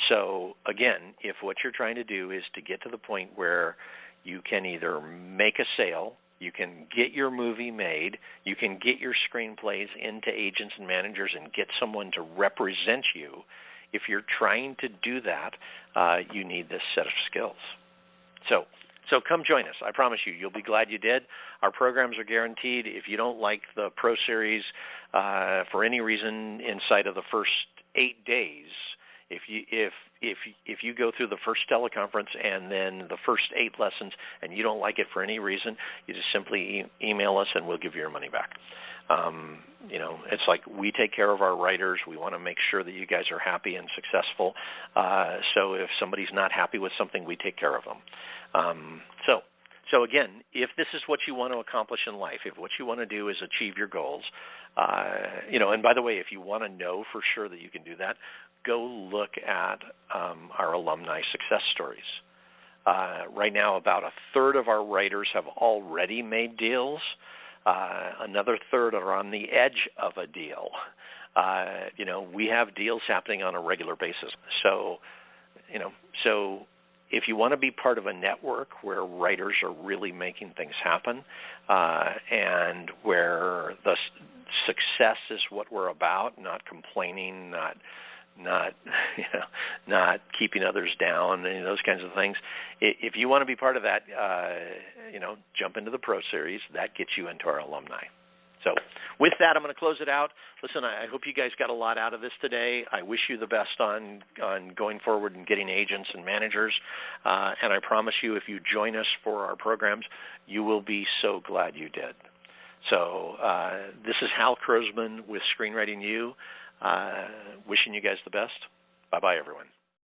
So again, if what you're trying to do is to get to the point where you can either make a sale, you can get your movie made, you can get your screenplays into agents and managers and get someone to represent you, if you're trying to do that, you need this set of skills. So come join us. I promise you, you'll be glad you did. Our programs are guaranteed. If you don't like the Pro Series for any reason inside of the first 8 days, if you go through the first teleconference and then the first 8 lessons and you don't like it for any reason, you just simply email us and we'll give you your money back. You know, it's like we take care of our writers. We want to make sure that you guys are happy and successful. So if somebody's not happy with something, we take care of them. So again, if this is what you want to accomplish in life, if what you want to do is achieve your goals, you know, and by the way, if you want to know for sure that you can do that, go look at our alumni success stories. Right now, about a third of our writers have already made deals. Another third are on the edge of a deal. You know, we have deals happening on a regular basis. So, you know, if you want to be part of a network where writers are really making things happen, and where the success is what we're about, not complaining, not you know, not keeping others down, and those kinds of things. If you want to be part of that, you know, jump into the Pro Series. That gets you into our alumni. So with that, I'm going to close it out. Listen, I hope you guys got a lot out of this today. I wish you the best on going forward and getting agents and managers. And I promise you, if you join us for our programs, you will be so glad you did. So this is Hal Krosman with Screenwriting U. Wishing you guys the best. Bye-bye, everyone.